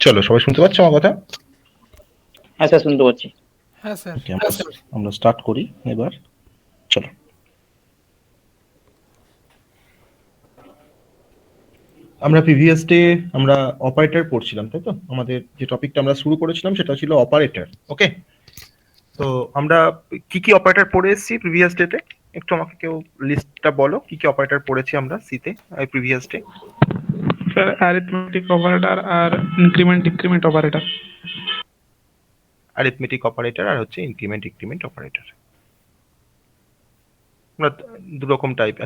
চলো, সবাই শুনতে পাচ্ছ আমার কথা? হ্যাঁ স্যার, শুনতে পাচ্ছি। হ্যাঁ স্যার। ওকে, আমরা স্টার্ট করি এবার। চলো। আমরা প্রিভিয়াস ডে আমরা অপারেটর পড়ছিলাম, তাই তো? আমাদের যে টপিকটা আমরা শুরু করেছিলাম সেটা ছিল অপারেটর। ওকে, তো আমরা কি কি অপারেটর পড়ে এসেছি প্রিভিয়াস ডেতে? একটু আমাকে কেউ লিস্টটা বলো, কি কি অপারেটর পড়েছি আমরা সিতে previous day? Sir arithmetic operator আর increment decrement operator. Arithmetic operator আর হচ্ছে ইনক্রিমেন্ট ডিক্রিমেন্ট অপারেটর। আমরা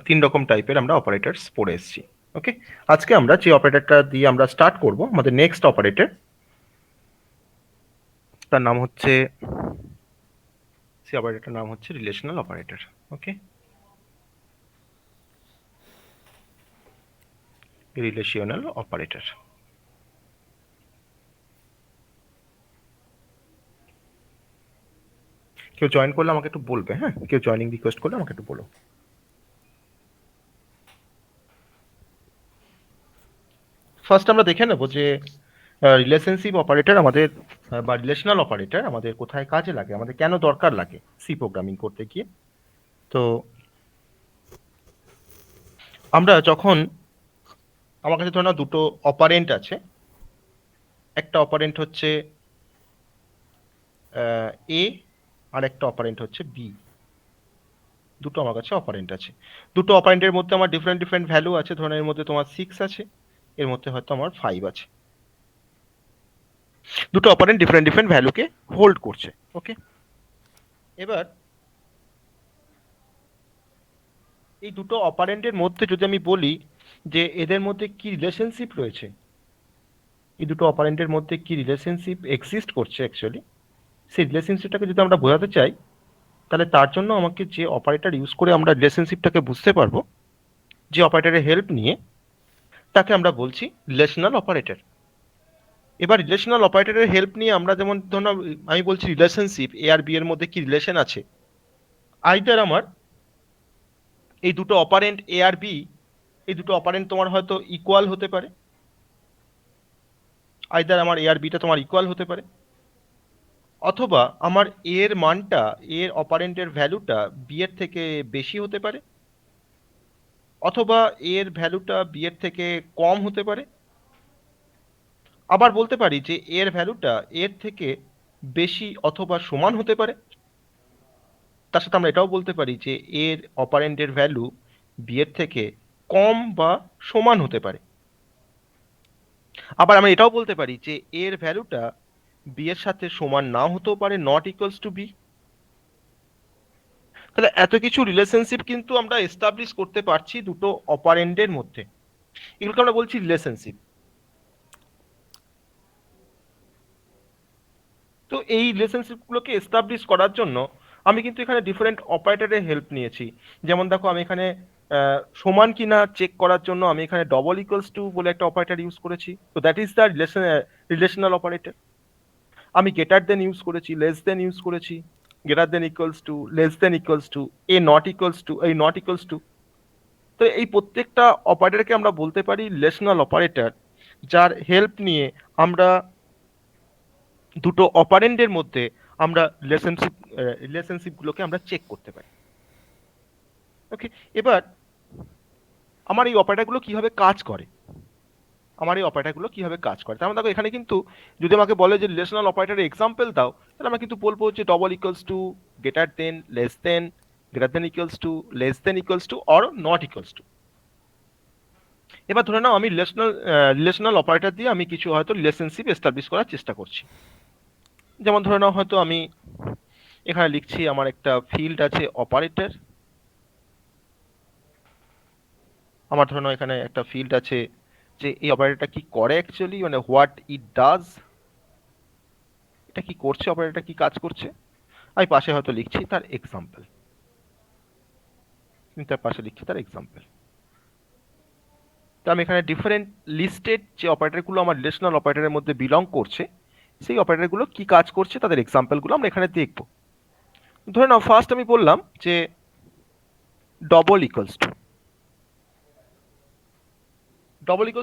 তিন রকম টাইপের আমরা অপারেটরস পড়ে এসেছি। ওকে, আজকে আমরা যে অপারেটরটা দিয়ে আমরা স্টার্ট করব, আমাদের নেক্সট অপারেটর, তার নাম হচ্ছে অপারেটরটার নাম হচ্ছে রিলেশনাল অপারেটর। ওকে, রিলেশনাল অপারেটর। কেউ জয়েন করলে আমাকে একটু বলবে, হ্যাঁ? কেউ জয়েনিং রিকোয়েস্ট করলে আমাকে একটু বলো। ফার্স্ট আমরা দেখে নেব যে রিলেশনশিপ অপারেটর আমাদের বা রিলেশনাল অপারেটর আমাদের কোথায় কাজে লাগে, আমাদের কেন দরকার লাগে সি প্রোগ্রামিং করতে গিয়ে। তো আমরা যখন, আমার কাছে ধরো দুটো অপারেন্ট আছে, একটা অপারেন্ট হচ্ছে এ আর একটা অপারেন্ট হচ্ছে বি। দুটো আমার কাছে অপারেন্ট আছে। দুটো অপারেন্টের মধ্যে আমার ডিফারেন্ট ডিফারেন্ট ভ্যালু আছে। ধরুন এর মধ্যে তোমার 6 আছে, এর মধ্যে হয়তো আমার 5 আছে। দুটো অপারেন্ট ডিফারেন্ট ডিফারেন্ট ভ্যালুকে হোল্ড করছে। ওকে, এবার এই দুটো অপারেন্টের মধ্যে যদি আমি বলি যে এদের মধ্যে কি রিলেশনশিপ রয়েছে, এই দুটো অপারেন্টের মধ্যে কি রিলেশনশিপ এক্সিস্ট করছে অ্যাকচুয়ালি, সেই রিলেশনশিপটাকে যদি আমরা বোঝাতে চাই, তাহলে তার জন্য আমাকে যে অপারেটর ইউজ করে আমরা রিলেশনশিপটাকে বুঝতে পারবো, যে অপারেটরের হেল্প নিয়ে, তাকে আমরা বলছি রিলেশনাল অপারেটর। এবার রিলেশনাল অপারেটরের হেল্প নিয়ে আমরা যেমন ধরুন আমি বলছি রিলেশনশিপ এ আর বি এর মধ্যে কি রিলেশন আছে, আইদার আমার এই দুটো অপারেন্ট এ আর বি, এই দুটো অপারেন্ট তোমার হয়তো ইকুয়াল হতে পারে, আইদার আমার এ আর বিটা তোমার ইকুয়াল হতে পারে, অথবা আমার এর মানটা, এর অপারেন্টের ভ্যালুটা বি এর থেকে বেশি হতে পারে, অথবা এর ভ্যালুটা বি এর থেকে কম হতে পারে। আবার বলতে পারি যে এর ভ্যালুটা এর থেকে বেশি অথবা সমান হতে পারে। তার সাথে আমরা এটাও বলতে পারি যে এর অপারেন্টের ভ্যালু বি এর থেকে কম বা সমান হতে পারে। আবার আমরা এটাও বলতে পারি যে এর ভ্যালুটা বি এর সাথে সমান নাও হতেও পারে, নট ইকুয়ালস টু বি। তাহলে এত কিছু রিলেশনশিপ কিন্তু আমরা এস্টাবলিশ করতে পারছি দুটো অপারেন্ডের মধ্যে, এগুলোকে আমরা বলছি রিলেশনশিপ। তো এই রিলেশনশিপ গুলোকে এস্টাবলিশ করার জন্য আমি কিন্তু এখানে ডিফারেন্ট অপারেটরের হেল্প নিয়েছি। যেমন দেখো, আমি এখানে সমান কিনা চেক করার জন্য আমি এখানে ডবল ইকুয়ালস টু বলে একটা অপারেটর ইউজ করেছি, তো that is the relational operator. আমি গেটার দেন ইউজ করেছি, লেস দেন ইউজ করেছি, greater than equals two, less than equals to, A not equals two, এই নট ইকুয়ালস টু। তো এই প্রত্যেকটা অপারেটরকে আমরা বলতে পারি রিলেশনাল অপারেটর, যার হেল্প নিয়ে আমরা দুটো অপারেন্ডের মধ্যে আমরা রিলেশনশিপগুলোকে আমরা চেক করতে পারি। ওকে, এবার আমার এই অপারেটরগুলো কিভাবে কাজ করে, তার মানে দেখো এখানে কিন্তু যদি আমাকে বলে যে রিলেশনাল অপারেটরের এক্সাম্পল দাও, তাহলে আমরা কিন্তু বলবো যে double equals two, greater than, less than, greater than equals two, less than equals two, or not equals two. এবার ধরে নাও আমি রিলেশনাল অপারেটর দিয়ে আমি কিছু হয়তো রিলেশনশিপ এস্টাবলিশ করার চেষ্টা করছি। যেমন ধরে নাও হয়তো আমি এখানে লিখছি আমার একটা ফিল্ড আছে অপারেটর, আমার ধরে নাও এখানে একটা ফিল্ড আছে যে এই অপারেটরটা কি করে অ্যাকচুয়ালি, মানে হোয়াট ইট ডাজ, এটা কি করছে, অপারেটরটা কি কাজ করছে। আমি পাশে হয়তো লিখছি তার এক্সাম্পল, তো আমি এখানে ডিফারেন্ট লিস্টেড যে অপারেটরগুলো আমার রিলেশনাল অপারেটরের মধ্যে বিলং করছে, সেই অপারেটরগুলো কি কাজ করছে তাদের এক্সাম্পলগুলো আমরা এখানে দেখব। ধরে নাও ফার্স্ট আমি বললাম যে ডবল ইকুয়ালস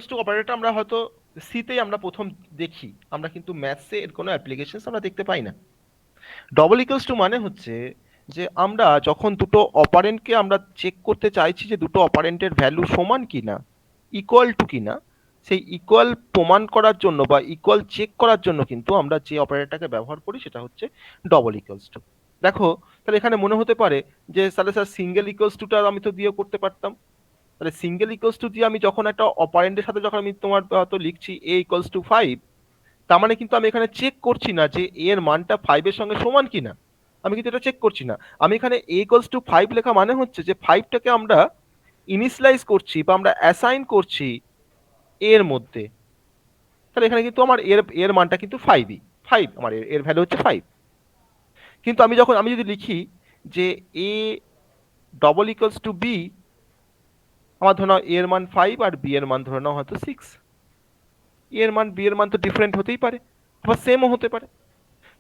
টু অপারেটর আমরা হয়তো সিতেই আমরা প্রথম দেখি, আমরা কিন্তু ম্যাথসে এর কোনো অ্যাপ্লিকেশনস আমরা দেখতে পাই না। ডবল ইকুয়ালস টু মানে হচ্ছে যে আমরা যখন দুটো অপারেন্টকে আমরা চেক করতে চাইছি যে দুটো অপারেন্টের ভ্যালু সমান কিনা, ইকুয়াল টু কিনা, সেই ইকুয়াল প্রমাণ করার জন্য বা ইকুয়াল চেক করার জন্য কিন্তু আমরা যে অপারেটরটাকে ব্যবহার করি সেটা হচ্ছে ডবল ইকুয়ালস টু। দেখো, তাহলে এখানে মনে হতে পারে যে তাহলে স্যার সিঙ্গেল ইকুয়ালস টুটা আমি তো দিয়েও করতে পারতাম। তাহলে সিঙ্গেল ইকুয়ালস টু দিয়ে আমি যখন একটা অপারেন্টের সাথে যখন আমি তোমার তো লিখছি এ ইকুয়ালস টু 5, তার মানে কিন্তু আমি এখানে চেক করছি না যে a এর মানটা 5 এর সঙ্গে সমান কিনা, আমি কিন্তু এটা চেক করছি না। আমি এখানে a ইকুয়ালস টু 5 লেখা মানে হচ্ছে যে 5টাকে আমরা ইনিশিয়ালাইজ করছি বা আমরা অ্যাসাইন করছি a এর মধ্যে। তাহলে এখানে কিন্তু আমার এর মানটা কিন্তু 5ই, 5 আমার এর ভ্যালু হচ্ছে 5। কিন্তু আমি যদি লিখি যে a double equals two b, আমার ধরে নাও a এর মান 5 আর b এর মান ধরে নাও হয়তো 6, a এর মান b এর মান তো ডিফারেন্ট হতেই পারে, আবার সেমও হতে পারে।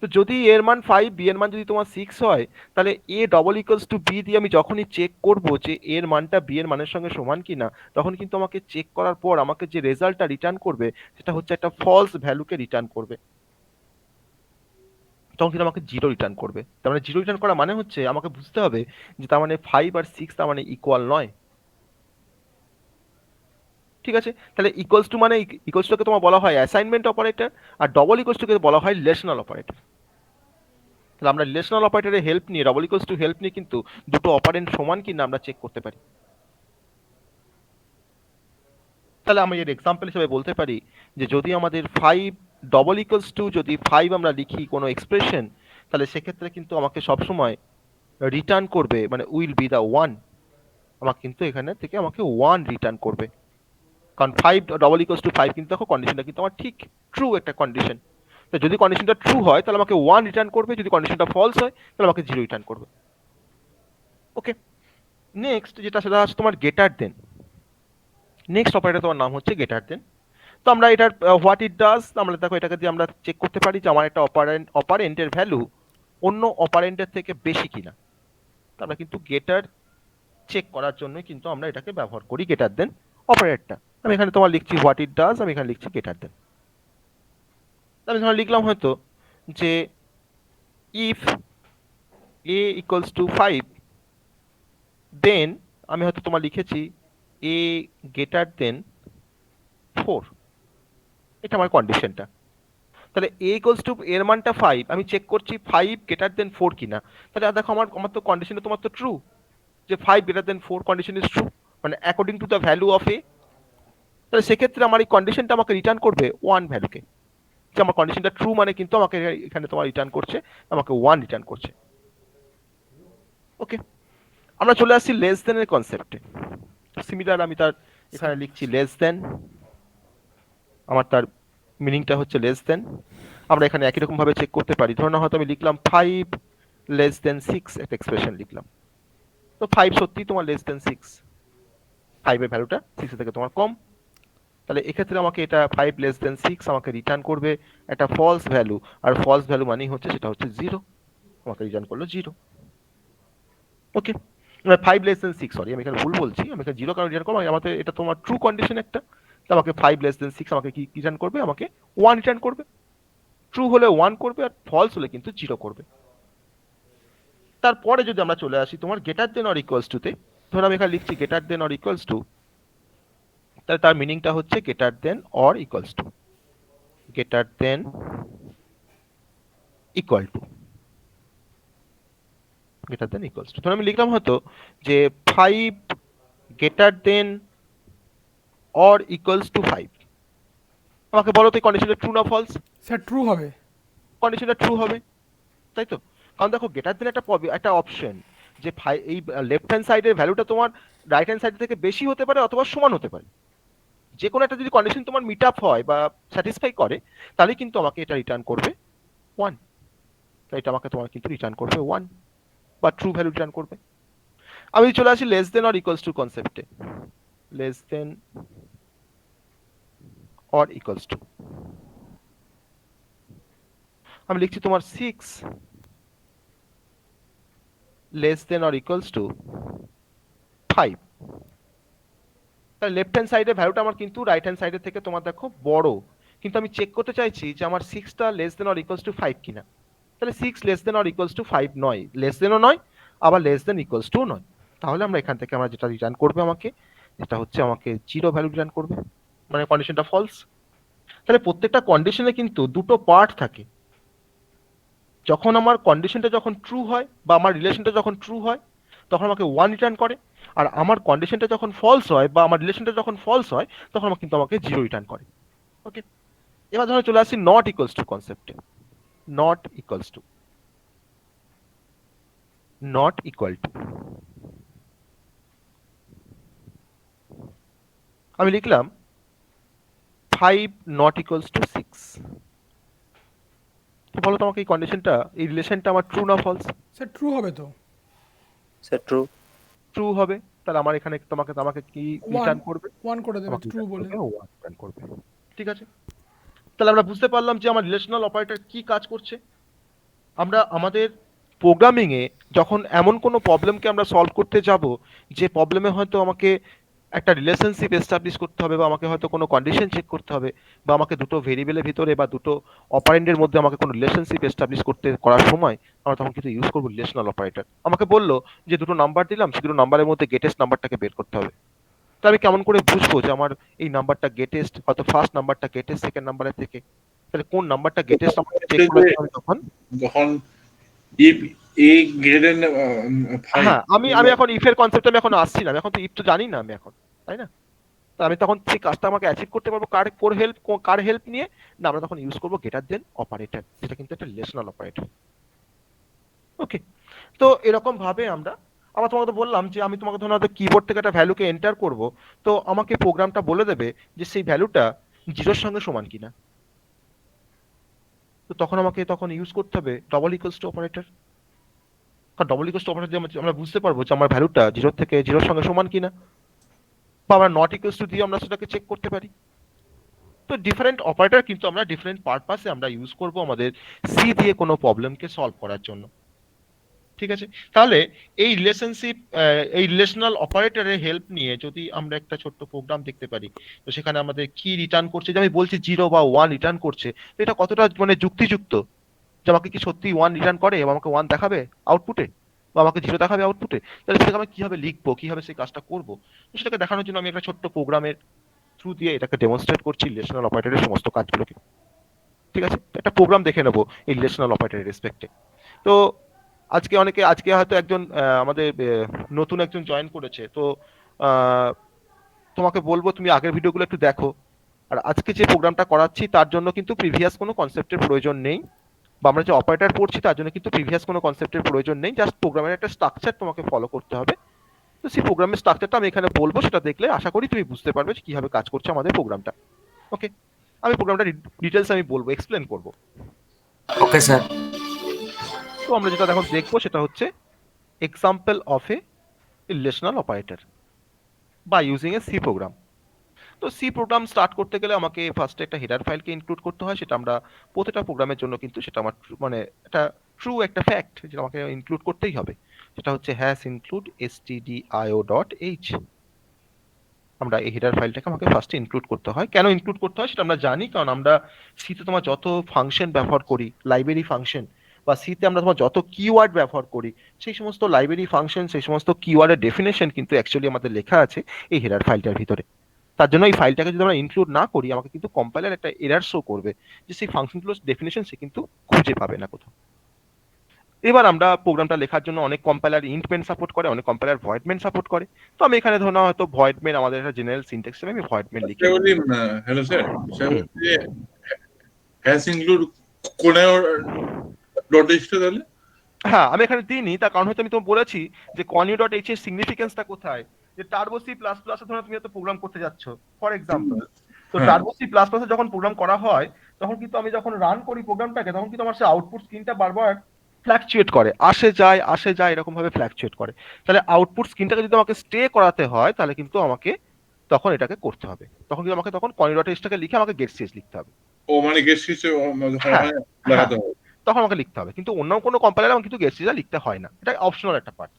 তো যদি এর মান 5, বি এর মান যদি তোমার 6 হয়, তাহলে a double equals to b দিয়ে আমি যখনই চেক করব যে এর মানটা বি এর মানের সঙ্গে সমান কিনা, তখন কিন্তু আমাকে চেক করার পর আমাকে যে রেজাল্টটা রিটার্ন করবে সেটা হচ্ছে একটা ফলস ভ্যালুকে রিটার্ন করবে। তখন কিন্তু আমাকে জিরো রিটার্ন করবে। তার মানে জিরো রিটার্ন করা মানে হচ্ছে আমাকে বুঝতে হবে যে তার মানে 5 আর 6 তার মানে ইকুয়াল নয়। ঠিক আছে, তাহলে ইকুয়ালস টু মানে ইকুয়ালস টুকে তোমার বলা হয় অ্যাসাইনমেন্ট অপারেটর, আর ডবল ইকুয়ালস টুকে বলা হয় রিলেশনাল অপারেটর। তাহলে আমরা রিলেশনাল অপারেটরের হেল্প নিয়ে, ডবল ইকুয়ালস টু হেল্প নিয়ে কিন্তু দুটো অপারেন্ট সমান কিনা আমরা চেক করতে পারি। তাহলে আমি এর এক্সাম্পল হিসেবে বলতে পারি যে যদি আমাদের 5 ডবল ইকুয়ালস টু যদি 5 আমরা লিখি কোনো এক্সপ্রেশন, তাহলে সেক্ষেত্রে কিন্তু আমাকে সবসময় রিটার্ন করবে মানে উইল বি দা 1, আমাকে কিন্তু এখানে থেকে আমাকে 1 রিটার্ন করবে। কারণ 5 ডবল ইকুয়ালস টু 5 কিন্তু দেখো কন্ডিশনটা কিন্তু আমার ঠিক ট্রু একটা কন্ডিশন। তো যদি কন্ডিশনটা ট্রু হয় তাহলে আমাকে 1 রিটার্ন করবে, যদি কন্ডিশনটা ফলস হয় তাহলে আমাকে 0 রিটার্ন করবে। ওকে, নেক্সট যেটা সেটা হচ্ছে তোমার গেটার দেন। নেক্সট অপারেটর তোমার নাম হচ্ছে গেটার দেন। তো আমরা এটার হোয়াট ইট ডাজ, আমরা দেখো এটাকে দিয়ে আমরা চেক করতে পারি যে আমার একটা অপারেন্টের ভ্যালু অন্য অপারেন্টের থেকে বেশি কিনা। তো আমরা কিন্তু গেটার চেক করার জন্য কিন্তু আমরা এটাকে ব্যবহার করি গেটার দেন অপারেটরটা। আমি এখানে তোমার লিখছি হোয়াট ইট ডাজ, আমি এখানে লিখছি গেটার দেন। আমি ধর লিখলাম হয়তো যে ইফ a ইকুয়ালস টু 5, দেন আমি হয়তো তোমার লিখেছি a গ্রেটার দেন 4, এটা আমার কন্ডিশনটা। তাহলে a ইকুয়ালস টু এর মানটা 5, আমি চেক করছি 5 গ্রেটার দেন 4 কিনা। তাহলে দেখো আমার আমার তো কন্ডিশনটা তোমার তো ট্রু, যে 5 greater than 4 condition is true, মানে according to the value of a। তাহলে সেক্ষেত্রে আমার এই কন্ডিশনটা আমাকে রিটার্ন করবে 1 ভ্যালুকে, যে আমার কন্ডিশনটা ট্রু মানে কিন্তু আমাকে এখানে তোমার রিটার্ন করছে, আমাকে 1 রিটার্ন করছে। ওকে, আমরা চলে আসছি লেস দেন এর কনসেপ্টে। সিমিলার আমি তার এখানে লিখছি লেস দেন, আমার তার মিনিংটা হচ্ছে লেস দেন। আমরা এখানে একই রকম ভাবে চেক করতে পারি। ধরুন হয়তো আমি লিখলাম 5 লেস দেন 6, একটা এক্সপ্রেশন লিখলাম। তো 5 সত্যি তোমার লেস দেন 6, 5 এর ভ্যালুটা 6 এর থেকে তোমার কম। তাহলে এক্ষেত্রে আমাকে এটা 5 লেস দেন 6 আমাকে রিটার্ন করবে একটা ফলস ভ্যালু, আর ফলস ভ্যালু মানেই হচ্ছে সেটা হচ্ছে 0, আমাকে রিটার্ন করলো 0। ওকে, 5 লেস দেন 6, সরি আমি এখানে ভুল বলছি, আমি এখানে 0 কারণ রিটার্ন করবো, আমাকে এটা তোমার ট্রু কন্ডিশন একটা। তো আমাকে 5 লেস দেন 6 আমাকে কি রিটার্ন করবে, আমাকে 1 রিটার্ন করবে। ট্রু হলে 1 করবে আর ফলস হলে কিন্তু 0 করবে। তারপরে যদি আমরা চলে আসি তোমার greater than or equals two তে, ধরো আমি এখানে লিখছি greater than or equals two, তাহলে তার মিনিংটা হচ্ছে greater than or equals two, greater than equal to, greater than equals two. ধরো আমি লিখলাম হয়তো যে 5 greater then or equals to 5, আমাকে বলো তো এই কন্ডিশনটা ট্রু না ফলস? স্যার ট্রু হবে। কন্ডিশনটা ট্রু হবে, তাই তো? কারণ দেখো গ্রেটার দেন একটা অপশন, যে এই লেফট হ্যান্ড সাইডের ভ্যালুটা তোমার রাইট হ্যান্ড সাইড থেকে বেশি হতে পারে অথবা সমান হতে পারে। যে কোনো একটা যদি কন্ডিশন তোমার মিট আপ হয় বা স্যাটিসফাই করে, তাহলে কিন্তু আমাকে এটা রিটার্ন করবে 1, তাই এটা আমাকে তোমার কিন্তু রিটার্ন করবে 1 বা ট্রু ভ্যালু রিটার্ন করবে। আমি চলে আসি less than or equals to কনসেপ্টে। Less than or equals to, আমি লিখছি তোমার 6 less than or equals to 5, তাহলে লেফট হ্যান্ড সাইডে ভ্যালুটা আমার কিন্তু রাইট হ্যান্ড সাইডের থেকে তোমার দেখো বড়, কিন্তু আমি চেক করতে চাইছি যে আমার 6টা less than or equals to 5 কিনা। তাহলে 6 less than or equals to 5 নয়, লেস দেনও নয় আবার লেস দেন ইকুয়ালস টু নয়। তাহলে আমরা এখান থেকে আমরা যেটা রিটার্ন করবে আমাকে, যেটা হচ্ছে আমাকে জিরো ভ্যালু রিটার্ন করবে, মানে কন্ডিশনটা ফলস। তাহলে প্রত্যেকটা কন্ডিশনে কিন্তু দুটো পার্ট থাকে। যখন আমার কন্ডিশনটা যখন ট্রু হয় বা আমার রিলেশনটা যখন ট্রু হয় তখন আমাকে 1 রিটার্ন করে, আর আমার কন্ডিশনটা যখন ফলস হয় বা আমার রিলেশনটা যখন ফলস হয় তখন আমাকে কিন্তু আমাকে 0 রিটার্ন করে। ওকে, এবার ধরো চলে আসি নট ইকুয়ালস টু কনসেপ্টে। Not equals to, not equal to, আমি লিখলাম 5 নট ইকুয়ালস টু 6। বলো তো আমাকে এই কন্ডিশনটা, এই রিলেশনটা আমার ট্রু না ফলস? স্যার ট্রু হবে তো। Sir true. ট্রু হবে, তাহলে আমার এখানে তোমাকে আমাকে কি রিটার্ন করবে? 1 করে দেবে আমাকে ট্রু বলে। 1 রিটার্ন করবে। ঠিক আছে, তাহলে আমরা বুঝতে পারলাম যে আমার রিলেশনাল অপারেটর কি কাজ করছে। আমরা আমাদের প্রোগ্রামিং এ যখন এমন কোনো প্রবলেমকে আমরা সলভ করতে যাব যে প্রবলেমে হয়তো আমাকে একটা রিলেশনশিপ এস্টাবলিশ করতে হবে, বা আমাকে হয়তো কোনো কন্ডিশন চেক করতে হবে, বা আমাকে দুটো ভেরিয়েবলের ভিতরে বা দুটো অপারেন্ডের মধ্যে আমাকে কোনো রিলেশনশিপ এস্টাবলিশ করার সময় আমরা তখন কিন্তু ইউজ করবো রিলেশনাল অপারেটর। আমাকে বললো যে দুটো নাম্বার দিলাম, সেই দুটো নাম্বারের মধ্যে গেটেস্ট নাম্বারটাকে বের করতে হবে। তো আমি কেমন করে বুঝবো যে আমার এই নাম্বারটা গেটেস্ট, হয়তো ফার্স্ট নাম্বারটা গেটেস্ট সেকেন্ড নাম্বারের থেকে, তাহলে কোন নাম্বারটা গেটেস্ট নাম্বার চেক করার জন্য আমি তখন যখন if a greater than 5 হ্যাঁ, আমি এখন ইফের কনসেপ্টে আমি এখন আসছি না, আমি এখন তো ইফ তো জানি না আমি এখন, তাই না? তো আমি তখন সেই কাজটা আমাকে অ্যাচিভ করতে পারবো কার হেল্প নিয়ে? না, আমরা তখন ইউজ করবো গ্রেটার দেন অপারেটর, যেটা কিন্তু একটা রিলেশনাল অপারেটর। ওকে, তো এরকম ভাবে আমরা, আবার তোমাকে তো বললাম যে আমি তোমাকে ধরুন হয়তো কিবোর্ড থেকে একটা ভ্যালুকে এন্টার করব, তো আমাকে প্রোগ্রামটা বলে দেবে যে সেই ভ্যালুটা জিরোর সঙ্গে সমান কিনা। তো তখন আমাকে ইউজ করতে হবে ডবল ইকুয়ালস টু অপারেটর। কারণ ডবল ইকুয়ালস টু অপারেটর দিয়ে আমরা বুঝতে পারবো যে আমার ভ্যালুটা জিরোর সঙ্গে সমান কিনা, বা আমরা নট ইকুয়ালস টু দিয়ে আমরা সেটাকে চেক করতে পারি। তো ডিফারেন্ট অপারেটর কিন্তু আমরা ডিফারেন্ট পারপাসে আমরা ইউজ করব আমাদের সি দিয়ে কোনো প্রবলেমকে সলভ করার জন্য। ঠিক আছে, তাহলে এই রিলেশনাল অপারেটরের হেল্প নিয়ে যদি আমরা একটা ছোট্ট প্রোগ্রাম দেখতে পারি, তো সেখানে আমাদের কি রিটার্ন করছে, যে আমি বলছি 0 বা 1 রিটার্ন করছে, তো এটা কতটা মানে যুক্তিযুক্ত, যে আমাকে কি সত্যি 1 রিটার্ন করে এবং আমাকে 1 দেখাবে আউটপুটে, বা আমাকে 0 দেখাবে আউটপুটে, তাহলে সেটাকে আমি কিভাবে লিখবো, কিভাবে সেই কাজটা করবো, তো সেটাকে দেখানোর জন্য আমি একটা ছোট্ট প্রোগ্রামের থ্রু দিয়ে এটাকে ডেমনস্ট্রেট করছি রিলেশনাল অপারেটরের সমস্ত কাজগুলোকে। ঠিক আছে, একটা প্রোগ্রাম দেখে নেবো এই রিলেশনাল অপারেটরের রেসপেক্টে। তো আজকে হয়তো একজন আমাদের নতুন একজন জয়েন করেছে, তো আহ, তোমাকে বলবো তুমি আগের ভিডিওগুলো একটু দেখো। আর আজকে যে প্রোগ্রামটা করাচ্ছি তার জন্য কিন্তু প্রিভিয়াস কোনো কনসেপ্টের প্রয়োজন নেই, বা আমরা যে অপারেটর পড়ছি তার জন্য কিন্তু প্রিভিয়াস কোনো কনসেপ্টের প্রয়োজন নেই, জাস্ট প্রোগ্রামের একটা স্ট্রাকচার তোমাকে ফলো করতে হবে। তো সেই প্রোগ্রামের স্ট্রাকচারটা আমি এখানে বলবো, সেটা দেখলে আশা করি তুমি বুঝতে পারবে যে কিভাবে কাজ করছে আমাদের প্রোগ্রামটা। ওকে, আমি প্রোগ্রামটা ডিটেলস আমি বলবো, এক্সপ্লেন করবো। Okay sir. তো আমরা যেটা এখন দেখবো সেটা হচ্ছে example of A relational operator বা ইউজিং এ সি প্রোগ্রাম। তো সি প্রোগ্রাম স্টার্ট করতে গেলে আমাকে ফার্স্টে একটা হেডার ফাইলকে ইনক্লুড করতে হয়, সেটা আমরা প্রতিটা প্রোগ্রামের জন্য কিন্তু সেটা আমার মানে একটা ট্রু একটা ফ্যাক্ট যেটা আমাকে ইনক্লুড করতেই হবে, সেটা হচ্ছে হ্যাশ ইনক্লুড stdio.h। আমরা এই হেডার ফাইলটাকে আমাকে ফার্স্টে ইনক্লুড করতে হয়। কেন ইনক্লুড করতে হয় সেটা আমরা জানি, কারণ আমরা সিতে তোমার যত ফাংশন ব্যবহার করি, লাইব্রেরি ফাংশন, বা সিতে আমরা তোমার যত কিওয়ার্ড ব্যবহার করি, সেই সমস্ত লাইব্রেরি ফাংশন, সেই সমস্ত কিওয়ার্ডের ডেফিনেশন কিন্তু অ্যাকচুয়ালি আমাদের লেখা আছে এই হেডার ফাইলটার ভিতরে। তার জন্য এই ফাইলটাকে যদি আমরা ইনক্লুড না করি আমাকে কিন্তু কম্পাইলার একটা এরর শো করবে যে সেই ফাংশনগুলোর ডেফিনেশন সে কিন্তু খুঁজে পাবে না কোথাও। এবার আমরা প্রোগ্রামটা লেখার জন্য অনেক কম্পাইলার ইন্ট মেন সাপোর্ট করে, অনেক কম্পাইলার ভয়েড মেন সাপোর্ট করে। তো আমি এখানে ধরো হয়তো ভয়েড মেন আমাদের একটা জেনারেল সিনট্যাক্স হিসেবে আমি ভয়েড মেন লিখে বলি হ্যালো স্যার, হ্যাশ ইনক্লুড কোনে ডট এসটা তাহলে? হ্যাঁ, আমি এখানে দিইনি, তার কারণ হয়তো আমি তোমাকে বলেছি যে conio.h এর সিগনিফিকেন্সটা কোথায়, যে টার্বো সি প্লাস প্লাসে ধরো তুমি একটা প্রোগ্রাম করতে যাচ্ছ ফর এক্সাম্পল, তো হ্যাঁ। টার্বো সি প্লাস প্লাসে যখন প্রোগ্রাম করা হয় তখন কিন্তু আমি যখন রান করি প্রোগ্রামটাকে তখন কিন্তু আমার সেই আউটপুট স্ক্রিনটা বারবার ফ্ল্যাকচুয়েট করে, আসে যায় এরকম ভাবে ফ্ল্যাকচুয়েট করে। তাহলে আউটপুট স্ক্রিনটাকে যদি আমাকে স্টে করাতে হয় তাহলে কিন্তু আমাকে তখন এটাকে করতে হবে, তখন কিন্তু আমাকে conio.h টাকে লিখে আমাকে গেট সিএস লিখতে হবে। ও মানে গেস্ট হিসেবে হ্যাঁ, দেখাতে হবে। তখন আমাকে লিখতে হবে, কিন্তু অন্য কোনো কম্পাইলারে আমাকে কিন্তু গেট সিএস লিখতে হয় না, এটা অপশনাল একটা পার্ট।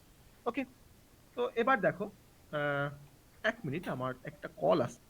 ওকে, তো এবার দেখো এক মিনিট, আমার একটা কল আসছে।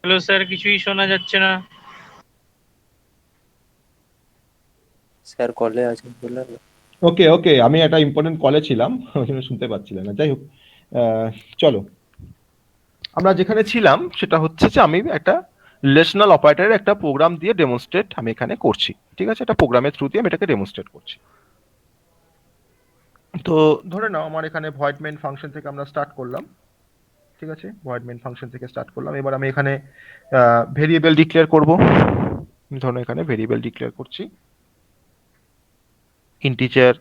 হ্যালো স্যার, কিছুই শোনা যাচ্ছে না। স্যার কলে আছেন বললেন না? ওকে ওকে, আমি একটা ইম্পর্টেন্ট কলে ছিলাম, ওই জন্য শুনতে পাচ্ছিলাম না। যাই হোক, চলো, আমরা যেখানে ছিলাম সেটা হচ্ছে যে আমি একটা রিলেশনাল অপারেটরের একটা প্রোগ্রাম দিয়ে ডেমনস্ট্রেট আমি এখানে করছি। ঠিক আছে, একটা প্রোগ্রামের থ্রু দিয়ে আমি এটাকে ডেমনস্ট্রেট করছি। তো ধরে নাও আমার এখানে ভয়েড মেইন ফাংশন থেকে আমরা স্টার্ট করলাম। ঠিক আছে, ভয়েড মেইন ফাংশন থেকে স্টার্ট করলাম। এবার আমি এখানে ভেরিয়েবল ডিক্লেয়ার করব। ধরুন এখানে ভেরিয়েবল ডিক্লেয়ার করছি, ইন্টিজার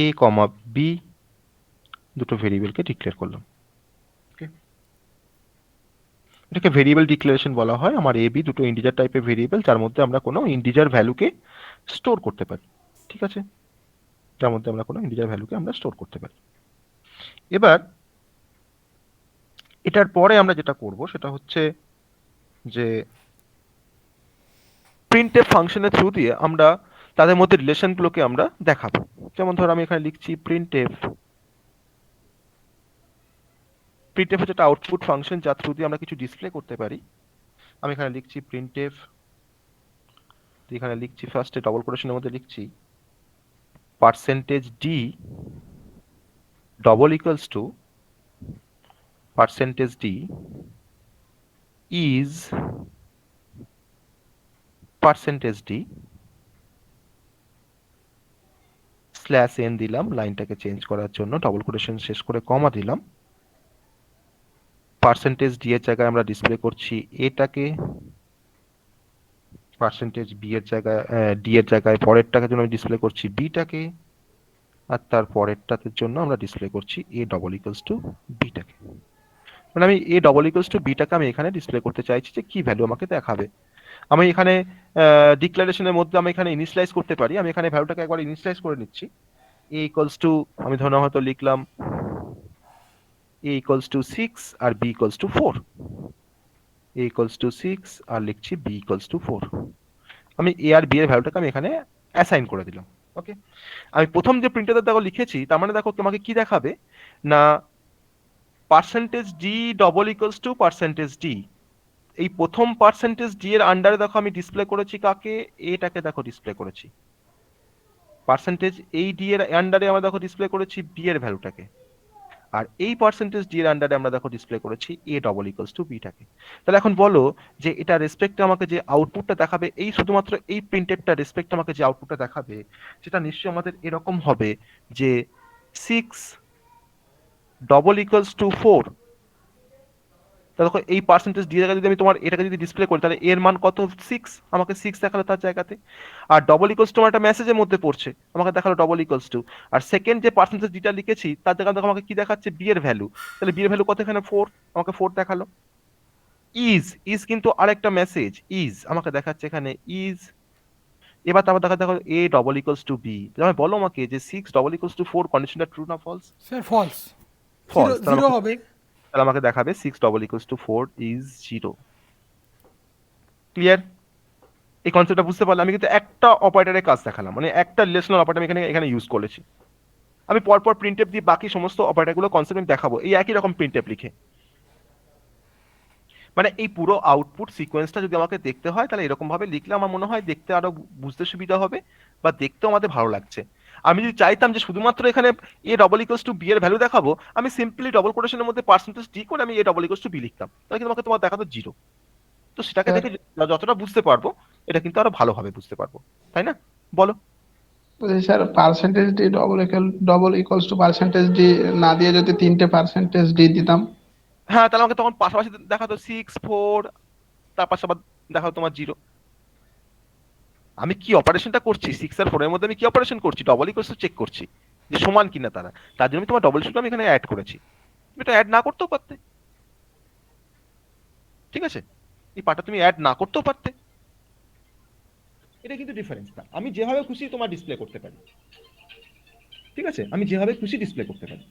a, b দুটো ভেরিয়েবলকে ডিক্লেয়ার করলাম। ওকে, এটাকে ভেরিয়েবল ডিক্লারেশন বলা হয়। আমার এ বি দুটো ইন্টিজার টাইপের ভেরিয়েবল, যার মধ্যে আমরা কোনো ইন্টিজার ভ্যালুকে স্টোর করতে পারি। ঠিক আছে, যার মধ্যে আমরা কোনো ইন্টিজার ভ্যালুকে আমরা স্টোর করতে পারি। এবার এটার পরে আমরা যেটা করব সেটা হচ্ছে যে প্রিন্টএফ ফাংশনের থ্রু দিয়ে আমরা তাদের মধ্যে রিলেশনগুলোকে আমরা দেখাবো। যেমন ধর আমি এখানে লিখছি প্রিন্টএফ। প্রিন্টএফ হচ্ছে একটা আউটপুট ফাংশন যার থ্রু দিয়ে আমরা কিছু ডিসপ্লে করতে পারি। আমি এখানে লিখছি প্রিন্টএফ, এখানে লিখছি ফার্স্টে ডবল কোটেশনের মধ্যে লিখছি %d double equals to %d is %d /n দিলাম লাইনটাকে চেঞ্জ করার জন্য, ডবল কোটেশন শেষ করে কমা দিলাম। %d এর জায়গায় আমরা ডিসপ্লে করছি এটাকে, %b এর জায়গায় d এর জায়গায় পরেরটাকে জন্য ডিসপ্লে করছি বিটাকে, আর তার পরেরটাতে জন্য আমরা ডিসপ্লে করছি a double equals to bটাকে। মানে আমি a double equals to bটাকে আমি এখানে ডিসপ্লে করতে চাইছি যে কি ভ্যালু আমাকে দেখাবে। আমি এখানে ডিক্লারেশনের মধ্যে আমি এখানে ইনিশিয়ালাইজ করতে পারি। আমি এখানে ভ্যালুটাকে একবার ইনিশিয়ালাইজ করে নিচ্ছি। a equals to আমি ধরুন হয়তো লিখলাম a equals to 6 R b equals to 4। a equals to 6 আর লিখছি b equals to 4। আমি a আর b এর ভ্যালুটাকে আমি এখানে অ্যাসাইন করে দিলাম। ওকে, আমি প্রথম যে প্রিন্টারটা দেখো লিখেছি, তার মানে দেখো তোমাকে কি দেখাবে না %d double equals to %d। এই প্রথম %d এর আন্ডারে দেখো আমি ডিসপ্লে করেছি কাকে, এটাকে দেখো ডিসপ্লে করেছি। এই d এর আন্ডারে আমরা দেখো ডিসপ্লে করেছি b এর ভ্যালুটাকে, আর এই %d এর আন্ডারে আমরা দেখো ডিসপ্লে করেছি a double equals to bটাকে। তাহলে এখন বলো যে এটা রেসপেক্টে আমাকে যে আউটপুটটা দেখাবে, এই শুধুমাত্র এই প্রিন্টেডটা রেসপেক্টে আমাকে যে আউটপুটটা দেখাবে সেটা নিশ্চয়ই আমাদের এরকম হবে যে 6 double equals to 4 তা দেখো এই পার্সেন্টেজ দিয়ে জায়গায় যদি আমি তোমার এটাকে যদি ডিসপ্লে করি তাহলে এর মান কত 6, আমাকে 6 দেখালো তার জায়গাতে। আর ডবল ইকুয়ালস টু আমার একটা মেসেজের মধ্যে পড়ছে, আমাকে দেখালো ডবল ইকুয়ালস টু। আর সেকেন্ড যে পার্সেন্টেজ যেটা লিখেছি তার জায়গায় দেখো আমাকে কি দেখাচ্ছে, বি এর ভ্যালু। তাহলে বি এর ভ্যালু কত এখানে 4, আমাকে 4 দেখালো। ইজ কিন্তু আরেকটা মেসেজ, ইজ আমাকে দেখাচ্ছে এখানে ইজ। এবার তারপর দেখা দেখো a double equals to b, তুমি বলো আমাকে যে 6 ডবল ইকুয়ালস টু 4 কন্ডিশনটা ট্রু না false? Sir false, zero false. Zero হবে। তাহলে আমাকে দেখাবে 6 double equals to 4 is 0। Clear? এই কনসেপ্টটা বুঝতে পারলে আমি কিন্তু একটা অপারেটরের কাজ দেখালাম, মানে একটা রিলেশনাল অপারেটর আমি এখানে এখানে ইউজ করেছি। আমি পরপর প্রিন্টএফ দিয়ে বাকি সমস্ত অপারেটরগুলো কনসেপ্ট আমি দেখাবো এই একই রকম প্রিন্টএফ লিখে। মানে এই পুরো আউটপুট সিকোয়েন্সটা যদি আমাকে দেখতে হয় তাহলে এরকম ভাবে লিখলে আমার মনে হয় দেখতে আরো বুঝতে সুবিধা হবে, বা দেখতেও আমাদের ভালো লাগছে। আমি যদি চাইতাম যে শুধুমাত্র এখানে a double equals to b এর ভ্যালু দেখাবো, আমি সিম্পলি ডবল কোটেশনের মধ্যে পার্সেন্টেজ ডি করে আমি a double equals to b লিখতাম, তাহলে কিন্তু আমাকে তোমার দেখাতো 0। তো সেটাকে স্যার দেখে যতটা বুঝতে পারবো এটা কিন্তু আরো ভালোভাবে বুঝতে পারবো, তাই না? বলো। বলছি sir percentage d double equals two percentage D না দিয়ে যদি 3টে পার্সেন্টেজ ডি দিতাম? হ্যাঁ, তাহলে আমাকে তখন পাশাপাশি দেখাতো 6 4, তার পাশে আবার দেখাতো তোমার 0। আমি কি অপারেশনটা করছি 6 আর 4 এর মধ্যে, আমি কি অপারেশন করছি, ডবল ইকুয়ালস টু চেক করছি যে সমান কিনা তারা। তার জন্য আমি তোমার ডবল ইকুয়ালস আমি এখানে অ্যাড করেছি, তুমি এটা অ্যাড না করতেও পারতে, ঠিক আছে? এই পার্টটা তুমি অ্যাড না করতেও পারতে। এটা কিন্তু ডিফারেন্সটা, আমি যেভাবে খুশি তোমার ডিসপ্লে করতে পারি, ঠিক আছে? আমি যেভাবে খুশি ডিসপ্লে করতে পারি।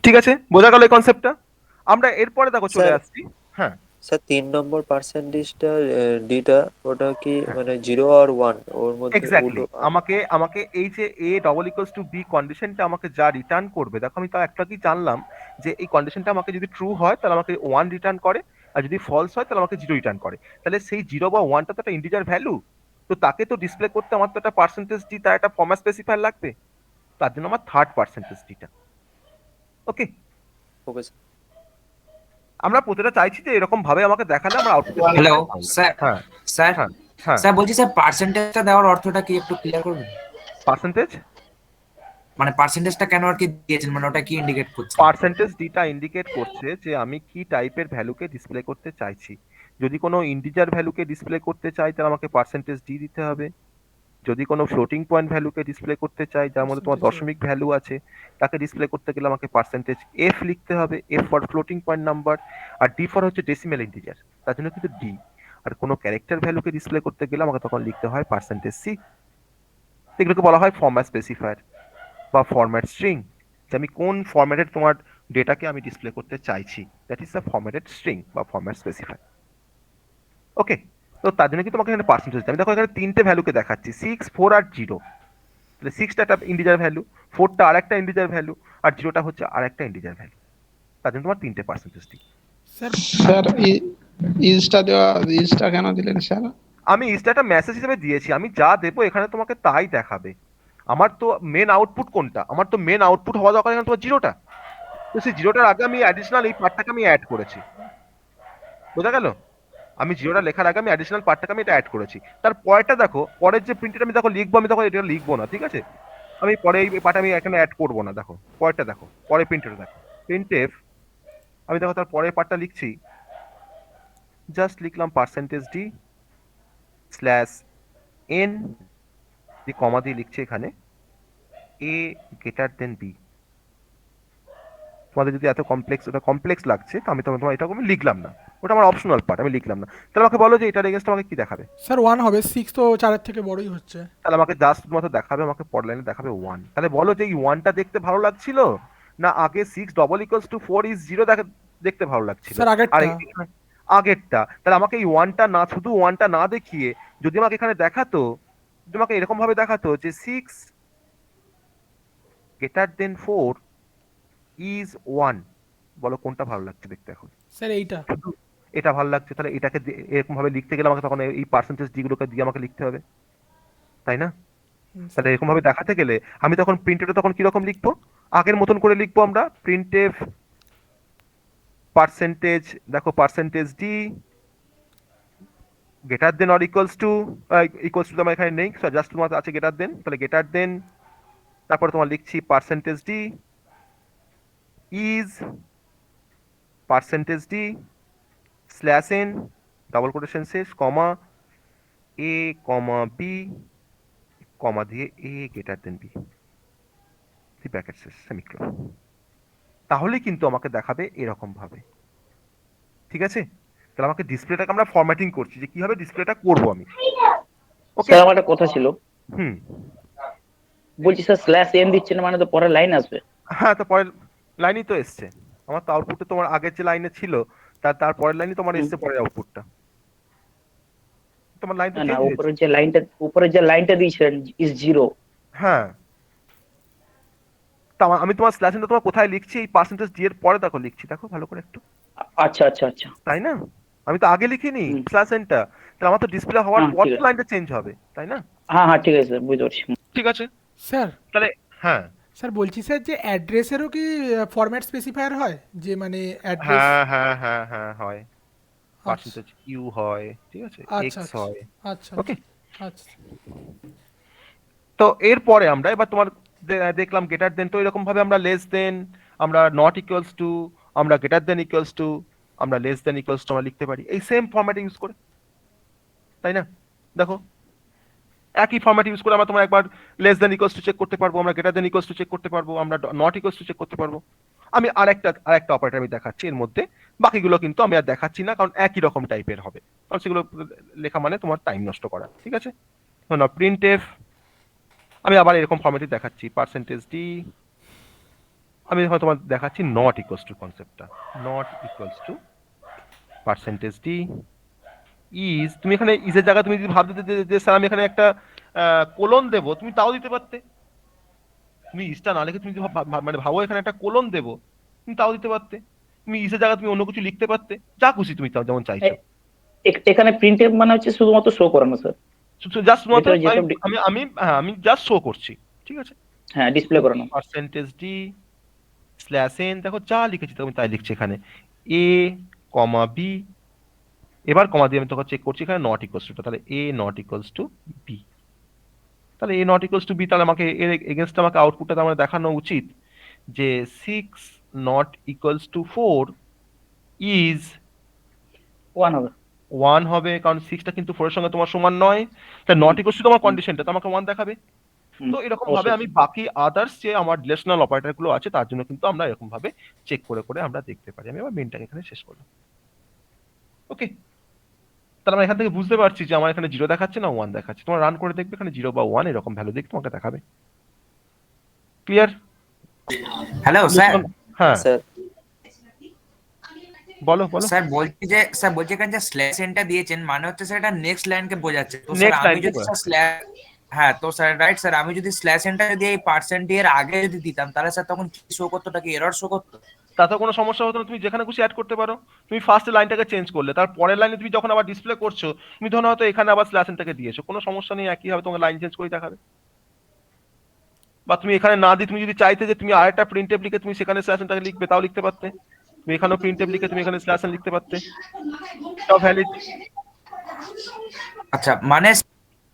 ঠিক আছে, বোঝা গেল এই কনসেপ্টটা? আমরা এরপরে দেখো চলে স্যার আসছি। হ্যাঁ স্যার 3 নম্বর পার্সেন্টেজটা ডিটা ওটা কি হ্যাঁ, মানে 0 আর 1 ওর মধ্যে এক্স্যাক্টলি। উল্টো আমাকে আমাকে এই যে a double equals to b কন্ডিশনটা আমাকে যা রিটার্ন করবে, দেখো আমি তার একটা কি জানলাম যে এই কন্ডিশনটা আমাকে যদি ট্রু হয় তাহলে আমাকে 1 রিটার্ন করে, আর যদি ফলস হয় তাহলে আমাকে 0 রিটার্ন করে। তাহলে সেই 0 বা 1টা তো একটা ইন্টিজার ভ্যালু, তো তাকে তো ডিসপ্লে করতে আমার তো একটা পার্সেন্টেজ ডি, তার একটা ফরম্যাট স্পেসিফায়ার লাগবে। তার জন্য আমার থার্ড পার্সেন্টেজ ডিটা। ওকে, ওকে স্যার। আমরা প্রতিটা চাইছি যে এরকম ভাবে আমাকে দেখালে আমরা আউটপুট। হ্যালো স্যার, হ্যাঁ স্যার হ্যাঁ হ্যাঁ। স্যার বলছি স্যার পার্সেন্টেজটা দেওয়ার অর্থটা কি একটু ক্লিয়ার করবেন? পার্সেন্টেজ মানে পার্সেন্টেজটা কেন আর কি দিয়েছেন, মানে ওটা কি ইন্ডিকেট করছে? পার্সেন্টেজ ডিটা ইন্ডিকেট করছে যে আমি কি টাইপের ভ্যালুকে ডিসপ্লে করতে চাইছি। যদি কোনো ইন্টিজার ভ্যালুকে ডিসপ্লে করতে চাই তাহলে আমাকে পার্সেন্টেজ ডি দিতে হবে। যদি কোনো ফ্লোটিং পয়েন্ট ভ্যালুকে ডিসপ্লে করতে চাই যার মধ্যে তোমার দশমিক ভ্যালু আছে, তাকে ডিসপ্লে করতে গেলে আমাকে পার্সেন্টেজ এফ লিখতে হবে, f for floating point number. আর ডি ফর হচ্ছে ডেসিমেল ইন্টিজার, তার জন্য কিন্তু ডি। আর কোনো ক্যারেক্টার ভ্যালুকে ডিসপ্লে করতে গেলে আমাকে তখন লিখতে হয় পার্সেন্টেজ সি। এগুলোকে বলা হয় ফরম্যাট স্পেসিফায়ার বা ফরম্যাট স্ট্রিং, যে আমি কোন ফরম্যাটের তোমার ডেটাকে আমি ডিসপ্লে করতে চাইছি, that is the formatted string বা ফরম্যাট স্পেসিফায়ার। ওকে, তো তার জন্য কি তোমাকে এখানে পার্সেন্টেজ আমি দেখো এখানে 3টে ভ্যালুকে দেখাচ্ছি, 6 4 আর 0। তাহলে 6টা একটা ইন্টিজার ভ্যালু, 4টা আরেকটা ইন্টিজার ভ্যালু, আর 0টা হচ্ছে আরেকটা ইন্টিজার ভ্যালু। তার জন্য তোমার 3টে পার্সেন্টেজ দিই। স্যার স্যার ইজটা কেন দিলেন স্যার? আমি ইস্টা একটা মেসেজ হিসেবে দিয়েছি, আমি যা দেবো এখানে তোমাকে তাই দেখাবে। আমার তো মেন আউটপুট কোনটা, আমার তো মেন আউটপুট হওয়া দরকার এখানে তোমার 0টা। তো সেই 0টার আগে আমি অ্যাডিশনাল এই পার্টটাকে আমি অ্যাড করেছি, বোঝা গেল? আমি 0টা লেখার আগে আমি অ্যাডিশনাল পার্টটাকে আমি এটা অ্যাড করেছি। তার পরেরটা দেখো, পরের যে প্রিন্টটা আমি দেখো লিখবো, আমি দেখো এটা লিখবো না, ঠিক আছে? আমি পরে এই পার্ট আমি এখানে অ্যাড করবো না। দেখো পরেরটা দেখো, পরের প্রিন্টটা দেখো, প্রিন্টএফ। আমি দেখো তার পরের পার্টটা লিখছি, জাস্ট লিখলাম পার্সেন্টেজ ডি স্ল্যাশ এন, যে কমা দিয়ে লিখছে এখানে এ গ্রেটার দেন বি। তোমাদের যদি এত কমপ্লেক্স, ওটা কমপ্লেক্স লাগছে তো আমি তোমার এটা আমি লিখলাম না, ওটা আমার অপশনাল পার্ট, আমি লিখলাম না। তাহলে আমাকে বলো যে এটার এগেনস্ট আমাকে কি দেখাবে? স্যার 1 হবে, 6 তো 4-এর থেকে বড়ই হচ্ছে। তাহলে আমাকে জাস্ট শুধুমাত্র দেখাবে, আমাকে পরের লাইনে দেখাবে 1। তাহলে বলো যে এই 1টা দেখতে ভালো লাগছিল না আগে 6 ডবল ইকুয়ালস টু 4 ইজ 0 দেখতে ভালো লাগছিল? স্যার আর আগেরটা। আগেরটা, তাহলে আমাকে এই 1টা না, শুধু 1টা না দেখিয়ে যদি আমাকে এখানে দেখাতো, যদি আমাকে এরকম ভাবে দেখাতো যে 6 গ্রেটার দেন 4 ইজ 1, বলো কোনটা ভালো লাগছে দেখতে এখন? স্যার এইটা। শুধু এটা ভালো লাগছে, তাহলে এটাকে এরকম ভাবে লিখতে গেলে আমাকে তখন এই পার্সেন্টেজ ডি গুলোকে দিয়ে আমাকে লিখতে হবে, তাই না? তাহলে এরকম ভাবে দেখাতে গেলে আমি তখন প্রিন্টেফটা তখন কিরকম লিখবো? আগের মতন করে লিখবো আমরা, প্রিন্টেফ পার্সেন্টেজ, দেখো percentage D greater than or equals two, আমার এখানে নেই, জাস্ট তোমার আছে গ্রেটার দেন, তাহলে গ্রেটার দেন, তারপরে তোমার লিখছি percentage D is percentage D slash N double quotation শেষ কমা এ কমা বি কমা দিয়ে এ গ্রেটার দেন বি, ব্র্যাকেট শেষ সেমিকোলন। তাহলে কিন্তু আমাকে দেখাবে এরকম ভাবে, ঠিক আছে? তাহলে আমাকে ডিসপ্লেটাকে আমরা ফরম্যাটিং করছি যে কিভাবে ডিসপ্লেটা করব আমি। ওকে স্যার আমার একটা কথা ছিল, হুম, বলছি স্যার স্ল্যাশ এন দিচ্ছেন মানে তো পরের লাইন আসবে। হ্যাঁ, তো পরের লাইনই তো এসছে আমার, তো আউটপুটে তোমার আগের যে লাইনে ছিল তার পরের লাইনই তোমার এসছে, পরের আউটপুটটা তোমার লাইন তো না না, চেঞ্জ হয়েছে। উপরে যে লাইনটা দিয়েছেন ইজ জিরো। হ্যাঁ, তা আমি তোমার স্ল্যাশ এনটা তোমার কোথায় লিখছি, এই পার্সেন্টেজ ডি এর পরে দেখো লিখছি, দেখো ভালো করে একটু, আচ্ছা আচ্ছা আচ্ছা। তাই না? আমি তো আগে লিখিনি হুম। স্ল্যাশ এনটা, তাহলে আমার তো ডিসপ্লে হওয়ার হ্যাঁ, পর ঠিক তো আছে। লাইনটা চেঞ্জ হবে, তাই না? হ্যাঁ হ্যাঁ ঠিক আছে স্যার, বুঝতে পারছি। ঠিক আছে, স্যার তাহলে হ্যাঁ স্যার বলছি স্যার যে অ্যাড্রেসেরও কি ফরম্যাট স্পেসিফায়ার হয়, যে মানে অ্যাড্রেস? হ্যাঁ হ্যাঁ হ্যাঁ হ্যাঁ হয়, আচ্ছা পার্সেন্টেজ ইউ হয়, ঠিক আছে, আচ্ছা এক্স আচ্ছা হয়। আচ্ছা ওকে, আচ্ছা তো এরপরে আমরা এবার তোমার দেখলাম গ্রেটার দেন, তো এরকম ভাবে আমরা লেস দেন, আমরা নট ইকুয়ালস টু, আমরা গ্রেটার দেন ইকুয়ালস টু, আমরা লেস দেন ইকুয়ালস টু আমরা লিখতে পারি এই সেম ফরম্যাট ইউজ করে, তাই না? দেখো একই ফরম্যাট ইউজ করে আমরা তোমার একবার less than equals to check করতে পারবো, আমরা greater than equals to check করতে পারবো, আমরা নট ইকুয়ালস টু চেক করতে পারবো। আমি আরেকটা অপারেটর আমি দেখাচ্ছি এর মধ্যে, বাকিগুলো কিন্তু আমি আর দেখাচ্ছি না, কারণ একই রকম টাইপের হবে, কারণ সেগুলো লেখা মানে তোমার টাইম নষ্ট করা, ঠিক আছে? না প্রিন্টএফ আমি আবার এরকম ফরম্যাটে দেখাচ্ছি, পার্সেন্টেজ ডি আমি হয়তো তোমার দেখাচ্ছি নট ইকুয়ালস টু কনসেপ্টটা, not equals two percentage D is, তুমি এখানে ইজের জায়গায় তুমি যদি ভাবতে যে স্যার আমি এখানে একটা কোলন দেবো, তুমি তাও দিতে পারতে, তুমি ইজটা না লিখে তুমি যদি মানে ভাবো এখানে একটা কোলন দেবো, তুমি তাও দিতে পারতে, তুমি ইজের জায়গায় তুমি অন্য কিছু লিখতে পারতে, যা খুশি তুমি তাও যেমন চাইছো। এখানে প্রিন্টএফ মানে হচ্ছে শুধুমাত্র শো করানো স্যার, জাস্ট মাত্র ভিতরে যেসব আমি জাস্ট শো করছি, ঠিক আছে? হ্যাঁ ডিসপ্লে করানো। পার্সেন্টেজ ডি স্ল্যাশ এন, দেখো যা লিখেছি তুমি তাই লিখছি এখানে, এ কমা বি, এবার কমা দিয়ে আমি তোকে চেক করছি এখানে নট ইকুয়ালস টু, তাহলে এ নট ইকুয়ালস টু বি, তাহলে এ নট ইকুয়ালস টু বি, তাহলে আমাকে এর এগেনস্ট আমাকে আউটপুটটা আমার দেখানো উচিত যে 6 not equals to 4 is one হবে। 1 হবে, কারণ 6টা কিন্তু 4 এর সঙ্গে তোমার সমান নয়, তাই নট ইকুয়ালস টু তোমার কন্ডিশনটা তো আমাকে 1 দেখাবে। তো এরকম ভাবে আমি বাকি আদার্স যে আমার রিলেশনাল অপারেটর গুলো আছে তার জন্য কিন্তু আমরা এরকম ভাবে চেক করে করে আমরা দেখতে পারি। আমি আবার মেনটাকে এখানে শেষ করলাম। ওকে, তাহলে আমরা এখান থেকে বুঝতে পারছি যে আমার এখানে 0 দেখাচ্ছে না 1 দেখাচ্ছে। তোমার রান করে দেখবে এখানে 0 বা 1 এরকম ভ্যালু দেখে তোমাকে দেখাবে। ক্লিয়ার? Hello sir. হ্যাঁ স্যার বলো বলো। স্যার বলছি এখানে যে স্ল্যাশ এনটা দিয়েছেন মানে হচ্ছে স্যার এটা নেক্সট লাইনকে বোঝাচ্ছে। তো স্যার নেক্সট আমি লাইন যদি স্যার স্ল্যাশ, হ্যাঁ তো স্যার রাইট স্যার, আমি যদি স্ল্যাশ এনটা যদি এই পার্সেন্ট এর আগে যদি দিতাম তাহলে স্যার তখন কি শো করতো, নাকি এরর শো করতো? তাতে কোনো সমস্যা হতো না, তুমি যেখানে খুশি অ্যাড করতে পারো। তুমি ফার্স্ট লাইনটাকে চেঞ্জ করলে, তার পরের লাইনে তুমি যখন আবার ডিসপ্লে করছো তুমি ধরো হয়তো এখানে আবার স্ল্যাশ এনটাকে দিয়েছো, কোনো সমস্যা নেই, একই হবে, তোমাকে লাইন চেঞ্জ করে দেখাবে। বা তুমি এখানে না দিয়ে তুমি যদি চাইতে যে তুমি আরেকটা প্রিন্টএফ লিখে তুমি সেখানে স্ল্যাশ এনটাকে লিখবে, তাও লিখতে পারতে। তুমি এখানেও প্রিন্টএফ লিখে তুমি এখানে স্ল্যাশ এন লিখতে পারতে, সব ভ্যালিড। আচ্ছা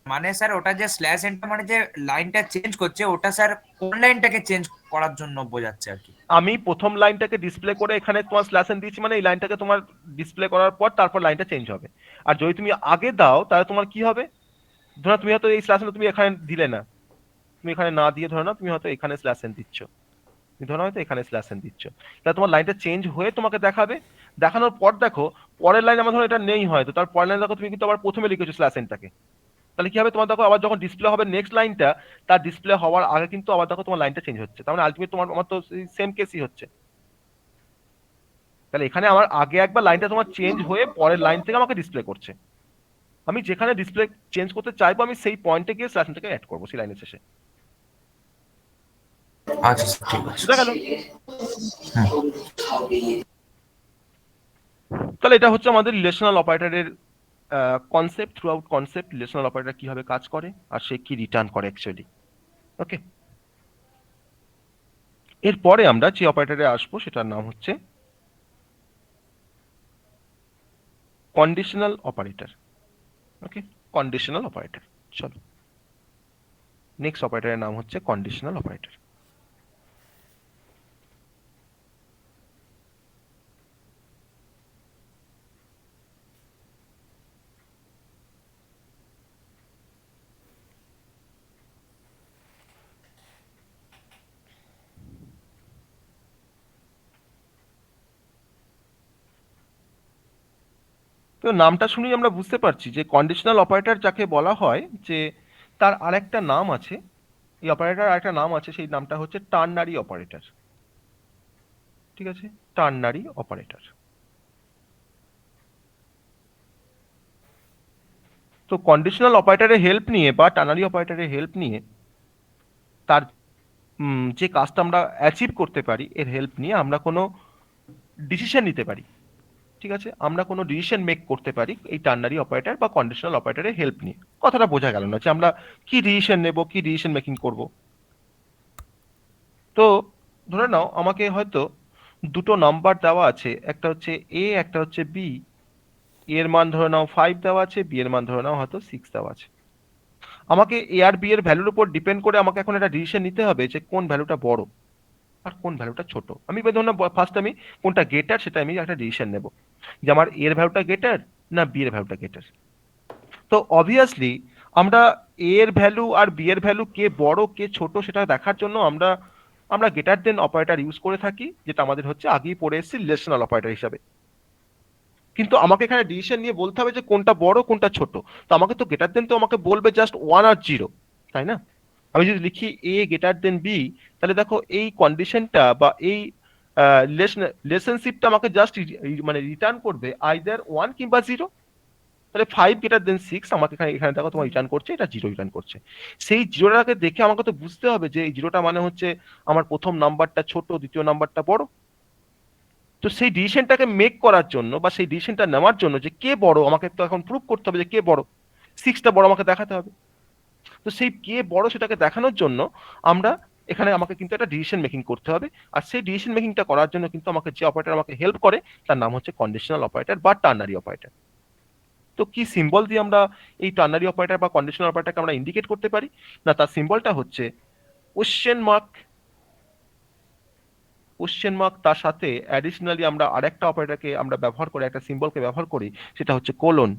মানে স্যার ওটা যে স্ল্যাশ এনটা মানে যে লাইনটা চেঞ্জ করছে ওটা স্যার কোন লাইনটাকে চেঞ্জ করার জন্য বোঝাচ্ছে আর কি? আমি প্রথম লাইনটাকে ডিসপ্লে করে এখানে তোমার স্ল্যাশ এন দিয়েছি, মানে এই লাইনটাকে তোমার ডিসপ্লে করার পর তারপর লাইনটা চেঞ্জ হবে। আর যদি তুমি আগে দাও তাহলে তোমার কি হবে, ধরো তুমি হয়তো এই স্ল্যাশ এন তুমি এখানে দিলে না, তুমি এখানে না দিয়ে ধরো না তুমি হয়তো এখানে স্ল্যাশ এন দিচ্ছ, তুমি ধরো হয়তো এখানে স্ল্যাশ এন দিচ্ছ, তাহলে তোমার লাইনটা চেঞ্জ হয়ে তোমাকে দেখাবে। দেখানোর পর দেখো পরের লাইন আমার ধরো এটা নেই হয়তো, তার পরের লাইন দেখো তুমি কিন্তু আবার প্রথমে লিখেছো স্ল্যাশ এনটাকে, তাহলে কি হবে তোমার দেখো আবার যখন ডিসপ্লে হবে নেক্সট লাইনটা, তার ডিসপ্লে হওয়ার আগে কিন্তু আবার দেখো তোমার লাইনটা চেঞ্জ হচ্ছে, তার মানে আলটিমেট তোমার আমার তো সেম কেসই হচ্ছে। তাহলে এখানে আমার আগে একবার লাইনটা তোমার চেঞ্জ হয়ে পরের লাইন থেকে আমাকে ডিসপ্লে করছে, আমি যেখানে ডিসপ্লে চেঞ্জ করতে চাইবো আমি সেই পয়েন্টে গিয়ে স্ল্যাশ এনটাকে অ্যাড করবো সেই লাইনের শেষে। আচ্ছা ঠিক আছে। বুঝা গেল? তো তাহলে এটা হচ্ছে আমাদের রিলেশনাল অপারেটরের concept, through out concept, relational operator কিভাবে কাজ করে আর সে কি রিটার্ন করে অ্যাকচুয়ালি। ওকে, এরপরে আমরা যে অপারেটরে আসবো সেটার নাম হচ্ছে কন্ডিশনাল অপারেটর। ওকে, কন্ডিশনাল অপারেটর। চলো, নেক্সট অপারেটরের নাম হচ্ছে কন্ডিশনাল অপারেটর। তো নামটা শুনেই আমরা বুঝতে পারছি যে কন্ডিশনাল অপারেটর যাকে বলা হয়, যে তার আরেকটা নাম আছে, এই অপারেটর আরেকটা নাম আছে, সেই নামটা হচ্ছে টার্নারি অপারেটর। ঠিক আছে, টার্নারি অপারেটর। তো কন্ডিশনাল অপারেটরের হেল্প নিয়ে বা টার্নারি অপারেটরের হেল্প নিয়ে তার যে কাজটা আমরা অ্যাচিভ করতে পারি, এর হেল্প নিয়ে আমরা কোনো ডিসিশন নিতে পারি। ঠিক আছে, আমরা কোনো ডিসিশন মেক করতে পারি এই টার্নারি অপারেটর বা কন্ডিশনাল অপারেটরের হেল্প নিয়ে। কথাটা বোঝা গেল না যে আমরা কি ডিসিশন নেব, কি ডিসিশন মেকিং করব। তো ধরে নাও আমাকে হয়তো দুটো নাম্বার দেওয়া আছে, একটা হচ্ছে এ, একটা হচ্ছে বি। এর মান ধরে নাও 5 দেওয়া আছে, বি এর মান ধরে নাও হয়তো 6 দেওয়া আছে। আমাকে এ আর বি এর ভ্যালুর উপর ডিপেন্ড করে আমাকে এখন একটা ডিসিশন নিতে হবে যে কোন ভ্যালুটা বড় আর কোন ভ্যালুটা ছোট। আমি ধরুন ফার্স্ট আমি কোনটা গেটার সেটা আমি একটা ডিসিশন নেব, যে আমার এর ভ্যালুটা গেটার না বি এর ভ্যালুটা গেটার। তো অবভিয়াসলি আমরা এ এর ভ্যালু আর বি এর ভ্যালু কে বড় কে ছোট সেটা দেখার জন্য আমরা আমরা গেটার দেন অপারেটর ইউজ করে থাকি, যেটা আমাদের হচ্ছে আগেই পড়ে এসেছি রিলেশনাল অপারেটর হিসাবে। কিন্তু আমাকে এখানে ডিসিশন নিয়ে বলতে হবে যে কোনটা বড় কোনটা ছোট। তো আমাকে তো গেটার দেন তো আমাকে বলবে জাস্ট 1 আর 0, তাই না? আমি যদি লিখি এ গেটার দেন বি, তাহলে দেখো এই কন্ডিশনটা বা এই রিলেশনশিপটা আমাকে জাস্ট মানে রিটার্ন করবে আইদার 1 কিংবা 0। তাহলে 5 গ্রেটার দেন 6 আমাকে এখানে এখানে দেখো তোমার রিটার্ন করছে, এটা 0 রিটার্ন করছে। সেই জিরোটাকে দেখে আমাকে তো বুঝতে হবে যে এই জিরোটা মানে হচ্ছে আমার প্রথম নাম্বারটা ছোট, দ্বিতীয় নাম্বারটা বড়। তো সেই ডিসিশনটাকে মেক করার জন্য বা সেই ডিসিশনটা নেওয়ার জন্য যে কে বড়, আমাকে তো এখন প্রুভ করতে হবে যে কে বড়, 6টা বড় আমাকে দেখাতে হবে। তো সেই কে বড় সেটাকে দেখানোর জন্য আমরা এখানে আমাকে কিন্তু একটা ডিসিশন মেকিং করতে হবে। আর সেই ডিসিশন মেকিংটা করার জন্য কিন্তু আমাকে যে অপারেটর আমাকে হেল্প করে তার নাম হচ্ছে কন্ডিশনাল অপারেটর বা টার্নারি অপারেটর। তো কি সিম্বল দিয়ে আমরা এই টার্নারি অপারেটর বা কন্ডিশনাল অপারেটরকে আমরা ইন্ডিকেট করতে পারি? না, তার সিম্বলটা হচ্ছে কোশ্চেন মার্ক। কোশ্চেন মার্ক তার সাথে অ্যাডিশনালি আমরা আরেকটা অপারেটরকে আমরা ব্যবহার করে একটা সিম্বলকে ব্যবহার করি, সেটা হচ্ছে কোলন।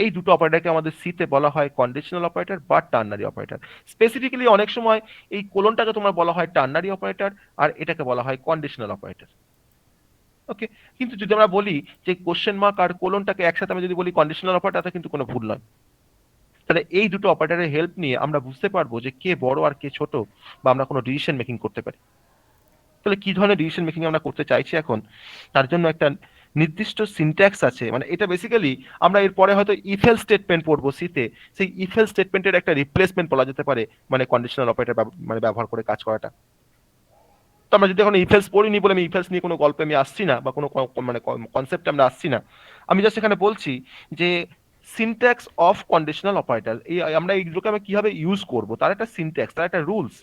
এই দুটো অপারেটরকে আমাদের সিতে বলা হয় কন্ডিশনাল অপারেটর বা টার্নারি অপারেটর। স্পেসিফিক্যালি অনেক সময় এই কোলনটাকে তোমার বলা হয় টার্নারি অপারেটর আর এটাকে বলা হয় কন্ডিশনাল অপারেটর। ওকে, কিন্তু যদি আমরা বলি যে কোশ্চেন মার্ক আর কোলনটাকে একসাথে আমি যদি বলি কন্ডিশনাল অপারেটর, তাতে কিন্তু কোনো ভুল নয়। তাহলে এই দুটো অপারেটরের হেল্প নিয়ে আমরা বুঝতে পারবো যে কে বড় আর কে ছোট, বা আমরা কোনো ডিসিশন মেকিং করতে পারি। তাহলে কি ধরনের ডিসিশন মেকিং আমরা করতে চাইছি এখন, তার জন্য একটা নির্দিষ্ট সিনট্যাক্স আছে। মানে এটা বেসিক্যালি আমরা এরপরে হয়তো ইফেল স্টেটমেন্ট পড়বো সিতে, সেই ইফেল স্টেটমেন্টের একটা রিপ্লেসমেন্ট বলা যেতে পারে, মানে কন্ডিশনাল অপারেটর মানে ব্যবহার করে কাজ করাটা। তো আমরা যদি এখন ইফেলস পড়িনি বলে আমি ইফেলস নিয়ে কোনো গল্পে আমি আসছি না বা কোনো মানে কনসেপ্টে আমরা আসছি না। আমি জাস্ট এখানে বলছি যে সিনট্যাক্স অফ কন্ডিশনাল অপারেটর, এই আমরা এইগুলোকে আমি কিভাবে ইউজ করব তার একটা সিনট্যাক্স, তার একটা রুলস,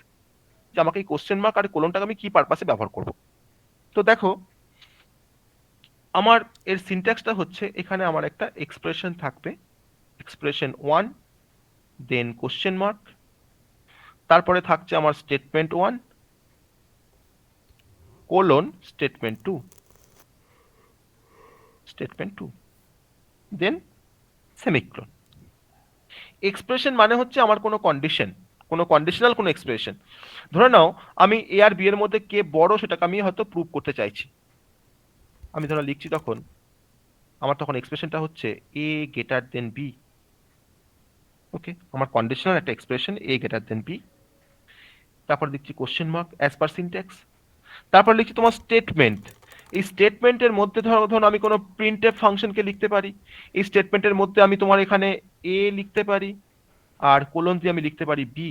যে আমাকে এই কোশ্চেন মার্ক আর কোলনটাকে আমি কি পারপাসে ব্যবহার করব। তো দেখো আমার এর সিনট্যাক্সটা হচ্ছে, এখানে আমার একটা এক্সপ্রেশন থাকবে, এক্সপ্রেশন 1 দেন কোশ্চেন মার্ক, তারপরে থাকছে আমার statement 1 colon statement 2, statement 2 then semicolon. Expression মানে হচ্ছে আমার কোনো কন্ডিশন, কোনো কন্ডিশনাল কোনো এক্সপ্রেশন। ধরে নাও আমি এ আর বি এর মধ্যে কে বড় সেটাকে আমি হয়তো প্রুভ করতে চাইছি। আমি ধরো লিখছি, তখন আমার তখন এক্সপ্রেশনটা হচ্ছে এ গ্রেটার দেন বি। ওকে, আমার কন্ডিশনাল একটা এক্সপ্রেশন এ গ্রেটার দেন বি। তারপর লিখছি question mark as per syntax. তারপর লিখছি তোমার স্টেটমেন্ট। এই স্টেটমেন্টের মধ্যে ধরো আমি কোনো প্রিন্টএফ ফাংশনকে লিখতে পারি। এই স্টেটমেন্টের মধ্যে আমি তোমার এখানে এ লিখতে পারি আর কোলন দিয়ে আমি লিখতে পারি বি।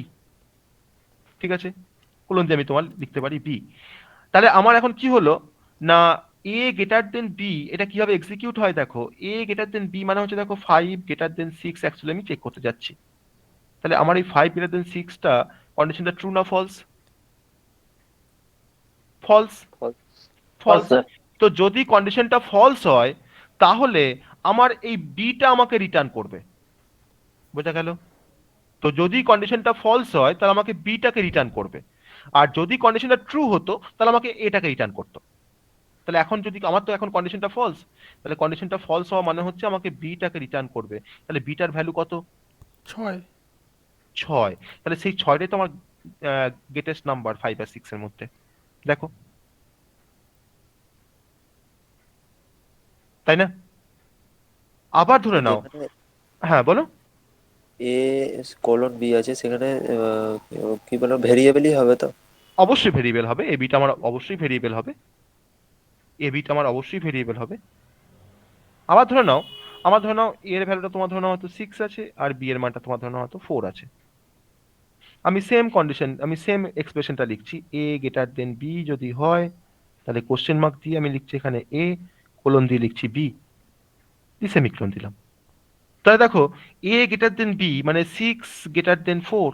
ঠিক আছে, কোলন দিয়ে আমি তোমার লিখতে পারি বি। তাহলে আমার এখন কি হলো না, এ গ্রেটার দেন বি এটা কিভাবে এক্সিকিউট হয় দেখো, এ গ্রেটার দেন বি মানে হচ্ছে দেখো 5 গ্রেটার দেন 6 অ্যাকচুয়ালি আমি চেক করতে যাচ্ছি। তাহলে আমার এই 5 গ্রেটার দেন 6টা কন্ডিশনটা ট্রু না ফলস? ফলস। ফলস। স্যার তো যদি কন্ডিশনটা ফলস হয় তাহলে আমার এই বিটা আমাকে রিটার্ন করবে, বোঝা গেল? তো যদি কন্ডিশনটা ফলস হয় তাহলে আমাকে বিটাকে রিটার্ন করবে, আর যদি কন্ডিশনটা ট্রু হতো তাহলে আমাকে এটাকে রিটার্ন করতো। তাহলে এখন যদি আমার তো এখন কন্ডিশনটা ফলস, তাহলে কন্ডিশনটা ফলস হওয়া মানে হচ্ছে আমাকে বিটাকে রিটার্ন করবে। তাহলে বিটার ভ্যালু কত? 6। 6। তাহলে সেই 6টাই তো আমার গ্রেটেস্ট নাম্বার 5 আর 6 এর মধ্যে, দেখো, তাই না? আবার ধরে নাও, যেখানে হ্যাঁ বলো। এ কোলন বি আছে সেখানে কি বলো ভেরিয়েবলই হবে তো? অবশ্যই ভেরিয়েবল হবে, এ বিটা আমার অবশ্যই ভেরিয়েবল হবে, এ বিটা আমার অবশ্যই ভেরিয়েবল হবে। আবার ধরে নাও, আমার ধরে নাও এর ভ্যালুটা তোমার ধরে নাও হয়তো 6 আছে আর বি এর মানটা তোমার ধরে নাও হয়তো 4 আছে। আমি সেম কন্ডিশন, আমি সেম এক্সপ্রেশনটা লিখছি, এ গ্রেটার দেন বি যদি হয় তাহলে কোশ্চেন মার্ক দিয়ে আমি লিখছি এখানে এ, কোলন দিয়ে লিখছি বি, দিয়ে সেমিকোলন দিলাম। তাহলে দেখো এ গ্রেটার দেন বি মানে 6 গ্রেটার দেন 4,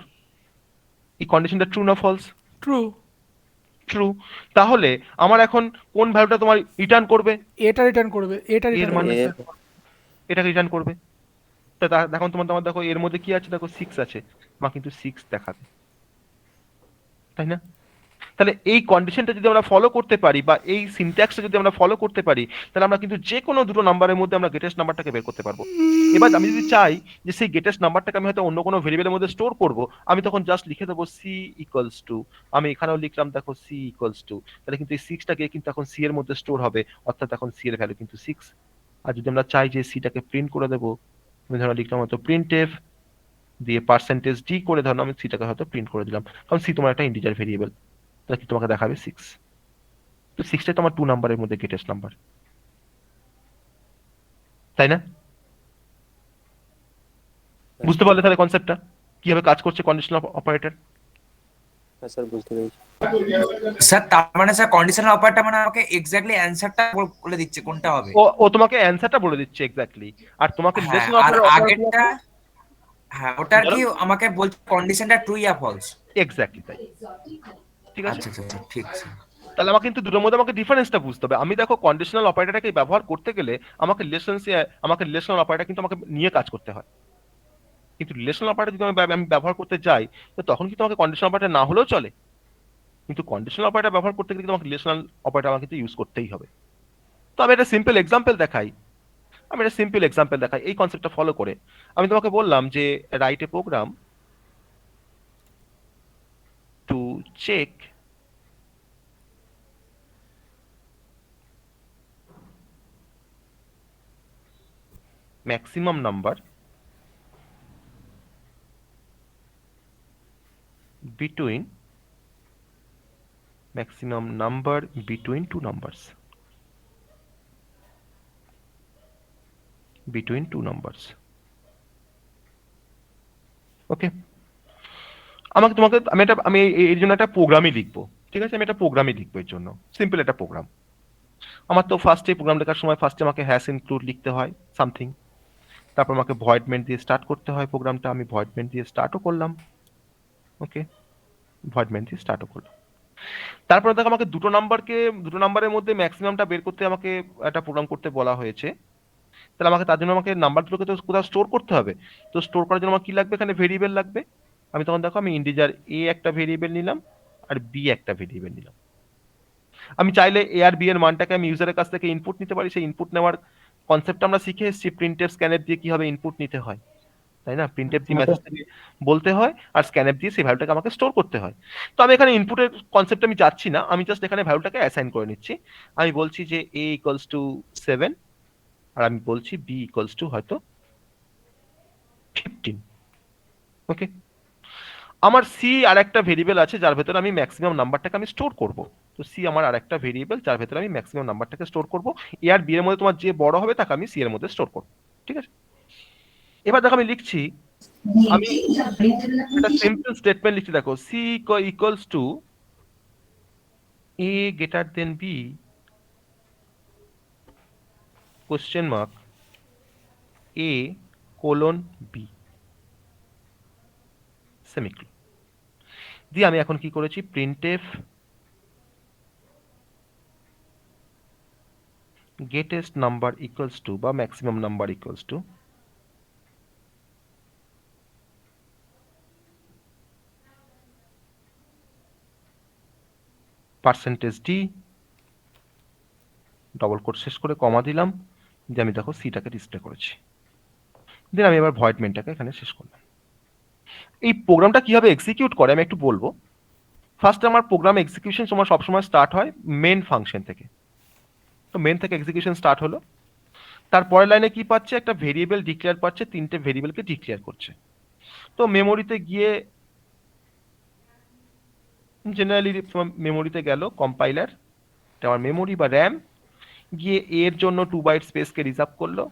এই কন্ডিশনটা ট্রু না ফলস? ট্রু। ট্রু। তাহলে আমার এখন কোন ভ্যালুটা তোমার রিটার্ন করবে? এটা রিটার্ন করবে, এটা এর রিটার্ন মানে করবে এ স্যার। এটাকে রিটার্ন করবে। তা দেখুন তোমার তোমার দেখো এর মধ্যে কি আছে, দেখো 6 আছে, আমার কিন্তু 6 দেখাবে, তাই না? তাহলে এই কন্ডিশনটা যদি আমরা ফলো করতে পারি বা এই সিনট্যাক্সটা যদি আমরা ফলো করতে পারি তাহলে আমরা কিন্তু যে কোনো দুটো নাম্বারের মধ্যে আমরা গ্রেটেস্ট নাম্বারটাকে বের করতে পারবো। এবার আমি যদি চাই যে সেই গ্রেটেস্ট নাম্বারটাকে আমি হয়তো অন্য কোনো ভেরিয়েবলের মধ্যে স্টোর করব, আমি তখন জাস্ট লিখে দেবো সি ইকুয়ালস টু, আমি এখানেও লিখলাম দেখো সি ইকুয়ালস টু, তাহলে কিন্তু এই 6টা গিয়ে কিন্তু এখন সি এর মধ্যে স্টোর হবে, অর্থাৎ এখন সি এর ভ্যালু কিন্তু 6। আর যদি আমরা চাই যে সিটাকে প্রিন্ট করে দেবো, আমি ধরো লিখলাম হয়তো প্রিন্ট এফ দিয়ে পার্সেন্টেজ ডি করে ধরো আমি সিটাকে হয়তো প্রিন্ট করে দিলাম, কারণ সি তোমার একটা ইন্টিজার ভেরিয়েবল, তাহলে কি তোমাকে দেখাবে 6। তো 6টাই তো আমার 2 নাম্বারের মধ্যে গ্রেটেস্ট নাম্বার, তাই না? বুঝতে পারলে তাহলে কনসেপ্টটা কিভাবে কাজ করছে কন্ডিশনাল অপারেটর? হ্যাঁ স্যার বুঝতে পেরেছি। স্যার তার মানে স্যার কন্ডিশনাল অপারেটর মানে আমাকে এক্স্যাক্টলি অ্যানসারটা বলে দিচ্ছে কোনটা হবে। ও তোমাকে অ্যানসারটা বলে দিচ্ছে এক্স্যাক্টলি, আর তোমাকে হ্যাঁ, রিলেশনাল আর অপারেটর আগেরটা, হ্যাঁ ওটার বলো। কি আমাকে বলছে কন্ডিশনটা ট্রু ইয়া ফলস। এক্স্যাক্টলি তাই, ঠিক আছে? আচ্ছা আচ্ছা আচ্ছা, ঠিক আছে। তাহলে আমাকে কিন্তু দুটোর মধ্যে আমাকে ডিফারেন্সটা বুঝতে হবে। আমি দেখো কন্ডিশনাল অপারেটরটাকে ব্যবহার করতে গেলে আমাকে রিলেশনাল অপারেটর কিন্তু আমাকে নিয়ে কাজ করতে হয়, কিন্তু রিলেশনাল অপারেটর যদি আমি ব্যবহার করতে যাই তো তখন কিন্তু আমাকে কন্ডিশনাল অপারেটর না হলেও চলে, কিন্তু কন্ডিশনাল অপারেটর ব্যবহার করতে গেলে কিন্তু আমাকে রিলেশনাল অপারেটর আমাকে কিন্তু ইউজ করতেই হবে। তো আমি একটা সিম্পল এক্সাম্পল দেখাই, এই কনসেপ্টটা ফলো করে। আমি তোমাকে বললাম যে write a program to check maximum number between two numbers, okay? আমি এর জন্য একটা প্রোগ্রামই লিখবো, ঠিক আছে? আমি একটা প্রোগ্রামই লিখবো এর জন্য, সিম্পল একটা প্রোগ্রাম। আমার তো ফার্স্টে প্রোগ্রাম লেখার সময় ফার্স্টে আমাকে হ্যাশ ইনক্লুড লিখতে হয় সামথিং, তারপর আমাকে ভয়েড মেইন দিয়ে স্টার্ট করতে হয় প্রোগ্রামটা, আমি ভয়েড মেইন দিয়ে স্টার্টও করলাম, ওকে? ভয়েড মেইন দিয়ে স্টার্টও করলাম। তারপরে দেখো আমাকে দুটো নাম্বারের মধ্যে ম্যাক্সিমামটা বের করতে আমাকে একটা প্রোগ্রাম করতে বলা হয়েছে, তাহলে তার জন্য আমাকে নাম্বারগুলোকে তো কোথাও স্টোর করতে হবে। তো স্টোর করার জন্য আমার কি লাগবে, এখানে ভেরিয়েবল লাগবে। আমি তখন দেখো আমি ইন্টিজার এ একটা ভেরিয়েবল নিলাম আর বি একটা ভেরিয়েবল নিলাম। আমি চাইলে এ আর বি এর মানটাকে আমি ইউজারের কাছ থেকে ইনপুট নিতে পারি, সেই ইনপুট নেওয়ার কনসেপ্ট আমরা শিখে এসেছি, প্রিন্টএফ স্ক্যানএফ দিয়ে কিভাবে ইনপুট নিতে হয়, তাই না? প্রিন্টএফ দিয়ে মেসেজটাকে বলতে হয় আর স্ক্যানএফ দিয়ে সেই ভ্যালুটাকে আমাকে স্টোর করতে হয়। তো আমি এখানে ইনপুটের কনসেপ্টে আমি যাচ্ছি না, আমি জাস্ট এখানে ভ্যালুটাকে অ্যাসাইন করে নিচ্ছি। আমি বলছি যে এ ইকুয়ালস টু 7 আর আমি বলছি বি ইকুয়ালস টু হয়তো 15, ওকে? আমার সি আর একটা ভেরিয়েবল আছে যার ভেতরে আমি ম্যাক্সিমাম নাম্বারটাকে আমি স্টোর করব। তো সি আমার আর একটা ভেরিয়েবল যার ভেতরে আমি ম্যাক্সিমাম নাম্বারটাকে স্টোর করব। এ আর বি এর মধ্যে তোমার যে বড় হবে তাকে আমি সি এর মধ্যে স্টোর করব, ঠিক আছে? এবার দেখো আমি লিখছি, আমি একটা সিম্পল স্টেটমেন্ট লিখছি, দেখো c equals to a greater than b question mark a colon b semicolon দিয়ে আমি এখন কি করেছি, printf greatest number equals to বা maximum number equals to percentage d double quote শেষ করে কমা দিলাম, যে আমি দেখো সিটাকে ডিসপ্লে করেছি। দেন আমি এবার ভয়েড মেনটাকে এখানে শেষ করলাম। এই প্রোগ্রামটা কিভাবে এক্সিকিউট করে আমি একটু বলবো। ফার্স্ট আমার প্রোগ্রাম এক্সিকিউশন সময় সবসময় স্টার্ট হয় মেন ফাংশন থেকে। তো মেন থেকে এক্সিকিউশন স্টার্ট হলো, তারপরের লাইনে কি পাচ্ছে, একটা ভেরিয়েবল ডিক্লেয়ার পাচ্ছে, তিনটে ভেরিয়েবলকে ডিক্লেয়ার করছে। তো মেমোরিতে গিয়ে জেনারেলি মেমোরিতে গেল কম্পাইলার, এটা আমার মেমোরি বা র্যাম, গিয়ে এ এর জন্য 2 বাইট স্পেসকে রিজার্ভ করলো,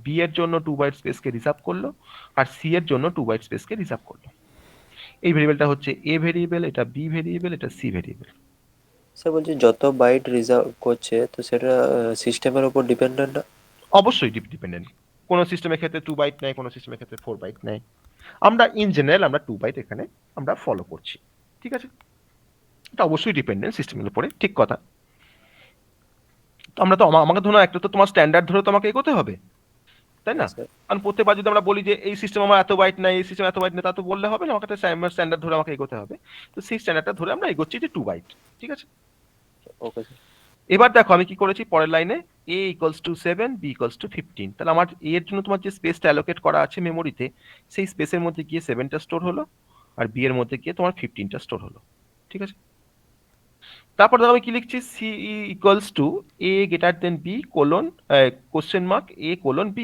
বি এর জন্য 2 বাইট স্পেসকে রিজার্ভ করলো, আর সি এর জন্য 2 বাইট স্পেসকে রিজার্ভ করলো। এই ভেরিয়েবলটা হচ্ছে এ ভেরিয়েবল, এটা বি ভেরিয়েবল, এটা সি ভেরিয়েবল। স্যার বলছি যত বাইট রিজার্ভ করছে তো সেটা সিস্টেমের উপর ডিপেন্ডেন্ট না? অবশ্যই ডিপেন্ডেন্ট। কোনো সিস্টেমের ক্ষেত্রে 2 বাইট নেয়, কোনো সিস্টেমের ক্ষেত্রে 4 বাইট নেয়। আমরা ইন জেনারেল আমরা 2 বাইট এখানে আমরা ফলো করছি, ঠিক আছে? এটা অবশ্যই ডিপেন্ডেন্ট সিস্টেমের উপরে, ঠিক কথা। তো আমরা তো আমাকে ধরো একটা তো তোমার স্ট্যান্ডার্ড ধরে তোমাকে এগোতে হবে, তাই না? হ্যাঁ, স্যার। কারণ প্রত্যেকবার যদি আমরা বলি যে এই সিস্টেম আমার এত বাইট নাই, এই সিস্টেম এত বাইট নেই, তা তো বললে হবে না, আমাকে একটা স্ট্যান্ডার্ড ধরে আমাকে এগোতে হবে। তো সেই স্ট্যান্ডার্ডটা ধরে আমরা এগোচ্ছি যে 2 বাইট, ঠিক আছে? Okay sir. এবার দেখো আমি কি করেছি, পরের লাইনে a equals two 7 b equals two 15। তাহলে আমার a এর জন্য তোমার যে স্পেসটা অ্যালোকেট করা আছে মেমোরিতে, সেই স্পেসের মধ্যে গিয়ে 7টা স্টোর হলো, আর b এর মধ্যে গিয়ে তোমার 15টা স্টোর হলো, ঠিক আছে? তারপর দেখো আমি কি লিখছি, c equals to a greater than b colon question mark a colon b।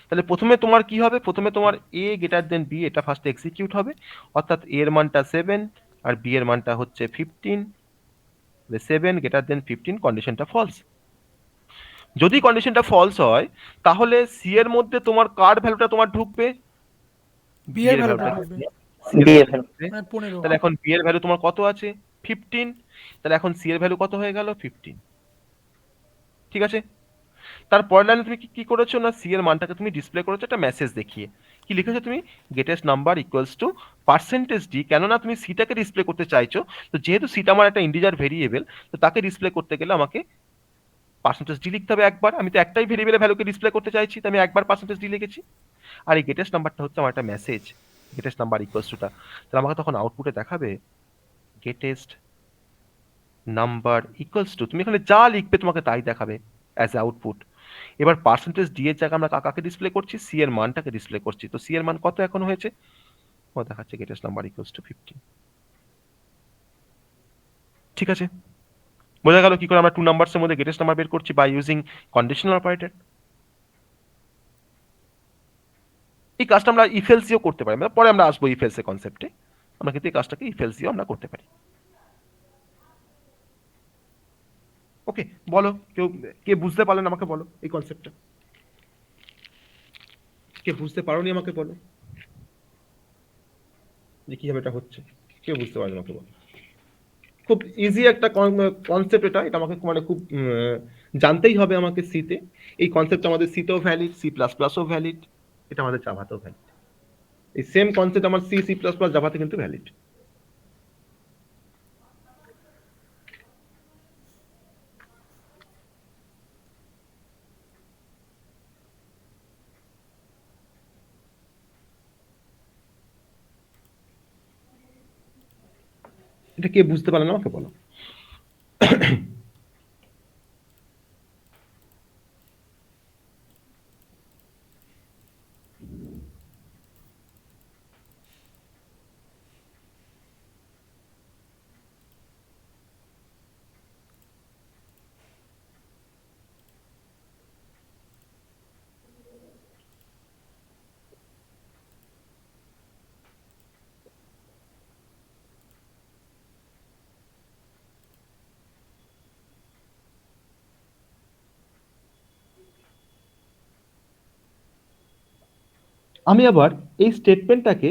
তাহলে প্রথমে তোমার কি হবে, প্রথমে তোমার a গ্রেটার দেন b এটা ফার্স্ট এক্সিকিউট হবে, অর্থাৎ a এর মানটা 7 আর b এর মানটা হচ্ছে 15। 7 গ্রেটার দেন 15 কন্ডিশনটা ফলস। যদি কন্ডিশনটা ফলস হয় তাহলে সি এর মধ্যে তোমার কার ভ্যালুটা তোমার ঢুকবে, বি এর ভ্যালুটা ঢুকবে, C এর বি এর value ঢুকবে। মানে 15। তাহলে এখন বি এর ভ্যালু তোমার কত আছে, 15। তাহলে এখন সি এর ভ্যালু কত হয়ে গেল, 15, ঠিক আছে? তারপরের লাইনে তুমি কি করেছো না, সি এর মানটাকে তুমি ডিসপ্লে করেছো একটা মেসেজ দেখিয়ে। কি লিখেছো তুমি, greatest number equals to percentage D. কেননা তুমি সিটাকে ডিসপ্লে করতে চাইছো, তো যেহেতু সিটা আমার একটা ইন্টিজার ভেরিয়েবল, তো তাকে ডিসপ্লে করতে গেলে আমাকে পার্সেন্টেজ ডি লিখতে হবে একবার। আমি তো একটাই ভেরিয়েবলের ভ্যালুকে ডিসপ্লে করতে চাইছি, তো আমি একবার পার্সেন্টেজ ডি লিখেছি। আর এই গ্রেটেস্ট নাম্বারটা হচ্ছে আমার একটা মেসেজ, গ্রেটেস্ট নাম্বার ইকুয়ালস টুটা। তাহলে আমাকে তখন আউটপুটে দেখাবে গ্রেটেস্ট নাম্বার ইকুয়ালস টু, তুমি এখানে যা লিখবে তোমাকে তাই দেখাবে অ্যাজ আউটপুট। এবার পার্সেন্টেজ ডি এর জায়গায় আমরা কাকে ডিসপ্লে করছি, সি এর মানটাকে ডিসপ্লে করছি। তো সি এর মান কত এখন হয়েছে, ও দেখাচ্ছে গ্রেটেস্ট নাম্বার ইকুয়ালস টু 15, ঠিক আছে? বোঝা গেল কি করে আমরা 2 নাম্বারসের মধ্যে গ্রেটেস্ট নাম্বার বের করছি বাই ইউজিং কন্ডিশনাল অপারেটর। এই কাজটা আমরা ইফ এলস দিয়েও করতে পারি, পরে আমরা আসবো ইফ এলস এর কনসেপ্টে। আমরা কিন্তু এই কাজটাকে ইফ এলস দিয়েও আমরা করতে পারি। ওকে, বলো কেউ, কে বুঝতে পারলেন আমাকে বলো এই কনসেপ্টটা, কে বুঝতে পারোনি আমাকে বলো যে কিভাবে এটা হচ্ছে, কেউ বুঝতে পারলেন আমাকে বলো। খুব ইজি একটা কনসেপ্ট এটা, এটা আমাকে মানে খুব জানতেই হবে আমাকে সিতে। এই কনসেপ্ট আমাদের সিতেও ভ্যালিড, সি প্লাস প্লাসও ভ্যালিড, এটা আমাদের জাভাতেও ভ্যালিড। এই সেম কনসেপ্ট আমার সি সি প্লাস প্লাস জাভাতে কিন্তু ভ্যালিড। এটা কে বুঝতে পারলেন আমাকে বলো। আমি আবার এই স্টেটমেন্টটাকে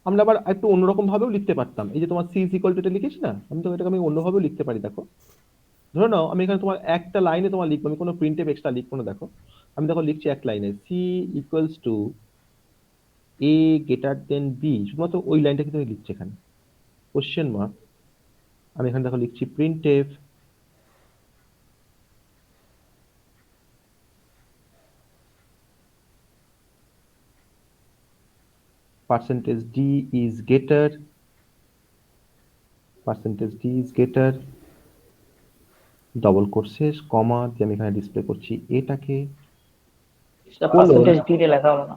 আমরা আবার একটু অন্যরকম ভাবেও লিখতে পারতাম। এই যে তোমার সি ইজ ইকুয়াল টু এটা লিখেছি না, আমি তো এটাকে আমি অন্যভাবেও লিখতে পারি। দেখো ধরে নাও আমি এখানে তোমার একটা লাইনে তোমার লিখবো, আমি কোনো প্রিন্টএফ এক্সট্রা লিখবো না। দেখো আমি দেখো লিখছি এক লাইনে c equals to a greater than b, শুধুমাত্র ওই লাইনটা কিন্তু আমি লিখছি এখানে কোশ্চেন মার্ক। আমি এখানে দেখো লিখছি printf percentage d is greater, percentage d is greater, double quotes comma দিয়ে আমি এখানে ডিসপ্লে করছি এটাকে পার্সেন্টেজ ডিটে লেখা হবে না।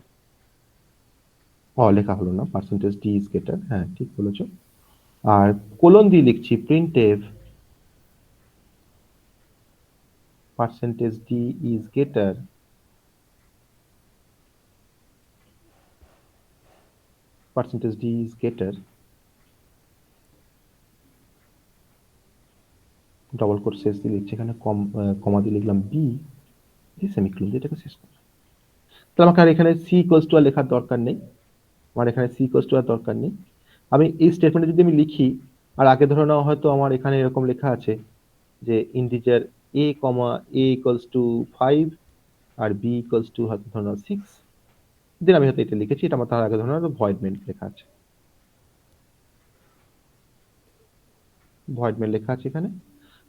লেখা হলো না, পার্সেন্টেজ ডি ইজ গ্রেটার, হ্যাঁ ঠিক বলেছো। আর কোলন দিয়ে লিখছি printf percentage D is greater, percentage D is greater, double courses দিয়ে লিখছি এখানে কমা দিয়ে লিখলাম বি দিয়ে সেমিকোলন দিয়ে এটাকে শেষ করলাম। তাহলে আমাকে আর এখানে সি ইকুয়ালস টু আর লেখার দরকার নেই, আমার এখানে সি ইকুয়ালস টু আর দরকার নেই। আমি এই স্টেটমেন্টে যদি আমি লিখি আর আগে ধরে নাও হয়তো আমার এখানে এরকম লেখা আছে যে integer a comma a equals to 5 আর b ইকুয়ালস টু হয়তো ধরে নাও 6, দেন আমি হয়তো এটা লিখেছি, এটা আমার তার আগে ধরে নাও ভয়েডমেন্ট লেখা আছে, ভয়েডমেন্ট লেখা আছে এখানে,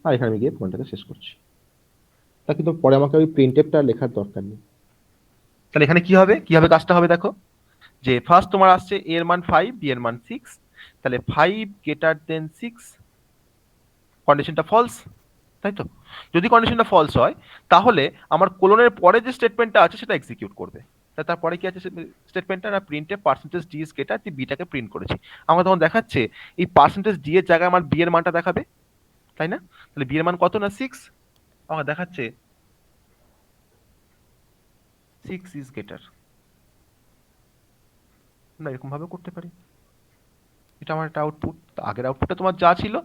আর এখানে আমি গিয়ে পয়েন্টটাকে শেষ করছি। তা কিন্তু পরে আমাকে ওই প্রিন্টএফটা লেখার দরকার নেই। তাহলে এখানে কি হবে, কিভাবে কাজটা হবে দেখো, যে ফার্স্ট তোমার আসছে a এর মান 5 b এর মান 6, তাহলে 5 গ্রেটার দেন 6 কন্ডিশনটা ফলস, তাই তো? যদি কন্ডিশনটা ফলস হয় তাহলে আমার কোলনের পরে যে স্টেটমেন্টটা আছে সেটা এক্সিকিউট করবে। তারপরে কি আছে স্টেটমেন্টটা, না প্রিন্টে পার্সেন্টেজ ডি ইজ গ্রেটার, তুই বিটাকে প্রিন্ট করেছি, আমার তখন দেখাচ্ছে এই পার্সেন্টেজ ডি এর জায়গায় আমার বি এর মানটা দেখাবে, তাই না? তাহলে বি এর মান কত, না 6, আমার দেখাচ্ছে 6 ইজ গ্রেটার। না এরকম ভাবে করতে পারি, এটা আমার একটা আউটপুট। আগের আউটপুটটা তোমার যা ছিল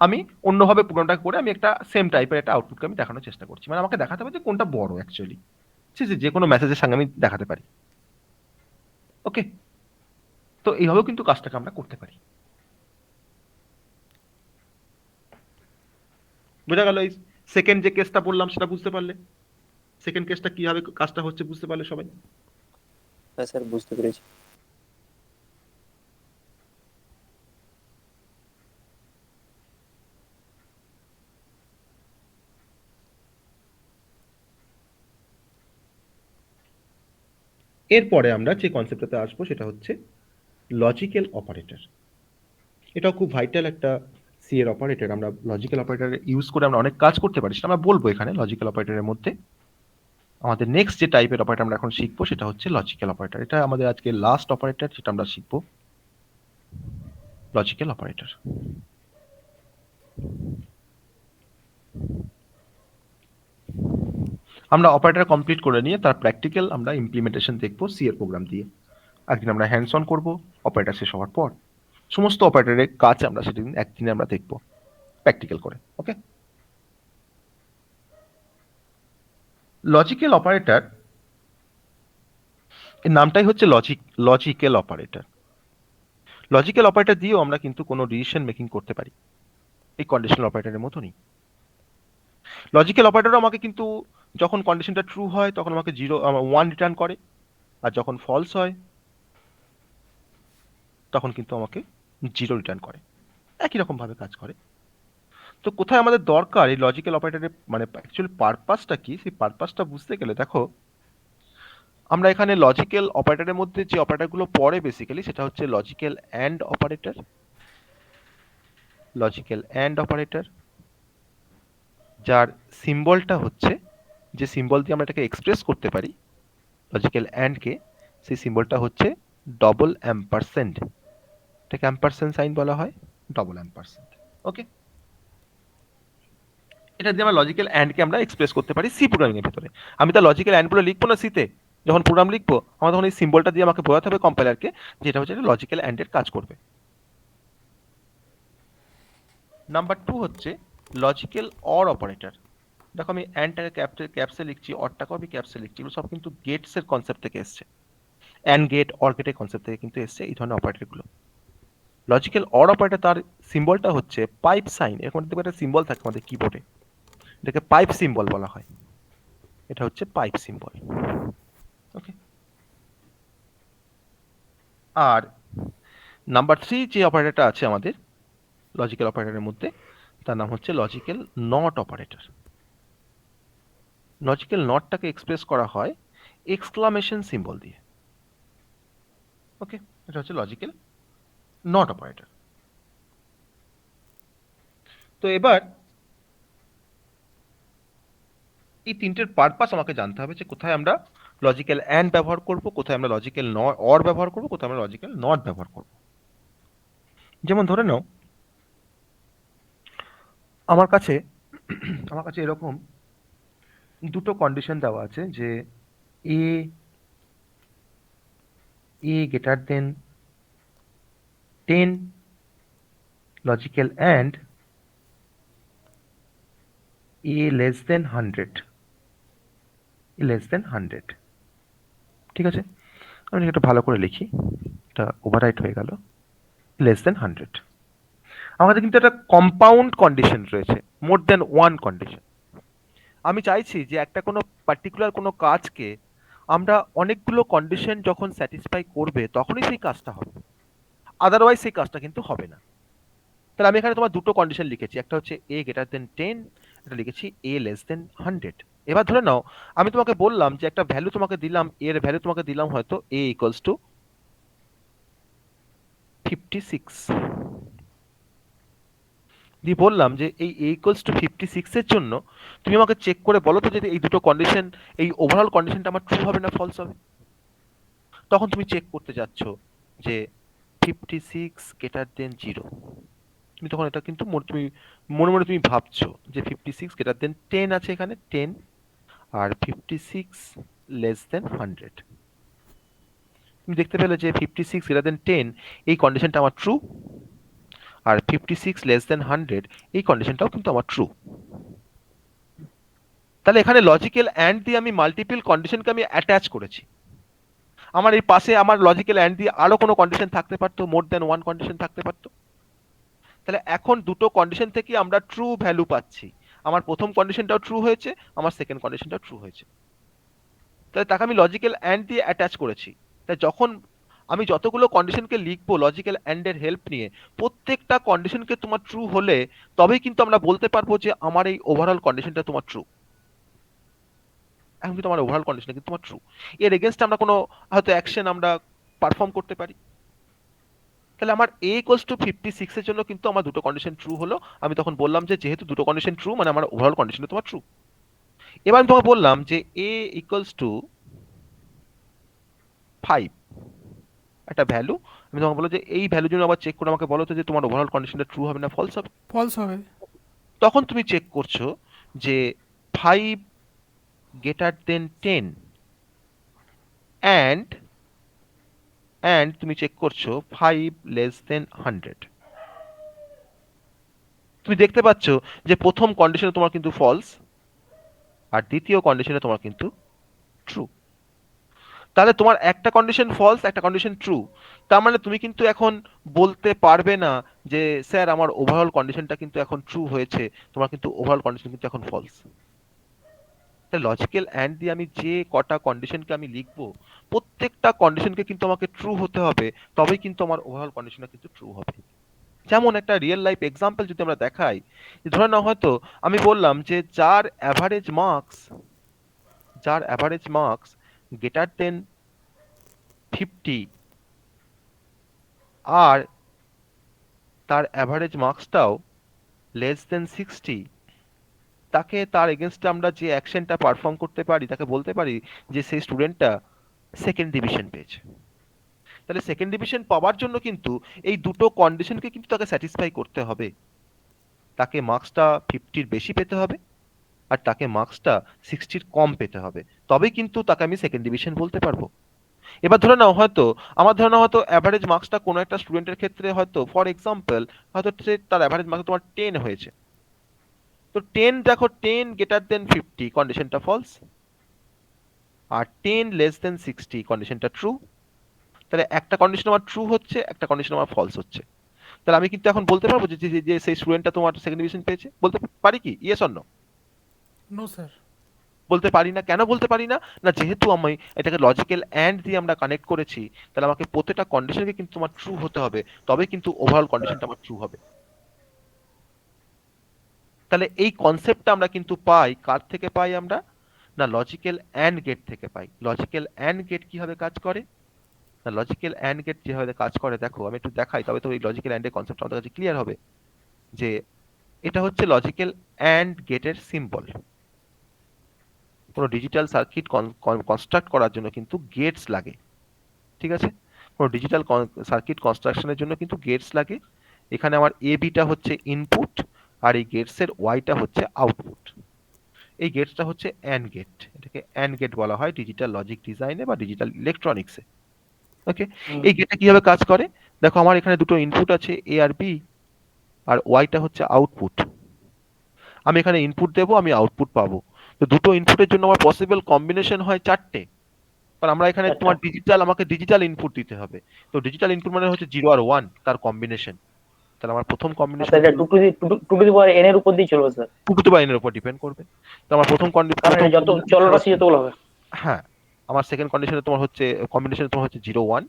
আমি অন্যভাবে পুরোটা করে আমি একটা সেম টাইপের একটা আউটপুটকে আমি দেখানোর চেষ্টা করছি, মানে আমাকে দেখাতে হবে যে কোনটা বড় অ্যাকচুয়ালি, যে কোনো মেসেজের সঙ্গে আমি দেখাতে পারি। ওকে, তো এইভাবেও কিন্তু কাজটাকে আমরা করতে পারি। বোঝা গেল? এই সেকেন্ড যে কেসটা বললাম সেটা বুঝতে পারলে, সেকেন্ড কেসটা কিভাবে কাজটা হচ্ছে বুঝতে পারলে সবাই? হ্যাঁ স্যার, বুঝতে পেরেছি। এরপরে আমরা যে কনসেপ্টটাতে আসবো সেটা হচ্ছে লজিক্যাল অপারেটর। এটাও খুব ভাইটাল একটা সি এর অপারেটর। আমরা লজিক্যাল অপারেটর ইউজ করে আমরা অনেক কাজ করতে পারি, সেটা আমরা বলবো এখানে। লজিক্যাল অপারেটরের মধ্যে আমাদের নেক্সট যে টাইপের অপারেটর আমরা এখন শিখবো সেটা হচ্ছে লজিক্যাল অপারেটর। এটা আমাদের আজকে লাস্ট অপারেটর যেটা আমরা শিখবো, লজিক্যাল অপারেটর। আমরা অপারেটর কমপ্লিট করে নিয়ে তার প্র্যাকটিক্যাল আমরা ইমপ্লিমেন্টেশন দেখবো সি এর প্রোগ্রাম দিয়ে। একদিন আমরা হ্যান্ডস অন করবো অপারেটর শেষ হওয়ার পর, সমস্ত অপারেটরের কাজ আমরা সেদিন একদিনে আমরা দেখবো প্র্যাকটিক্যাল করে। ওকে, লজিক্যাল অপারেটর এর নামটাই হচ্ছে লজিক্যাল অপারেটর। লজিক্যাল অপারেটর দিয়েও আমরা কিন্তু কোনো ডিসিশন মেকিং করতে পারি, এই কন্ডিশনাল অপারেটরের মতনই। লজিক্যাল অপারেটরও আমাকে কিন্তু যখন কন্ডিশনটা ট্রু হয় তখন আমাকে 1 রিটার্ন করে, আর যখন ফলস হয় তখন কিন্তু আমাকে 0 রিটার্ন করে, একই রকম ভাবে কাজ করে। তো কোথায় আমাদের দরকার এই লজিক্যাল অপারেটরের, মানে অ্যাকচুয়ালি পারপাসটা কি, সেই পারপাসটা বুঝতে গেলে দেখো আমরা এখানে লজিক্যাল অপারেটরের মধ্যে যে অপারেটরগুলো পড়ে বেসিক্যালি সেটা হচ্ছে logical and operator, logical and operator যার সিম্বলটা হচ্ছে, যে সিম্বল দিয়ে আমরা এটাকে এক্সপ্রেস করতে পারি লজিক্যাল অ্যান্ডকে, সেই সিম্বলটা হচ্ছে ডবল অ্যাম্পারসেন্ড। এটাকে অ্যাম্পারসেন্ড সাইন বলা হয়, ডবল অ্যাম্পারসেন্ড। ওকে, এটা দিয়ে আমরা লজিক্যাল অ্যান্ডকে আমরা এক্সপ্রেস করতে পারি সি প্রোগ্রামিং এর ভিতরে। আমি তার লজিক্যাল অ্যান্ডগুলো লিখবো না সিতে, যখন প্রোগ্রাম লিখবো আমার তখন এই সিম্বলটা দিয়ে আমাকে বোঝাতে হবে কম্পাইলারকে যে এটা হচ্ছে লজিক্যাল অ্যান্ডের কাজ করবে। নাম্বার 2 হচ্ছে লজিক্যাল অর অপারেটর। দেখো আমি অ্যান্ডটাকে ক্যাপসে লিখছি, অরটাকেও আমি ক্যাপসে লিখছি, এগুলো সব কিন্তু গেটস এর কনসেপ্ট থেকে এসছে, অ্যান্ড গেট অর গেটের কনসেপ্ট থেকে কিন্তু এসছে এই ধরনের অপারেটরগুলো। লজিক্যাল অর অপারেটর তার সিম্বলটা হচ্ছে পাইপ সাইন, এরকম একটা সিম্বল থাকে আমাদের কিবোর্ডে, এটাকে পাইপ সিম্বল বলা হয়। এটা হচ্ছে পাইপ সিম্বল। ওকে, আর নাম্বার 3 যে অপারেটরটা আছে আমাদের লজিক্যাল অপারেটরের মধ্যে, তার নাম হচ্ছে লজিক্যাল নট অপারেটর। লজিক্যাল নটটাকে এক্সপ্রেস করা হয় এক্সক্লামেশন সিম্বল দিয়ে। ওকে, এটা হচ্ছে লজিক্যাল নট অপারেটর। তো এবার এই তিনটের পারপাস আমাকে জানতে হবে যে কোথায় আমরা লজিক্যাল অ্যান্ড ব্যবহার করব, কোথায় আমরা লজিক্যাল অর ব্যবহার করব, কোথায় আমরা লজিক্যাল নট ব্যবহার করব। যেমন ধরে নাও আমার কাছে এরকম দুটো কন্ডিশন দেওয়া আছে যে A greater than 10 logical and A less than 100, ঠিক আছে? আমি এটা ভালো করে লিখি, এটা ওভাররাইট হয়ে গেল, লেস দেন 100। আমাদের কিন্তু একটা কম্পাউন্ড কন্ডিশন রয়েছে, মোর দেন ওয়ান কন্ডিশন। আমি চাইছি যে একটা কোনো পার্টিকুলার কোনো কাজকে আমরা অনেকগুলো কন্ডিশন যখন স্যাটিসফাই করবে তখনই সেই কাজটা হবে, আদারওয়াইজ সেই কাজটা কিন্তু হবে না। তাহলে আমি এখানে তোমার দুটো কন্ডিশন লিখেছি, একটা হচ্ছে এ গ্রেটার দেন 10, এটা লিখেছি এ লেস দেন 100। এবার ধরে নাও আমি তোমাকে বললাম যে একটা ভ্যালু তোমাকে দিলাম, এর ভ্যালু তোমাকে দিলাম হয়তো এ ইকুয়ালস টু 56, দিয়ে বললাম যে এই এ ইকুয়ালস টু 56 এর জন্য তুমি আমাকে চেক করে বলো তো যদি এই দুটো কন্ডিশন, এই ওভারঅল কন্ডিশনটা আমার ট্রু হবে না ফলস হবে। তখন তুমি চেক করতে যাচ্ছ যে 56 গ্রেটার দেন 0, তুমি তখন এটা কিন্তু তুমি মনে মনে তুমি ভাবছো যে 56 গ্রেটার দেন 10 আছে এখানে 10, আর 56 লেস দেন 100। তুমি দেখতে পেলে যে 56 গ্রেটার দেন 10 এই কন্ডিশনটা আমার ট্রু, আর 56 লেস দেন 100 এই কন্ডিশনটাও কিন্তু আমার ট্রু। তাহলে এখানে লজিক্যাল অ্যান্ড দিয়ে আমি মাল্টিপল কন্ডিশনকে আমি অ্যাটাচ করেছি। আমার এই পাশে আমার লজিক্যাল অ্যান্ড দিয়ে আরো কোনো কন্ডিশন থাকতে পারতো, মোর দেন ওয়ান কন্ডিশন থাকতে পারতো। তাহলে এখন দুটো কন্ডিশন থেকে আমরা ট্রু ভ্যালু পাচ্ছি, আমার প্রথম কন্ডিশনটাও ট্রু হয়েছে, আমার সেকেন্ড কন্ডিশনটাও ট্রু হয়েছে। তাহলে তাকে আমি লজিক্যাল অ্যান্ড দিয়ে অ্যাটাচ করেছি। তাই যখন আমি যতগুলো কন্ডিশনকে লিখবো লজিক্যাল অ্যান্ডের হেল্প নিয়ে, প্রত্যেকটা কন্ডিশনকে তোমার ট্রু হলে তবেই কিন্তু আমরা বলতে পারবো যে আমার এই ওভারঅল কন্ডিশনটা তোমার ট্রু। এখন কিন্তু আমার ওভারঅল কন্ডিশন কিন্তু তোমার ট্রু, এর এগেনস্ট আমরা কোনো হয়তো অ্যাকশন আমরা পারফর্ম করতে পারি। তাহলে আমার a ইকুয়ালস টু 56 এর জন্য কিন্তু আমার দুটো কন্ডিশন ট্রু হলো। আমি তখন বললাম যে যেহেতু দুটো কন্ডিশন ট্রু মানে আমার ওভারঅল কন্ডিশন তোমার ট্রু। এবার আমি তোমাকে বললাম যে a ইকুয়ালস টু 5 একটা ভ্যালু, আমি তোমাকে বললাম যে এই ভ্যালুর জন্য আবার চেক করে আমাকে বলো তো যে তোমার ওভারঅল কন্ডিশনটা ট্রু হবে না ফলস হবে। ফলস হবে। তখন তুমি চেক করছো যে 5 গ্রেটার দেন 10 অ্যান্ড তুমি চেক করছো 5 লেস দেন 100। তুমি দেখতে পাচ্ছ যে প্রথম কন্ডিশনে তোমার কিন্তু ফলস, আর দ্বিতীয় কন্ডিশনে তোমার কিন্তু ট্রু। তাহলে তোমার একটা কন্ডিশন ফলস, একটা কন্ডিশন ট্রু, তার মানে তুমি কিন্তু এখন বলতে পারবে না যে স্যার আমার ওভারঅল কন্ডিশনটা কিন্তু এখন ট্রু হয়েছে, তোমার কিন্তু ওভারঅল কন্ডিশন কিন্তু এখন ফলস। তাহলে লজিক্যাল অ্যান্ড দিয়ে আমি যে কটা কন্ডিশনকে আমি লিখবো প্রত্যেকটা কন্ডিশনকে কিন্তু আমাকে ট্রু হতে হবে, তবেই কিন্তু আমার ওভারঅল কন্ডিশনটা কিন্তু ট্রু হবে। যেমন একটা রিয়েল লাইফ এক্সাম্পল যদি আমরা দেখাই, ধরে নাও হয়তো আমি বললাম যে যার অ্যাভারেজ মার্কস গ্রেটার দেন 50 আর তার অ্যাভারেজ মার্কসটাও লেস দেন 60, তাকে তার এগেনস্টে আমরা যে অ্যাকশনটা পারফর্ম করতে পারি তাকে বলতে পারি যে সেই স্টুডেন্টটা সেকেন্ড ডিভিশন পেয়েছে। তাহলে সেকেন্ড ডিভিশন পাওয়ার জন্য কিন্তু এই দুটো কন্ডিশনকে কিন্তু তাকে স্যাটিসফাই করতে হবে, তাকে মার্কসটা 50-র বেশি পেতে হবে আর তাকে মার্কসটা 60-র কম পেতে হবে, তবেই কিন্তু তাকে আমি সেকেন্ড ডিভিশন বলতে পারবো। এবার ধরে নাও হয়তো অ্যাভারেজ মার্কসটা কোনো একটা স্টুডেন্টের ক্ষেত্রে হয়তো ফর এক্সাম্পল হয়তো তার অ্যাভারেজ মার্কস তোমার 10 হয়েছে, তো 10 দেখো 10 গ্রেটার দেন 50 কন্ডিশনটা ফলস, আর 10 লেস দেন 60 কন্ডিশনটা ট্রু। তাহলে একটা কন্ডিশন আমার ট্রু হচ্ছে, একটা কন্ডিশন আমার ফলস হচ্ছে। তাহলে আমি কিন্তু এখন বলতে পারবো যে যে সেই স্টুডেন্টটা তোমার সেকেন্ড ডিভিশন পেয়েছে, বলতে পারি কি yes or no? No sir. বলতে পারি না, কেন বলতে পারি না? না যেহেতু আমি এটাকে লজিক্যাল অ্যান্ড দিয়ে আমরা কানেক্ট করেছি, তাহলে আমাকে প্রত্যেকটা কন্ডিশনকে কিন্তু তোমার ট্রু হতে হবে, তবে কিন্তু ওভারঅল কন্ডিশনটা আমার ট্রু হবে। তাহলে এই কনসেপ্টটা আমরা কিন্তু পাই কার থেকে পাই আমরা? না লজিক্যাল অ্যান্ড গেট থেকে পাই। লজিক্যাল অ্যান্ড গেট কিভাবে কাজ করে? না লজিক্যাল অ্যান্ড গেট যেভাবে কাজ করে দেখো আমি একটু দেখাই, তবে তো এই লজিক্যাল অ্যান্ড এর কনসেপ্ট আমাদের কাছে ক্লিয়ার হবে। যে এটা হচ্ছে লজিক্যাল অ্যান্ড গেটের সিম্বল। কোনো ডিজিটাল সার্কিট কনস্ট্রাক্ট করার জন্য কিন্তু গেটস লাগে, ঠিক আছে? কোনো ডিজিটাল সার্কিট কনস্ট্রাকশনের জন্য কিন্তু গেটস লাগে। এখানে আমার এ বিটা হচ্ছে ইনপুট, আর এই গেটসের ওয়াইটা হচ্ছে আউটপুট। এই গেটসটা হচ্ছে অ্যান্ড গেট, এটাকে অ্যান্ড গেট বলা হয় ডিজিটাল লজিক ডিজাইনে বা ডিজিটাল ইলেকট্রনিক্সে। ওকে, এই গেটটা কিভাবে কাজ করে দেখো, আমার এখানে দুটো ইনপুট আছে এ আর বি, আর ওয়াইটা হচ্ছে আউটপুট। আমি এখানে ইনপুট দেবো, আমি আউটপুট পাবো। তো দুটো ইনপুটের জন্য আমার পসিবল কম্বিনেশন হয় চারটে, কারণ আমরা এখানে তোমার ডিজিটাল, আমাকে ডিজিটাল ইনপুট দিতে হবে। তো ডিজিটাল ইনপুট মানে হচ্ছে 0 আর 1 তার কম্বিনেশন। তাহলে আমার প্রথম কম্বিনেশন স্যার এটা two to the power n এর উপর দিয়ে চলবে স্যার, 2 টু এর উপর ডিপেন্ড করবে। তো আমার প্রথম কারণ এটা যত চলরাশি যতগুলো হবে। হ্যাঁ, আমার সেকেন্ড কন্ডিশনে তোমার হচ্ছে কম্বিনেশন তোমার হচ্ছে 0 1,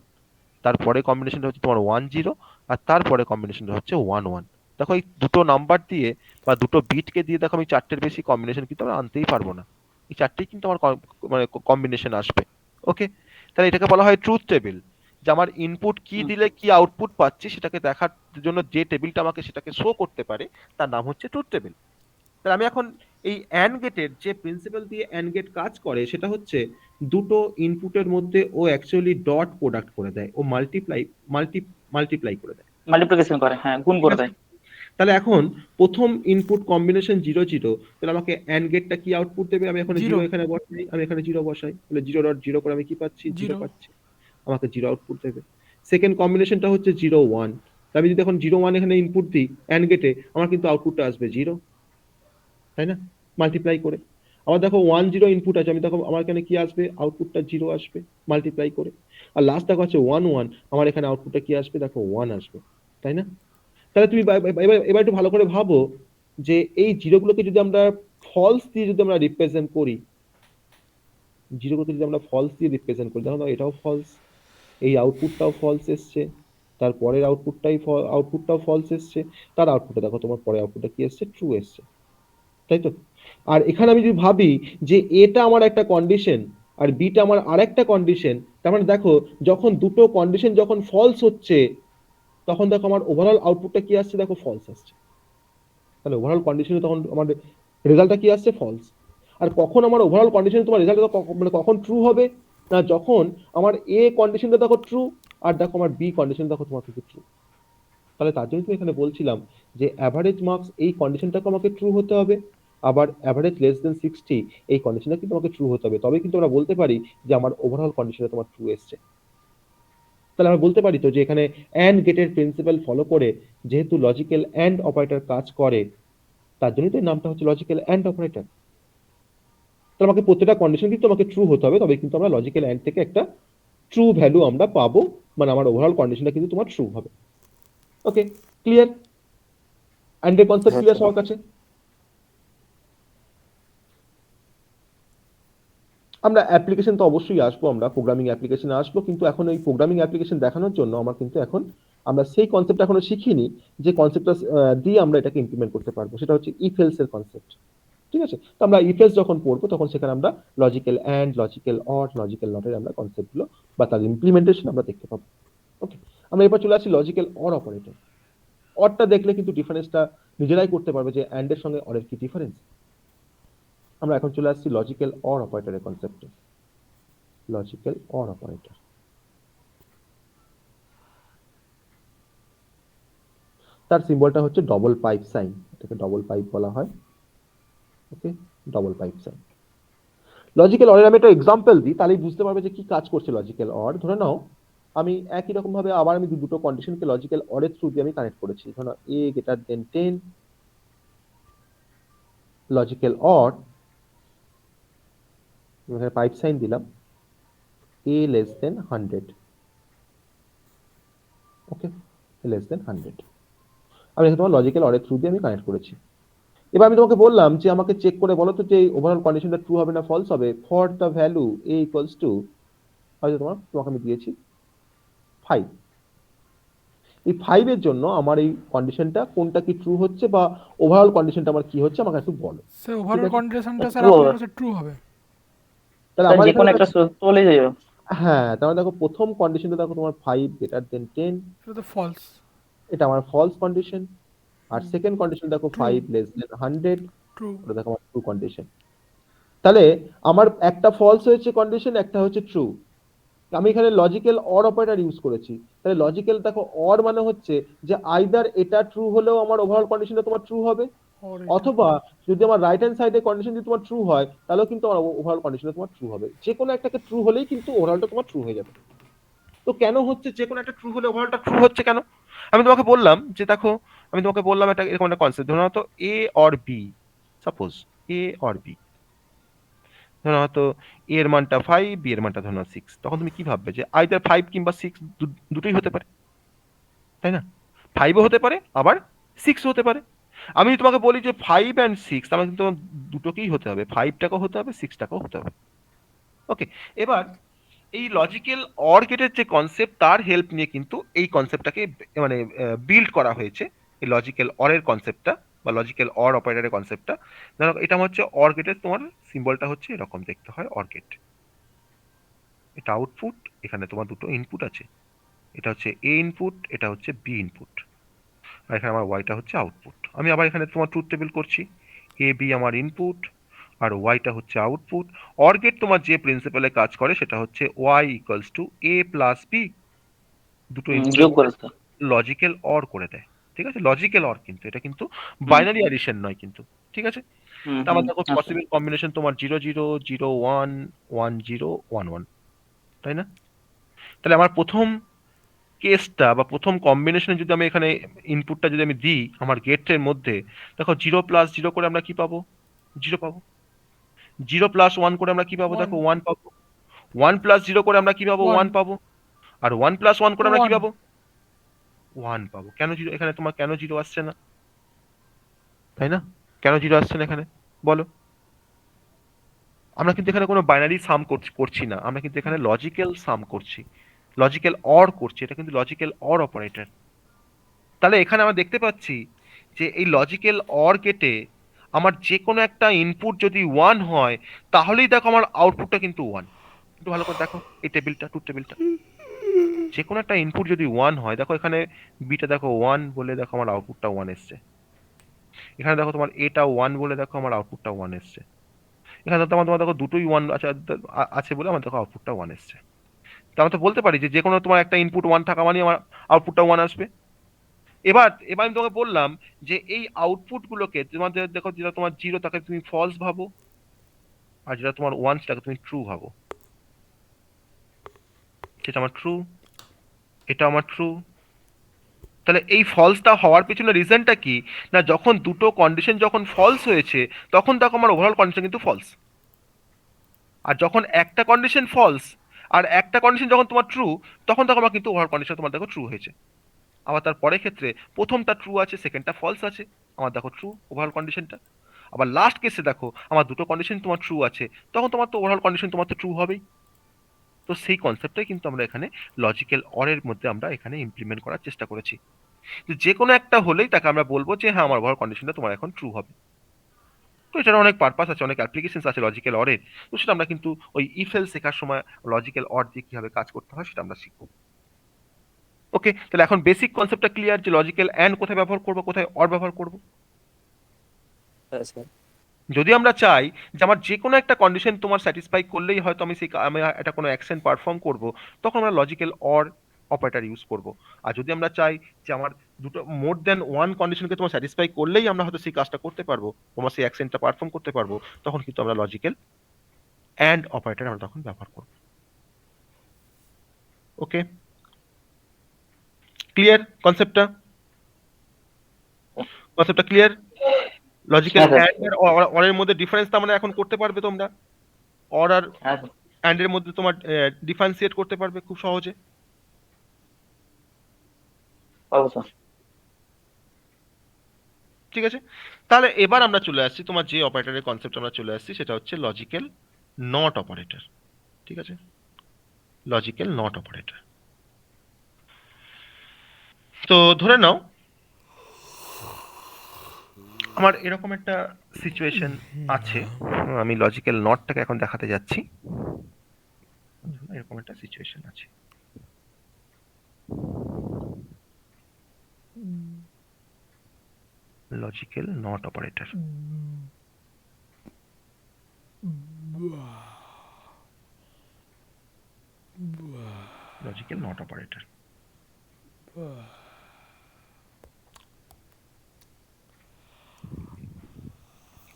তারপরে কম্বিনেশনটা হচ্ছে তোমার 1 0, আর তারপরে কম্বিনেশনটা হচ্ছে 1 1। দেখো এই দুটো নাম্বার দিয়ে বা দুটো বিটকে দিয়ে দেখো আমি চারটের বেশি কম্বিনেশন কিন্তু আমরা আনতেই পারবো না। এই চারটেই কিন্তু আমার মানে কম্বিনেশন আসবে। ওকে, তাহলে এটাকে বলা হয় ট্রুথ টেবিল, যে আমার ইনপুট কি দিলে কি আউটপুট পাচ্ছি সেটাকে দেখার জন্য যে টেবিলটা আমাকে সেটাকে শো করতে পারে তার নাম হচ্ছে ট্রুথ টেবিল। তাহলে আমি এখন এই অ্যান্ড গেটের যে প্রিন্সিপাল দিয়ে অ্যান্ড গেট কাজ করে সেটা হচ্ছে দুটো ইনপুটের মধ্যে ও অ্যাকচুয়ালি ডট প্রোডাক্ট করে দেয়, ও মাল্টিপ্লাই করে দেয়, মাল্টিপ্লিকেশন করে, হ্যাঁ গুণ ঠিক করে আছে? দেয়। তাহলে এখন প্রথম ইনপুট কম্বিনেশন 0 0, তাহলে আমাকে অ্যান্ড গেটটা কি আউটপুট দেবে? আমি এখন 0 জিরো। এখানে বসাই, আমি এখানে 0 বসাই, তাহলে 0.0 করে আমি কি পাচ্ছি? 0 জিরো। পাচ্ছি, আমাকে 0 আউটপুট দেবে। সেকেন্ড কম্বিনেশনটা হচ্ছে 0 1, আমি যদি এখন 0 1 এখানে ইনপুট দিই অ্যান্ড গেটে, আমার কিন্তু আউটপুটটা আসবে 0, তাই না? মাল্টিপ্লাই করে। আবার দেখো 1 0 ইনপুট আছে, আমি দেখো আমার এখানে কি আসবে? আউটপুটটা 0 আসবে মাল্টিপ্লাই করে। আর লাস্ট দেখো আছে 1 1, আমার এখানে আউটপুটটা কি আসবে? দেখো 1 আসবে, তাই না? তাহলে তুমি এবার একটু ভালো করে ভাবো যে এই জিরোগুলোকে যদি আমরা ফলস দিয়ে যদি আমরা রিপ্রেজেন্ট করি, জিরোগুলোকে যদি আমরা ফলস দিয়ে রিপ্রেজেন্ট করি, দেখো এটাও ফলস, এই আউটপুটটাও ফলস এসছে, তারপরের আউটপুটটাও ফলস এসছে, তার আউটপুটটা দেখো তোমার পরের আউটপুটটা কি এসছে? ট্রু এসছে, তাই তো? আর এখানে আমি যদি ভাবি যে এটা আমার একটা কন্ডিশন আর বিটা আমার আরেকটা কন্ডিশন, তার মানে দেখো যখন দুটো কন্ডিশন যখন ফলস হচ্ছে তখন দেখো আমার ওভারঅল আউটপুটটা কি আসছে? দেখো ফলস আসছে। তাহলে ওভারঅল কন্ডিশনে তখন আমার রেজাল্টটা কি আসছে? ফলস। আর কখন আমার ওভারঅল কন্ডিশনে তোমার রেজাল্টটা মানে কখন ট্রু হবে? না যখন আমার এ কন্ডিশনটা দেখো ট্রু, আর দেখো আমার বি কন্ডিশন দেখো তোমার কিন্তু ট্রু। তাহলে তার জন্য তো এখানে বলছিলাম যে অ্যাভারেজ মার্কস এই কন্ডিশনটাকে আমাকে ট্রু হতে হবে, আবার অ্যাভারেজ লেস দেন 60 এই কন্ডিশনটা কিন্তু আমাকে ট্রু হতে হবে, তবে কিন্তু আমরা বলতে পারি যে আমার ওভারঅল কন্ডিশনে তোমার ট্রু এসছে। তাহলে আমরা বলতে পারি তো যে এখানে অ্যান্ড গেটের প্রিন্সিপাল ফলো করে যেহেতু লজিক্যাল অ্যান্ড অপারেটর কাজ করে, তার জন্যই তো এর নামটা হচ্ছে লজিক্যাল অ্যান্ড অপারেটর। তাহলে আমাকে প্রত্যেকটা কন্ডিশন কিন্তু আমাকে ট্রু হতে হবে, তবে কিন্তু আমরা লজিক্যাল অ্যান্ড থেকে একটা ট্রু ভ্যালু আমরা পাবো, মানে আমার ওভারঅল কন্ডিশনটা কিন্তু তোমার ট্রু হবে। ওকে, ক্লিয়ার? অ্যান্ড এর কনসেপ্ট হ্যাঁ ক্লিয়ার স্যার। সবার কাছে? আমরা অ্যাপ্লিকেশন তো অবশ্যই আসবো, আমরা প্রোগ্রামিং অ্যাপ্লিকেশনে আসবো, কিন্তু এখন ওই প্রোগ্রামিং অ্যাপ্লিকেশন দেখানোর জন্য আমার কিন্তু এখন আমরা সেই কনসেপ্ট এখনো শিখিনি যে কনসেপ্টটা দিয়ে আমরা এটাকে ইমপ্লিমেন্ট করতে পারবো, সেটা হচ্ছে ইফ এলস এর কনসেপ্ট। ঠিক আছে, তো আমরা ইফ এলস যখন পড়বো তখন সেখানে আমরা logical and, logical or, logical নটের আমরা কনসেপ্টগুলো বা তার ইমপ্লিমেন্টেশন আমরা দেখতে পাবো। ওকে, আমরা এবার চলে আসি লজিক্যাল অর অপারেটর। অরটা দেখলে কিন্তু ডিফারেন্সটা নিজেরাই করতে পারবে যে অ্যান্ড এর সঙ্গে অরের কি ডিফারেন্স। আমরা এখন চলে আসছি লজিক্যাল অর অপারেটরের কনসেপ্টে। লজিক্যাল অর অপারেটর, তার সিম্বলটা হচ্ছে ডবল পাইপ সাইন, এটাকে ডবল পাইপ বলা হয়। ওকে, ডবল পাইপ সাইন। লজিক্যাল অরের আমি একটা এক্সাম্পল দিই, তাহলেই বুঝতে পারবে যে কি কাজ করছে লজিক্যাল অর। ধরে নাও আমি একই রকম ভাবে আবার আমি দুটো কন্ডিশনকে লজিক্যাল অরের থ্রু দিয়ে আমি কানেক্ট করেছি। ধরে নাও a greater than 10, logical or এখানে পাইপ সাইন দিলাম, a less than 100। Okay, less than 100 আমি এখানে তোমার লজিক্যাল অরের থ্রু দিয়ে আমি কানেক্ট করেছি। এবার আমি তোমাকে বললাম যে আমাকে চেক করে বলো তো যে ওভারঅল কন্ডিশনটা ট্রু হবে না ফলস হবে for the value A equals to, হয়তো তোমাকে আমি দিয়েছি 5। এই 5 এর জন্য আমার এই কন্ডিশনটা কোনটা কি ট্রু হচ্ছে বা ওভারঅল কন্ডিশনটা আমার কি হচ্ছে আমাকে একটু বলো। স্যার ওভারঅল আছে। কন্ডিশনটা স্যার True আপনার হবে। কাছে ট্রু হবে। তাহলে স্যার আমার যে এখানে কোনো একটা চলে যাবে। হ্যাঁ, তাহলে দেখো প্রথম কন্ডিশনটা দেখো তোমার 5 গ্রেটার দেন 10, সেটা তো ফলস। এটা আমার ফলস কন্ডিশন। আর সেকেন্ড কন্ডিশন দেখো True. 5 less than 100, true. ওটা দেখো আমার ট্রু কন্ডিশন। তাহলে আমার একটা ফলস হয়েছে কন্ডিশন, একটা হচ্ছে ট্রু। আমি এখানে লজিক্যাল অর অপারেটর ইউজ করেছি। তাহলে লজিক্যাল দেখো অর মানে হচ্ছে যে আইদার এটা ট্রু হলেও আমার ওভারঅল কন্ডিশনটা তোমার ট্রু হবে, অথবা যদি আমার রাইট হ্যান্ড সাইডে কন্ডিশন যদি তোমার ট্রু হয় তাহলেও কিন্তু আমার ওভারঅল কন্ডিশনটা তোমার ট্রু হবে। যে কোনো একটাকে ট্রু হলেই কিন্তু ওভারঅলটা তোমার ট্রু হয়ে যাবে। তো কেন হচ্ছে যে কোনো একটা ট্রু হলে ওভারঅলটা ট্রু হচ্ছে কেন? আমি তোমাকে বললাম যে দেখো, আমি তোমাকে বললাম একটা এরকম একটা কনসেপ্ট, ধরো হয়তো A or B, suppose A or B, ধরো হয়তো এ এর মানটা 5, বি এর মানটা ধরো 6, তখন তুমি কি ভাববে যে আইদার 5 কিংবা 6 দুটোই হতে পারে, তাই না? 5ও হতে পারে আবার 6ও হতে পারে। আমি যদি তোমাকে বলি যে 5 অ্যান্ড 6, তাহলে কিন্তু তোমার দুটোকেই হতে হবে, 5টাকেও হতে হবে 6টাকেও হতে হবে। ওকে, এবার এই লজিক্যাল অর গেটের যে কনসেপ্ট তার হেল্প নিয়ে কিন্তু এই কনসেপ্টটাকে মানে বিল্ড করা হয়েছে, এই লজিক্যাল অর এর কনসেপ্টটা বা লজিক্যাল অর অপারেটরের কনসেপ্টটা। ধরো এটা হচ্ছে অর গেটের, তোমার সিম্বলটা হচ্ছে এরকম দেখতে হয় অর গেট। এটা আউটপুট, এখানে তোমার দুটো ইনপুট আছে, এটা হচ্ছে এ ইনপুট, এটা হচ্ছে বি ইনপুট, আর এখানে আমার ওয়াইটা হচ্ছে আউটপুট। আমি আবার এখানে তোমার ট্রুথ টেবিল করছি, এ বি আমার ইনপুট আর ওয়াইটা হচ্ছে আউটপুট। অর গেট তোমার যে প্রিন্সিপালে কাজ করে সেটা হচ্ছে y equals to a plus b, দুটো যোগ ইনপুটের করে স্যার। লজিক্যাল অর করে দেয়। ঠিক আছে, লজিক্যাল অর, কিন্তু এটা কিন্তু বাইনারি অ্যাডিশন নয় কিন্তু। ঠিক আছে, তা আমার দেখো আচ্ছা। পসিবল কম্বিনেশন তোমার 0 0 0 1 1 0 1 1, তাই না? তাহলে আমার প্রথম কেসটা বা প্রথম কম্বিনেশনে যদি আমি এখানে ইনপুটটা যদি আমি দিই আমার গেটের মধ্যে, দেখো 0 প্লাস 0 করে আমরা কি পাবো? 0 পাবো। 0 প্লাস 1 করে আমরা কি পাবো? দেখো 1 পাবো। 1 প্লাস 0 করে আমরা কি পাবো? 1 পাবো। আর 1 প্লাস 1 করে আমরা কি পাবো? 1 পাবো। কেন 0 এখানে, তোমার কেন 0 আসছে না? তাই না? কেন 0 আসছে না এখানে বলো? আমরা কিন্তু এখানে কোনো বাইনারি সাম করছি না, আমরা কিন্তু এখানে লজিক্যাল সাম করছি, লজিক্যাল অর করছি, এটা কিন্তু লজিক্যাল অর অপারেটর। তাহলে এখানে আমরা দেখতে পাচ্ছি যে এই লজিক্যাল অর গেটে আমার যে কোনো একটা ইনপুট যদি 1 হয় তাহলেই দেখো আমার আউটপুটটা কিন্তু 1। একটু ভালো করে দেখো এই টেবিলটা, ট্রুথ টেবিলটা, যে কোনো একটা ইনপুট যদি 1 হয়, দেখো এখানে বিটা দেখো 1 বলে দেখো আমার আউটপুটটা 1 এসছে, এখানে দেখো তোমার এটা 1 বলে দেখো আমার আউটপুটটা 1 এসছে, এখানে তোমার তোমার দেখো দুটোই 1 আছে বলে আমার দেখো আউটপুটটা 1 এসছে। তো আমরা তো বলতে পারি যে যে কোনো তোমার একটা ইনপুট 1 থাকা মানে আমার আউটপুটটা 1 আসবে। এবার এবার আমি তোমাকে বললাম যে এই আউটপুট গুলোকে তোমাদের দেখো, যেটা তোমার 0 তাকে তুমি ফলস ভাবো, আর যেটা তোমার 1 সেটাকে তুমি ট্রু ভাবো। সেটা আমার ট্রু, এটা আমার ট্রু। তাহলে এই ফলসটা হওয়ার পিছনে রিজনটা কি? না, যখন দুটো কন্ডিশন যখন ফলস হয়েছে তখন দেখো আমার ওভারঅল কন্ডিশন কিন্তু ফলস। আর যখন একটা কন্ডিশন ফলস আর একটা কন্ডিশন যখন তোমার ট্রু, তখন দেখো আমার কিন্তু ওভারঅল কন্ডিশন তোমার দেখো ট্রু হয়েছে। আবার তার পরের ক্ষেত্রে প্রথমটা ট্রু আছে, সেকেন্ডটা ফলস আছে, আমার দেখো ট্রু ওভারঅল কন্ডিশনটা। আবার লাস্ট কেসে দেখো আমার দুটো কন্ডিশন তোমার ট্রু আছে, তখন তোমার তো ওভারঅল কন্ডিশন তোমার তো ট্রু হবেই। তো সেই কনসেপ্টটাই কিন্তু আমরা এখানে লজিক্যাল অরের মধ্যে আমরা এখানে ইমপ্লিমেন্ট করার চেষ্টা করেছি, যে কোনো একটা হলেই তাকে আমরা বলবো যে হ্যাঁ আমার ওভারঅল কন্ডিশনটা তোমার এখন ট্রু হবে। তো এটার অনেক পারপাস আছে, অনেক অ্যাপ্লিকেশনস আছে লজিক্যাল অরের। তো সেটা আমরা কিন্তু ওই ইফেল শেখার সময় লজিক্যাল অর দিয়ে কিভাবে কাজ করতে হয় সেটা আমরা শিখবো। ওকে, তাহলে এখন বেসিক কনসেপ্টটা ক্লিয়ার যে লজিক্যাল অ্যান্ড কোথায় ব্যবহার করবো, কোথায় অর ব্যবহার করবো। হ্যাঁ স্যার। যদি আমরা চাই যে আমার যে কোনো একটা কন্ডিশন তোমার স্যাটিসফাই করলেই হয়তো আমি একটা কোনো অ্যাকশন পারফর্ম করব, তখন আমরা লজিক্যাল অর অপারেটর ইউজ করব। আর যদি আমরা চাই যে আমার দুটো মোর দ্যান ওয়ান কন্ডিশনকে তোমার স্যাটিসফাই করলেই আমরা হয়তো সেই কাজটা করতে পারবো, তোমার সেই অ্যাকশনটা পারফর্ম করতে পারবো, তখন কিন্তু আমরা লজিক্যাল অ্যান্ড অপারেটর আমরা তখন ব্যবহার করব। ওকে, ক্লিয়ার কনসেপ্টটা? কনসেপ্টটা ক্লিয়ার? লজিক্যাল হ্যাঁ, স্যার। অ্যান্ড আর অরের মধ্যে ডিফারেন্স আমরা এখন করতে পারবে তোমরা, অর আর হ্যাঁ স্যার। অ্যান্ড এর মধ্যে তোমার ডিফারেন্সিয়েট করতে পারবে খুব সহজে। পাবো স্যার। ঠিক আছে, তাহলে এবার আমরা চলে আসছি তোমার যে অপারেটরের কনসেপ্ট আমরা চলে আসছি সেটা হচ্ছে লজিক্যাল নট অপারেটর। ঠিক আছে, লজিক্যাল নট অপারেটর। তো ধরে নাও আমার এরকম একটা সিচুয়েশন আছে, আমি লজিক্যাল নটটাকে এখন দেখাতে যাচ্ছি। এরকম একটা সিচুয়েশন আছে, logical not operator. Logical not operator,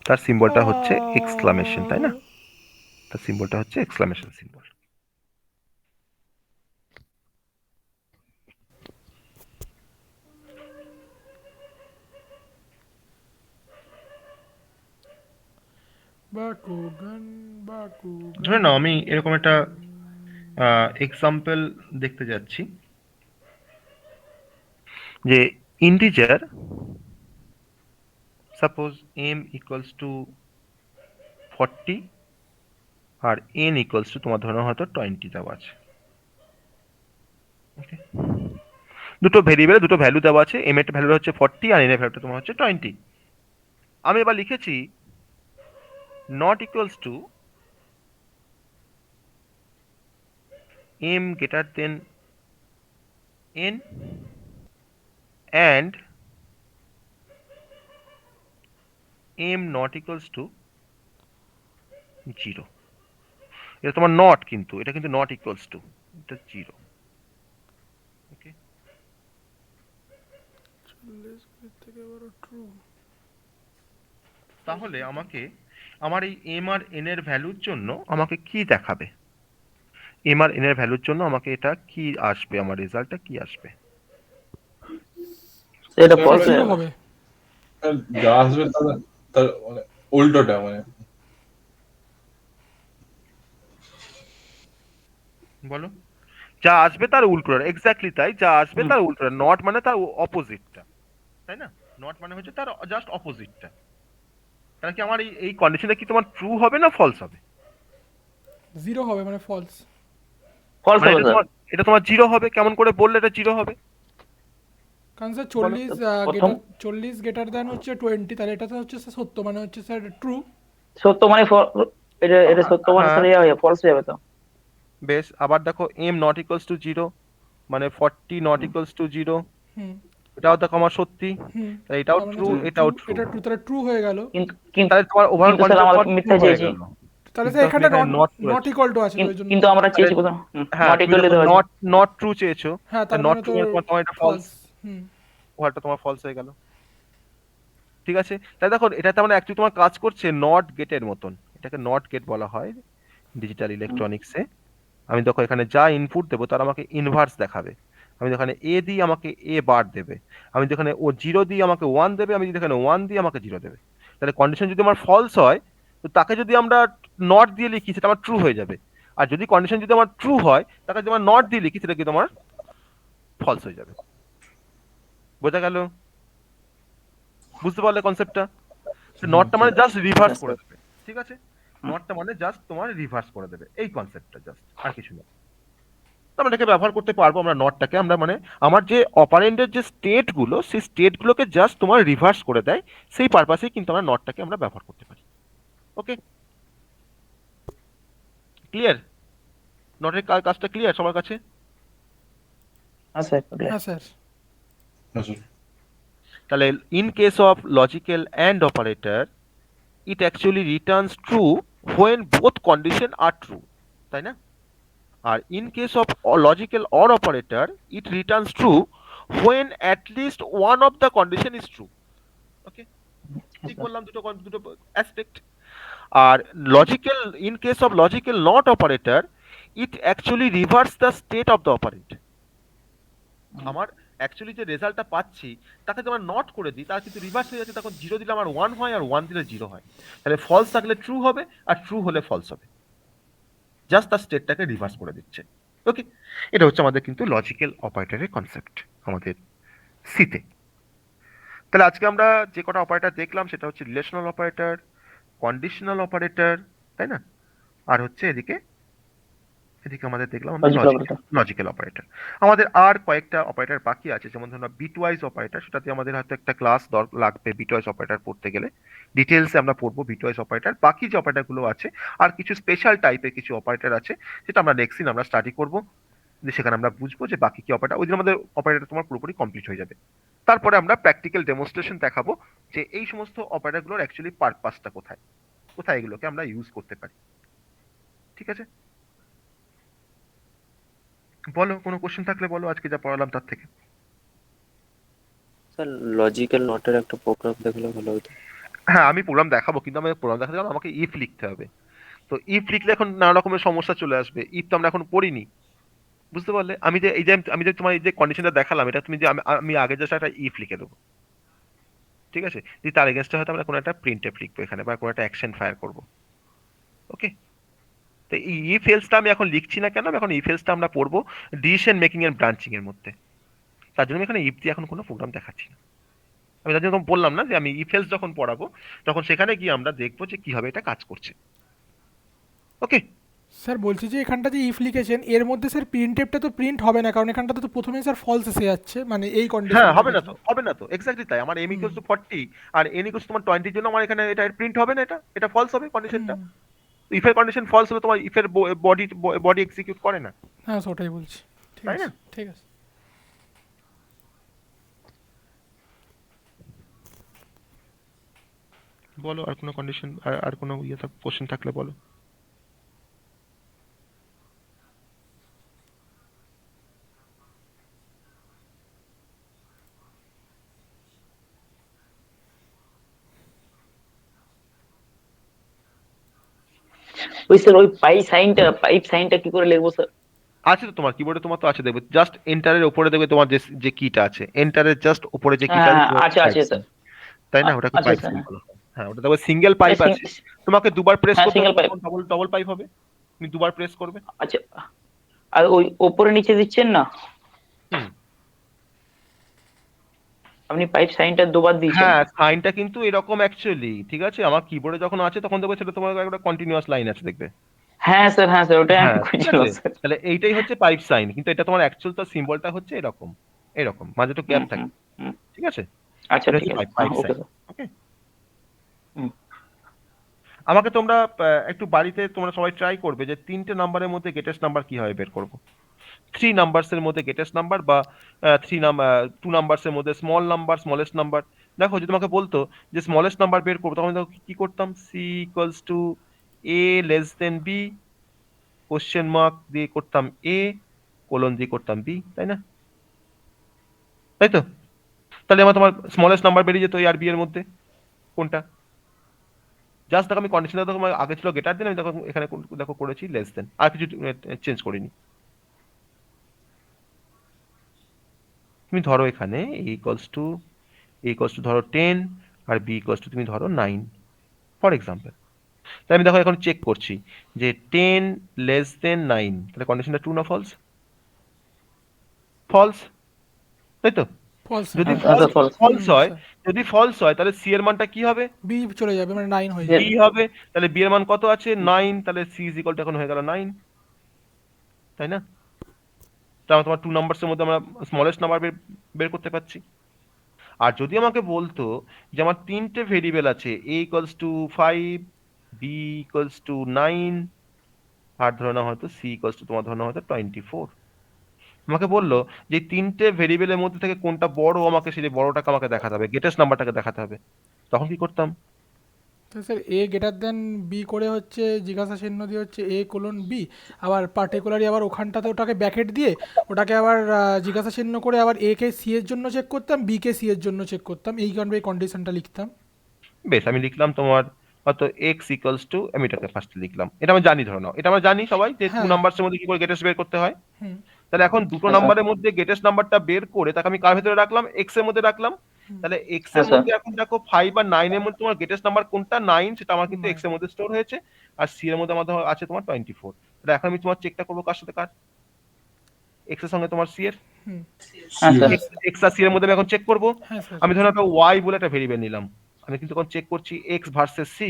তার সিম্বলটা হচ্ছে এক্সক্লামেশন, তাই না? তার সিম্বলটা হচ্ছে এক্সক্লামেশন সিম্বল। বাকুগান বাকুগান। ধরে নাও আমি এরকম একটা এক্সাম্পল দেখতে যাচ্ছি যে integer suppose m equals to 40 আর n ইকুয়ালস টু তোমার ধরো হয়তো 20 দেওয়া আছে। ওকে, দুটো ভেরিয়েবল দুটো ভ্যালু দেওয়া আছে, m এর ভ্যালু হচ্ছে 40 আর n এর ভ্যালুটা তোমার হচ্ছে 20। আমি এবার লিখেছি not equals two m greater than n and m not equals to 0। এটা তোমার নট, কিন্তু এটা কিন্তু নট ইকুয়ালস টু, এটা 0। ওকে, তাহলে আমাকে আমার এই m আর n এর ভ্যালুর জন্য আমাকে কি দেখাবে? m আর n এর ভ্যালুর জন্য আমাকে এটা কি আসবে, আমার রেজাল্টটা কি আসবে? এটা ফলস জিরো হবে। যা আসবে তার মানে উল্টোটা, মানে বলো, যা আসবে তার উল্টোটা, এক্স্যাক্টলি তাই, যা আসবে তার উল্টোটা। নট মানে তার অপোজিটটা, তাই না? নট মানে হচ্ছে তার জাস্ট অপোজিটটা। তাহলে কি আমার এই কন্ডিশনে কি তোমার ট্রু হবে না ফলস হবে? জিরো হবে মানে ফলস। ফলস মানে হবে এটা স্যার। তোমার এটা তোমার জিরো হবে, কেমন করে বললে এটা জিরো হবে? কারণ স্যার প্রথম 40 গ্রেটার দ্যান হচ্ছে 20, তাহলে এটা তো হচ্ছে স্যার সত্য, মানে হচ্ছে স্যার ট্রু। সত্য মানে এটা এটা সত্য মানে হ্যাঁ। স্যার ফলস হয়ে যাবে তো। বেশ, আবার দেখো m নট ইকুয়ালস টু 0 মানে 40 নট ইকুয়ালস টু 0, হুম এটাও দেখো আমার সত্যি, হুম। তাহলে এটাও তার মানে ট্রু, হচ্ছে এটাও true, ট্রু। এটা ট্রু, তাহলে ট্রু হয়ে গেল। কিন্তু কিন্তু তাহলে তোমার ওভারঅল কিন্তু স্যার আমরা মিথ্যা চেয়েছি। তাহলে কিন্তু স্যার এখানে তুমি এখানে নট not নট করেছো। ইকুয়াল টু আছে, ওই জন্য। কিন্তু আমরা চেয়েছি প্রথম হ্যাঁ, নট তুমি ইকুয়াল যখন টু আছে। নট ট্রু চেয়েছো, হ্যাঁ, তার নট মানে ট্রু তো মানে তোমার এটা ফলস, ফলস। হুম। ওয়ার্ডটা তোমার ফলস হয়ে গেল। ঠিক আছে, তাই দেখো এটা তার মানে অ্যাকচুয়ালি তোমার কাজ করছে নট গেটের মতন, এটাকে নট গেট বলা হয় ডিজিটাল ইলেকট্রনিক্সে। আমি দেখো এখানে যা ইনপুট দেবো তার আমাকে ইনভার্স দেখাবে। আমি যেখানে এ দিই আমাকে এ বার দেবে, আমি যেখানে ও 0 দিই আমাকে 1 দেবে, আমি যদি এখানে 1 দিই আমাকে 0 দেবে। তাহলে কন্ডিশন যদি আমার ফলস হয় তো তাকে যদি আমরা নট দিয়ে লিখি সেটা আমার ট্রু হয়ে যাবে, আর যদি কন্ডিশন যদি আমার ট্রু হয় তাকে যদি আমরা নট দিয়ে লিখি সেটা কিন্তু আমার ফলস হয়ে যাবে। বোঝা গেল? বুঝতে পারলে কনসেপ্টটা? নটটা মানে জাস্ট রিভার্স করে দেবে, ঠিক আছে? নটটা মানে জাস্ট তোমার রিভার্স করে দেবে, এই কনসেপ্টটা জাস্ট, আর কিছু না। আমরা এটাকে ব্যবহার করতে পারবো, আমরা নটটাকে আমরা মানে আমার যে অপারেন্ডের যে স্টেট গুলো সেই স্টেট গুলোকে জাস্ট তোমার রিভার্স করে দেয়, সেই পারপাসেই কিন্তু আমরা নটটাকে আমরা ব্যবহার করতে পারি। ওকে, ক্লিয়ার? নটের কাজটা ক্লিয়ার সবার কাছে? হ্যাঁ স্যার। হ্যাঁ স্যার। তাহলে in case of logical and operator it actually returns true when both condition are true, তাই না? আর in case of logical or operator it returns true when at least one of the condition is true. Okay, ঠিক বললাম দুটো aspect. আর logical, in case of logical not operator it actually reverse the state of the operand। আমার actually যে রেজাল্টটা পাচ্ছি তাকে যদি আমরা নট করে দিই তার কিন্তু রিভার্স হয়ে যাচ্ছে, তখন 0 দিলে আমার 1 হয় আর 1 দিলে 0 হয়। তাহলে ফলস থাকলে ট্রু হবে আর ট্রু হলে ফলস হবে, জাস্ট তার স্টেটটাকে রিভার্স করে দিচ্ছে। ওকে, এটা হচ্ছে আমাদের কিন্তু লজিক্যাল অপারেটরের কনসেপ্ট আমাদের সিতে। তাহলে আজকে আমরা যে কটা অপারেটর দেখলাম সেটা হচ্ছে রিলেশনাল অপারেটর, কন্ডিশনাল অপারেটর, তাই না? আর হচ্ছে এদিকে এদিকে আমাদের দেখলাম আমরা লজিক্যাল অপারেটর। Logical operator. আমাদের আর কয়েকটা অপারেটর বাকি আছে, যেমন ধরুন বিটওয়াইজ অপারেটর, সেটাতে আমাদের হয়তো একটা ক্লাস লাগবে বিটওয়াইজ অপারেটর পড়তে গেলে। ডিটেলসে আমরা পড়বো বিটওয়াইজ অপারেটর। বাকি যে অপারেটরগুলো আছে আর কিছু স্পেশাল টাইপের কিছু অপারেটর আছে, সেটা আমরা নেক্সট দিন আমরা স্টাডি করবো। সেখানে আমরা বুঝবো যে বাকি কি অপারেটর, ওই দিন আমাদের অপারেটর তোমার পুরোপুরি কমপ্লিট হয়ে যাবে। তারপরে আমরা প্র্যাকটিক্যাল ডেমনস্ট্রেশন দেখাবো যে এই সমস্ত অপারেটরগুলোর অ্যাকচুয়ালি পারপাসটা কোথায়, কোথায় এগুলোকে আমরা ইউজ করতে পারি। ঠিক আছে, বলো কোনো কোশ্চেন থাকলে বলো আজকে যা পড়ালাম তার থেকে। স্যার লজিক্যাল নটের একটা প্রোগ্রাম দেখলে ভালো হতো। হ্যাঁ, আমি প্রোগ্রাম দেখাবো, কিন্তু আমি প্রোগ্রাম দেখাতে গেলে আমাকে ইফ লিখতে হবে। তো ইফ লিখলে এখন নানা রকমের সমস্যা চলে আসবে। ইফ তো আমরা এখন পড়িনি, বুঝতে পারলে? আমি যে তোমার এই যে কন্ডিশনটা দেখালাম, এটা তুমি যে আমি আগে জাস্ট একটা ইফ লিখে দেবো, ঠিক আছে? দিয়ে তার এগেনস্টে হয়তো আমরা কোনো একটা প্রিন্টএফ লিখবো এখানে, বা কোনো একটা অ্যাকশন ফায়ার করবো। ওকে, তো এই ইফ এলসটা আমি এখন লিখছি না কেন, আমি এখন ইফ এলসটা আমরা পড়বো ডিসিশন মেকিং এন্ড ব্রাঞ্চিং এর মধ্যে। তার জন্য আমি এখানে ইফ দিয়ে এখন কোনো প্রোগ্রাম দেখাচ্ছি না। আমি তার জন্য বললাম না যে আমি ইফ এলস যখন পড়াবো তখন সেখানে গিয়ে আমরা দেখবো যে কিভাবে এটা কাজ করছে। ওকে, স্যার বলছি যে এখানটা যে ইফ লিখেছেন এর মধ্যে স্যার প্রিন্টএফটা তো প্রিন্ট হবে না, কারণ এখানটাতে তো প্রথমেই স্যার ফলস এসে যাচ্ছে, মানে এই কন্ডিশন। হ্যাঁ, হবে না তো এক্স্যাক্টলি তাই। আমার m ইকুয়ালস টু 40 আর n ইকুয়ালস তোমার 20 এর জন্য আমার এখানে এটা প্রিন্ট হবে না, এটা ফলস হবে কন্ডিশনটা। ইফ এর কন্ডিশন ফলস হবে, তোমার ইফ এর বডি এক্সিকিউট করে না, হ্যাঁ ওটাই বলছি। ঠিক তাই আছে, না? ঠিক আছে। বলো আর কোনো কন্ডিশন, আর কোনো কোশ্চেন থাকলে বলো। ওই স্যার ওই পাইপ সাইনটা কি করে লিখবো স্যার? আছে তো তোমার কিবোর্ডে, তোমার তো আছে, দেখবে জাস্ট এন্টারের উপরে দেখবে তোমার যে যে কিটা আছে, এন্টারের জাস্ট উপরে যে কিটা হ্যাঁ আছে, আছে স্যার। তাই না? ওটাকে আচ্ছা পাইপ স্যার। সাইন বলা হয়। হ্যাঁ, ওটা দেখবে সিঙ্গেল পাইপ আছে, তোমাকে দুবার প্রেস হ্যাঁ করতে সিঙ্গেল হবে, পাইপ। তখন ডবল পাইপ হবে। তুমি দুবার প্রেস করবে। আচ্ছা, আর ওই ওপরে নিচে দিচ্ছেন না হুম, আপনি? পাইপ সাইনটা দুবার দিয়েছেন। হ্যাঁ, সাইনটা কিন্তু এরকম অ্যাকচুয়ালি, ঠিক আছে? আমার কিবোর্ডে যখন আছে তখন দেখবে সেটা তোমার একটা কন্টিনিউয়াস লাইন আছে, দেখবে। হ্যাঁ স্যার ওটাই আমি হ্যাঁ, ঠিক খুঁজছিলাম আছে, স্যার। তাহলে এইটাই হচ্ছে পাইপ সাইন, কিন্তু এটা তোমার অ্যাকচুয়াল তার সিম্বলটা হচ্ছে এরকম, এরকম মাঝে একটু গ্যাপ হুম থাকে, হুম হুম। ঠিক আছে? আচ্ছা এটা ঠিক হচ্ছে আছে, পাইপ ওকে সাইন। স্যার। ওকে, হুম। আমাকে তোমরা একটু বাড়িতে তোমরা সবাই ট্রাই করবে যে 3টে নাম্বারের মধ্যে গেটেস্ট নাম্বার কিভাবে বের করবো। 3 নাম্বারসের মধ্যে গেটেস্ট নাম্বার, বা 2 নাম্বারসের মধ্যে স্মল নাম্বার, স্মলেস্ট নাম্বার। দেখো, যদি তোমাকে বলতো যে স্মলেস্ট নাম্বার বের করবো, তখন দেখো কি করতাম, c equals to a less than b, question mark দিয়ে করতাম এ, কোলন দিয়ে করতাম বি, তাই না? তাই তো? তাহলে আমার তোমার স্মলেস্ট নাম্বার বেরিয়ে যেত এ আর বি এর মধ্যে কোনটা। জাস্ট দেখো, আমি কন্ডিশনটা দেখো, আমার আগে ছিল গেটার দেন, আমি দেখো এখানে দেখো করেছি লেস দেন, আর কিছু চেঞ্জ করিনি। তুমি ধরো এখানে এ ইকুয়ালস টু ধরো 10 আর বি ইকুয়ালস টু তুমি ধরো 9 ফর এক্সাম্পল। তাই আমি দেখো এখন চেক করছি যে 10 লেস দেন 9, তাহলে কন্ডিশনটা ট্রু না ফলস? ফলস, তাই তো? ফলস। যদি হ্যাঁ স্যার ফলস। ফলস হয়, যদি ফলস হয় তাহলে সি এর মানটা কি হবে? বি চলে যাবে, মানে 9 হয়ে Yes. যাবে। বি হবে। তাহলে বি এর মান কত আছে? 9, তাহলে সি ইজ ইকুয়াল টু এখন হয়ে গেল 9, তাই না? তাহলে তোমার 2 নাম্বারসের মধ্যে আমরা স্মলেস্ট নাম্বার বের করতে পারছি। আর যদি আমাকে বলতো যে আমার 3টে ভেরিয়েবল আছে, a equals to 5, b equals two 9, আর ধরে নাও হয়তো c ইকুয়ালস টু তোমার ধরে নাও হয়তো 24, আমাকে বললো যে 3টে ভেরিয়েবলের মধ্যে থেকে কোনটা বড়, আমাকে সেই বড়টাকে আমাকে দেখাতে হবে, গেটেস্ট নাম্বারটাকে দেখাতে হবে। তখন কি করতাম? তো স্যার এ গ্রেটার দেন বি করে হচ্ছে জিজ্ঞাসা চিহ্ন দিয়ে হচ্ছে এ কোলন বি, আবার পার্টিকুলারলি আবার ওখানটাতে ওটাকে ব্যাকেট দিয়ে ওটাকে আবার জিজ্ঞাসা চিহ্ন করে আবার এ কে সি এর জন্য চেক করতাম, বি কে সি এর জন্য চেক করতাম, এই কারণে এই কন্ডিশনটা লিখতাম। বেশ, আমি লিখলাম তোমার হয়তো x ইকুয়ালস টু, আমি এটাকে ফার্স্টে লিখলাম, এটা আমি জানি, ধরে নাও এটা আমরা জানি সবাই যে 2 হ্যাঁ। নাম্বারসের মধ্যে কি করে গেটেস্ট বের করতে হয়। হুম। তাহলে এখন দুটো আচ্ছা। নাম্বারের মধ্যে গেটেস্ট নাম্বারটা বের করে তাকে আমি কার ভেতরে রাখলাম? এক্স এর মধ্যে রাখলাম। তাহলে এক্স এর আচ্ছা। মধ্যে এখন দেখো 5 আর 9 এর মধ্যে তোমার গেটেস্ট নাম্বার কোনটা? 9, সেটা আমার কিন্তু 9 এক্স এর মধ্যে স্টোর হয়েছে, আর সি এর মধ্যে আছে তোমার 24। তাহলে এখন আমি তোমার চেকটা করবো কার সাথে কার? এক্স এর সঙ্গে তোমার সি এর। হ্যাঁ স্যার। এক্স আর সি এর মধ্যে আমি এখন চেক করব। হ্যাঁ স্যার। আমি ধরুন একটা ওয়াই বলে একটা ভেরিয়েবল নিলাম, আমি কিন্তু এখন চেক করছি এক্স ভার্সেস সি।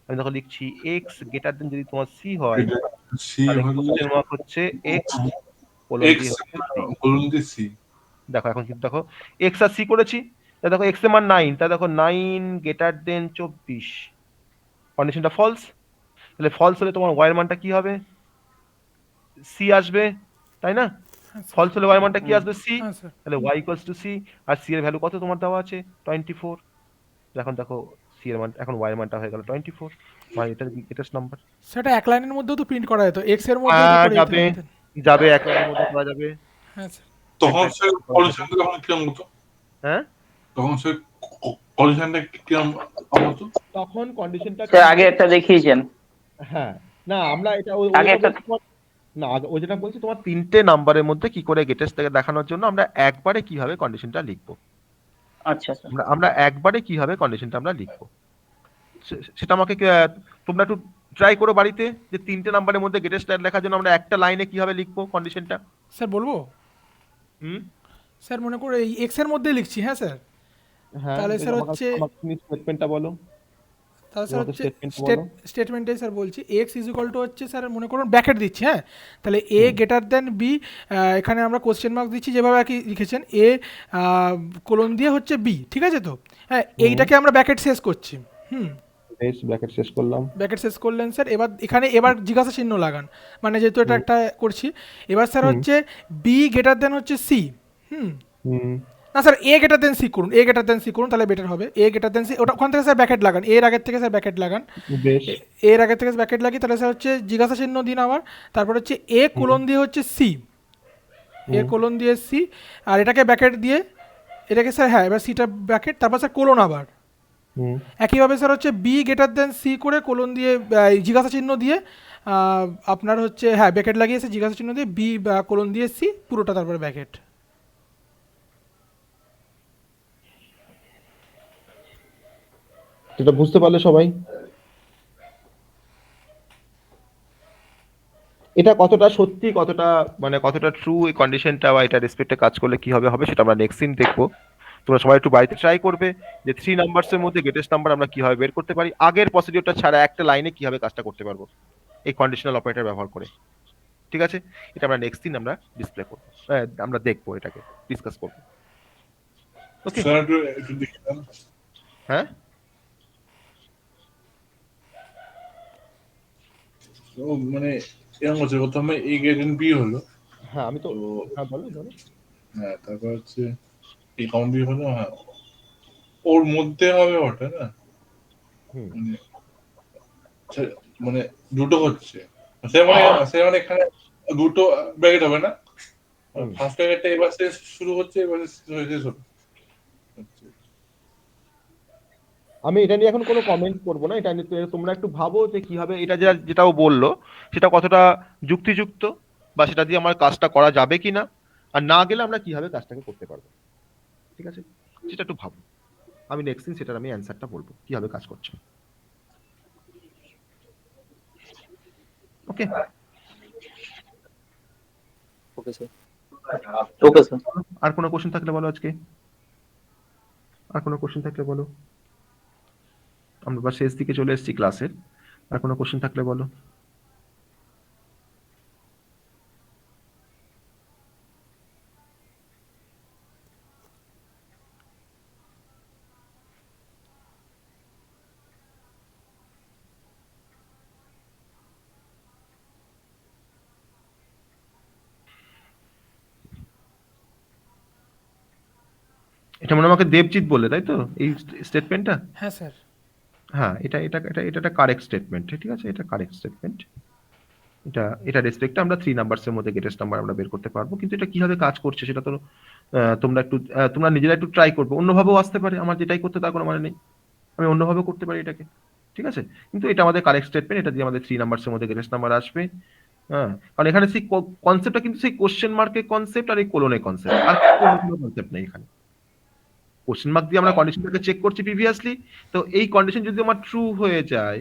আমি তখন লিখছি এক্স গ্রেটার দেন যদি তোমার সি হয় সি তাহলে হলে কোশ্চেন মার্ক হচ্ছে এক্স কোলন এক্স দিয়ে হচ্ছে সি। বলুন যে সি। দেখো এখন কিন্তু দেখো এক্স আর সি করেছি, তা দেখো এক্স এর মান 9, তা দেখো 9 গ্রেটার দেন 24, কন্ডিশনটা ফলস। তাহলে ফলস হলে তোমার ওয়াই এর মানটা কি হবে? সি আসবে, তাই না? হ্যাঁ স্যার। ফলস হলে ওয়াই এর মানটা কি আসবে? সি। হ্যাঁ স্যার। তাহলে ওয়াই ইকুয়ালস টু সি, আর সি এর ভ্যালু কত তোমার দেওয়া আছে? 24। এখন দেখো সি এর মান, এখন ওয়াই এর মানটা হয়ে গেল 24, মানে এটা গ্রেটেস্ট নাম্বার। সেটা এক লাইনের মধ্যেও তো প্রিন্ট করা যেত, এক্স এর মধ্যেও তো করে দিতে যাবে পারতেন। যাবে এক লাইনের মধ্যে করা যাবে। হ্যাঁ স্যার। তখন একটা- সে কলিশনটা তখন কিরম হতো? হ্যাঁ, তখন সে কলিশনটা কিরম হতো? তখন কন্ডিশনটা স্যার আগে একটা দেখিয়েছেন। হ্যাঁ, না আমরা এটা আগে একটা না ও যেটা বলছি তোমার 3টে নাম্বারের মধ্যে কি করে গেটেস্ট থেকে দেখানোর জন্য আমরা একবারে কিভাবে কন্ডিশনটা লিখবো, আচ্ছা স্যার। আমরা একবারে কিভাবে কন্ডিশনটা আমরা লিখবো সেটা আমাকে তোমরা একটু ট্রাই করো বাড়িতে, যে 3টে নাম্বারের মধ্যে গেটেস্ট লেখার জন্য আমরা একটা লাইনে কিভাবে লিখবো কন্ডিশনটা। স্যার বলবো? হুম, স্যার মনে করো এই এক্স এর মধ্যে লিখছি, হ্যাঁ স্যার। হ্যাঁ, তাহলে স্যার আমাকে হচ্ছে তুমি স্টেটমেন্টটা বলো। তাহলে স্যার তোমাকে হচ্ছে statement বলো। স্টেটমেন্টে স্যার বলছি এক্স ইজ ইকুয়াল টু হচ্ছে স্যার মনে করুন ব্র্যাকেট দিচ্ছি, হ্যাঁ। তাহলে এ গ্রেটার দেন বি, এখানে আমরা কোশ্চেন মার্ক দিচ্ছি যেভাবে আর কি লিখেছেন, এ কোলন দিয়ে হচ্ছে বি, ঠিক আছে তো? হ্যাঁ, এইটাকে আমরা ব্র্যাকেট শেষ করছি। হুম, বেশ, ব্র্যাকেট শেষ করলাম। ব্র্যাকেট শেষ করলেন স্যার। এবার জিজ্ঞাসা চিহ্ন লাগান, মানে যেহেতু এটা একটা করছি। এবার স্যার হচ্ছে বি গ্রেটার দেন হচ্ছে সি। হুম, না স্যার এ গ্রেটার দেন সি করুন, এ গ্রেটার দেন সি করুন, তাহলে বেটার হবে। এ গ্রেটার দেন সি, ওটা ওখান থেকে স্যার ব্র্যাকেট লাগান, এর আগের থেকে স্যার ব্র্যাকেট লাগান। বেশ, এর আগের থেকে ব্র্যাকেট লাগিয়ে তাহলে স্যার হচ্ছে জিজ্ঞাসা চিহ্ন দিন আবার, তারপর হচ্ছে এ কোলন দিয়ে হচ্ছে সি, এ কোলন দিয়ে সি, আর এটাকে ব্র্যাকেট দিয়ে এটাকে স্যার, হ্যাঁ এবার সিটা ব্র্যাকেট, তারপর স্যার কোলন আবার। একইভাবে স্যার হচ্ছে বি গ্রেটার দেন সি করে কোলন দিয়ে জিজ্ঞাসা চিহ্ন দিয়ে আপনার হচ্ছে, হ্যাঁ ব্র্যাকেট লাগিয়েছে জিজ্ঞাসা চিহ্ন দিয়ে বি কোলন দিয়ে সি পুরোটা, তারপরে ব্র্যাকেট। এটা বুঝতে পারলে সবাই? এটা কতটা সত্যি, কতটা মানে কতটা ট্রু এই কন্ডিশনটা, বা এটা রেসপেক্টে কাজ করলে কি হবে সেটা আমরা নেক্সট দিন দেখবো। তোমরা সবাই একটু বাড়িতে ট্রাই করবে যে 3 নাম্বারসের মধ্যে গ্রেটেস্ট নাম্বার আমরা কিভাবে বের করতে পারি, আগের প্রসিডিওরটা ছাড়া একটা লাইনে কিভাবে কাজটা করতে পারবো এই কন্ডিশনাল অপারেটর ব্যবহার করে। ঠিক আছে, এটা আমরা নেক্সট দিন আমরা ডিসপ্লে করবো, আমরা দেখবো, এটাকে ডিসকাস করবো। ওকে, স্যার একটু দেখে দেন। হ্যাঁ ও মানে এরকম হচ্ছে, প্রথমে এ গ্রেড বি হলো। হ্যাঁ, আমি তো তো হ্যাঁ বলো বলো। হ্যাঁ, তারপর হচ্ছে এ কম বি হলো। হ্যাঁ, ওর মধ্যে হবে ওটা না, হুম, মানে মানে দুটো হচ্ছে, সে মানে এখানে দুটো ব্র্যাকেট হবে না, ফার্স্ট ব্র্যাকেটটা এবার শেষ শুরু হচ্ছে, এবার শেষ হবে। আমি এটা নিয়ে এখন কোনো কমেন্ট করবো না, এটা নিয়ে তোমরা একটু ভাবো যে কিভাবে এটা যেটাও বললো সেটা কতটা যুক্তিযুক্ত, বা সেটা দিয়ে আমার কাজটা করা যাবে কিনা, আর না গেলে আমরা কিভাবে কাজটাকে করতে পারবো। ঠিক আছে, সেটা একটু ভাবো। আমি নেক্সট দিন সেটার আমি অ্যান্সারটা বলবো কিভাবে কাজ করছে। ওকে, ওকে স্যার। Okay sir. আর কোনো কোশ্চেন থাকলে বলো আজকে, আর কোনো কোশ্চেন থাকলে বলো। আমরা শেষ দিকে চলে এসেছি ক্লাসের, আর কোনো কোশ্চেন থাকলে বলো। এটা মনে হয় আমাকে দেবজিৎ বললে, তাই তো এই স্টেটমেন্টটা? হ্যাঁ স্যার। হ্যাঁ, এটা এটা এটা এটা একটা কারেক্ট স্টেটমেন্ট, ঠিক আছে, এটা কারেক্ট স্টেটমেন্ট। এটা রেসপেক্টে আমরা 3 নাম্বারসের মধ্যে গ্রেটেস্ট নাম্বার আমরা বের করতে পারবো, কিন্তু এটা কিভাবে কাজ করছে সেটা তো তোমরা নিজেরা একটু ট্রাই করবে। অন্যভাবেও আসতে পারে, আমার যেটাই করতে তার কোনো মানে নেই, আমি অন্যভাবেও করতে পারি এটাকে। ঠিক আছে, কিন্তু এটা আমাদের কারেক্ট স্টেটমেন্ট, এটা দিয়ে আমাদের 3 নাম্বারসের মধ্যে গ্রেটেস্ট নাম্বার আসবে। হ্যাঁ, কারণ এখানে সেই কনসেপ্টটা কিন্তু সেই কোশ্চেন মার্কের কনসেপ্ট আর এই কোলনের কনসেপ্ট, আর কোনো কনসেপ্ট নেই এখানে। কোশ্চেন মার্ক দিয়ে আমরা কন্ডিশনটাকে চেক করছি প্রিভিয়াসলি, তো এই কন্ডিশন যদি আমার ট্রু হয়ে যায়,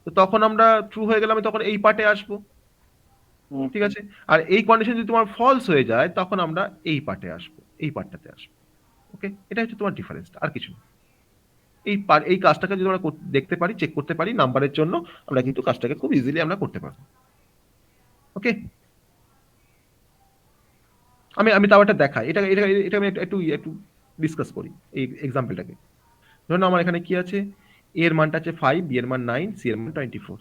তো তখন আমরা ট্রু হয়ে গেলে আমি তখন এই পার্টে আসবো। হুম। ঠিক আছে? আর এই কন্ডিশন যদি তোমার ফলস হয়ে যায় তখন আমরা এই পার্টে আসবো, এই পার্টটাতে আসবো। ওকে, এটা হচ্ছে তোমার ডিফারেন্সটা, আর কিছু না। এই কাজটাকে যদি আমরা দেখতে পারি, চেক করতে পারি নাম্বারের জন্য, আমরা কিন্তু কাজটাকে খুব ইজিলি আমরা করতে পারবো। ওকে, আমি তাও একটা দেখাই, এটা এটা এটা আমি একটু একটু ডিসকাস করি এই এক্সাম্পলটাকে। ধরুন আমার এখানে কি আছে, এ এর মানটা আছে 5, বি এর মান 9, সি এর মান 24।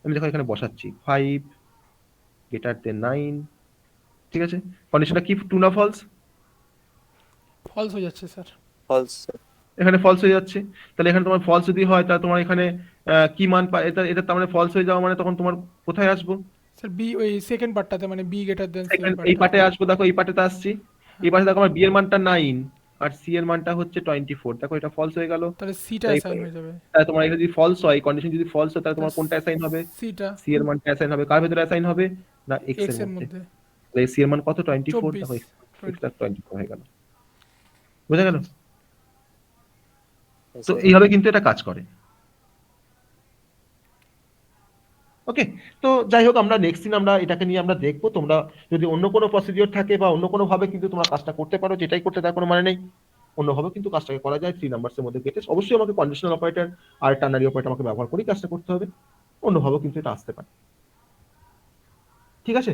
আমি দেখো এখানে বসাচ্ছি 5 গ্রেটার দেন 9, ঠিক আছে? কন্ডিশনটা কি, ট্রু না ফলস? ফলস হয়ে যাচ্ছে স্যার। ফলস। এখানে ফলস হয়ে যাচ্ছে। তাহলে এখানে তোমার ফলস যদি হয় তাহলে তোমার এখানে কি মান এটা এটা তার মানে ফলস হয়ে যাওয়া মানে তখন তোমার কোথায় আসবো? স্যার বি ওই সেকেন্ড পার্টটাতে মানে বি গ্রেটার দেন সি এর এই পার্টটা। পার্টে আসবো, দেখো এই পার্টেতে আসছি। এই পাশে দেখো আমার বি এর মানটা 9 আর সি এর মানটা হচ্ছে 24, দেখো এটা ফলস হয়ে গেল। তাহলে সিটা তাই অ্যাসাইন হয়ে যাবে। তাহলে তোমার এখানে যদি ফলস হয়, কন্ডিশন যদি ফলস হয়, তাহলে তোমার কোনটা অ্যাসাইন হবে? সিটা সি এর মানটা অ্যাসাইন হবে। কার ভেতরে অ্যাসাইন হবে? না এক্স এক্স এর এর মধ্যে। মধ্যে তাহলে সি এর মান কত? 24, 24 দেখো এক্সটা 24 হয়ে গেল। বুঝা গেল? তো এইভাবে কিন্তু এটা কাজ করে। ওকে, তো যাই হোক, আমরা নেক্সট দিন আমরা এটাকে নিয়ে আমরা দেখবো। তোমরা যদি অন্য কোনো প্রসিডিওর থাকে বা অন্য কোনো ভাবে কিন্তু তোমরা কাজটা করতে পারো, যেটাই করতে তার কোনো মানে নেই। অন্যভাবে কিন্তু কাজটাকে করা যায় 3 নাম্বারসের মধ্যে গেটে। অবশ্যই আমাকে কন্ডিশনাল অপারেটর আর টার্নারি অপারেটর আমাকে ব্যবহার করেই কাজটা করতে হবে, অন্যভাবেও কিন্তু এটা আসতে পারে। ঠিক আছে,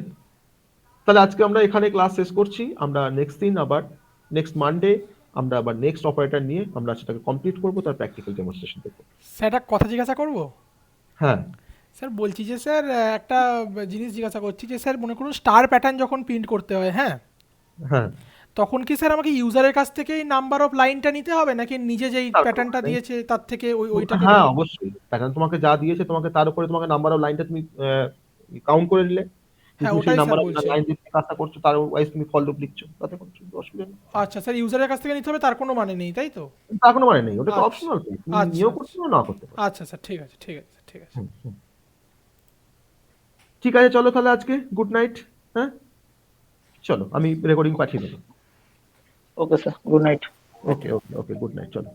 তাহলে আজকে আমরা এখানে ক্লাস শেষ করছি। আমরা নেক্সট দিন আবার নেক্সট মানডে আমরা আবার নেক্সট অপারেটর নিয়ে আমরা সেটাকে কমপ্লিট করবো, তার প্র্যাকটিক্যাল ডেমনস্ট্রেশন দেখবো। স্যার একটা কথা জিজ্ঞাসা করব? হ্যাঁ, স্যার বলছি যে স্যার একটা জিনিস জিজ্ঞাসা করছি যে স্যার মনে করুন স্টার প্যাটার্ন যখন প্রিন্ট করতে হয়, হ্যাঁ, হ্যাঁ, তখন কি স্যার আমাকে ইউজারের কাছ থেকেই নাম্বার অফ লাইনটা নিতে হবে নাকি নিজে যেই তার প্যাটার্নটা কোনো দিয়েছে তার থেকে ওইটাকে? হ্যাঁ অবশ্যই, প্যাটার্ন তোমাকে যা দিয়েছে তোমাকে তার উপরে তোমাকে নাম্বার অফ লাইনটা তুমি কাউন্ট করে নিলে। হ্যাঁ তুমি সেই ওটাই নাম্বার স্যার অফ বলছি। লাইন দিয়ে কাজটা করছো, তার ওয়াইজ তুমি ফল লুপ লিখছো, তাতে কোনো অসুবিধা নেই। আচ্ছা স্যার, ইউজারের কাছ থেকে নিতে হবে তার কোনো মানে নেই, তাই তো? তার কোনো মানে নেই, ওটা তো আচ্ছা, অপশনাল, তুমি আচ্ছা, নিয়েও আচ্ছা। করতে পারো, না করতে পারো। আচ্ছা স্যার, ঠিক আছে, ঠিক আছে, ঠিক আছে। ঠিক আছে, চলো তাহলে আজকে গুড নাইট। হ্যাঁ, চলো আমি রেকর্ডিং পাঠিয়ে দেবো। Okay sir, good night. Okay okay okay, good night, চলো।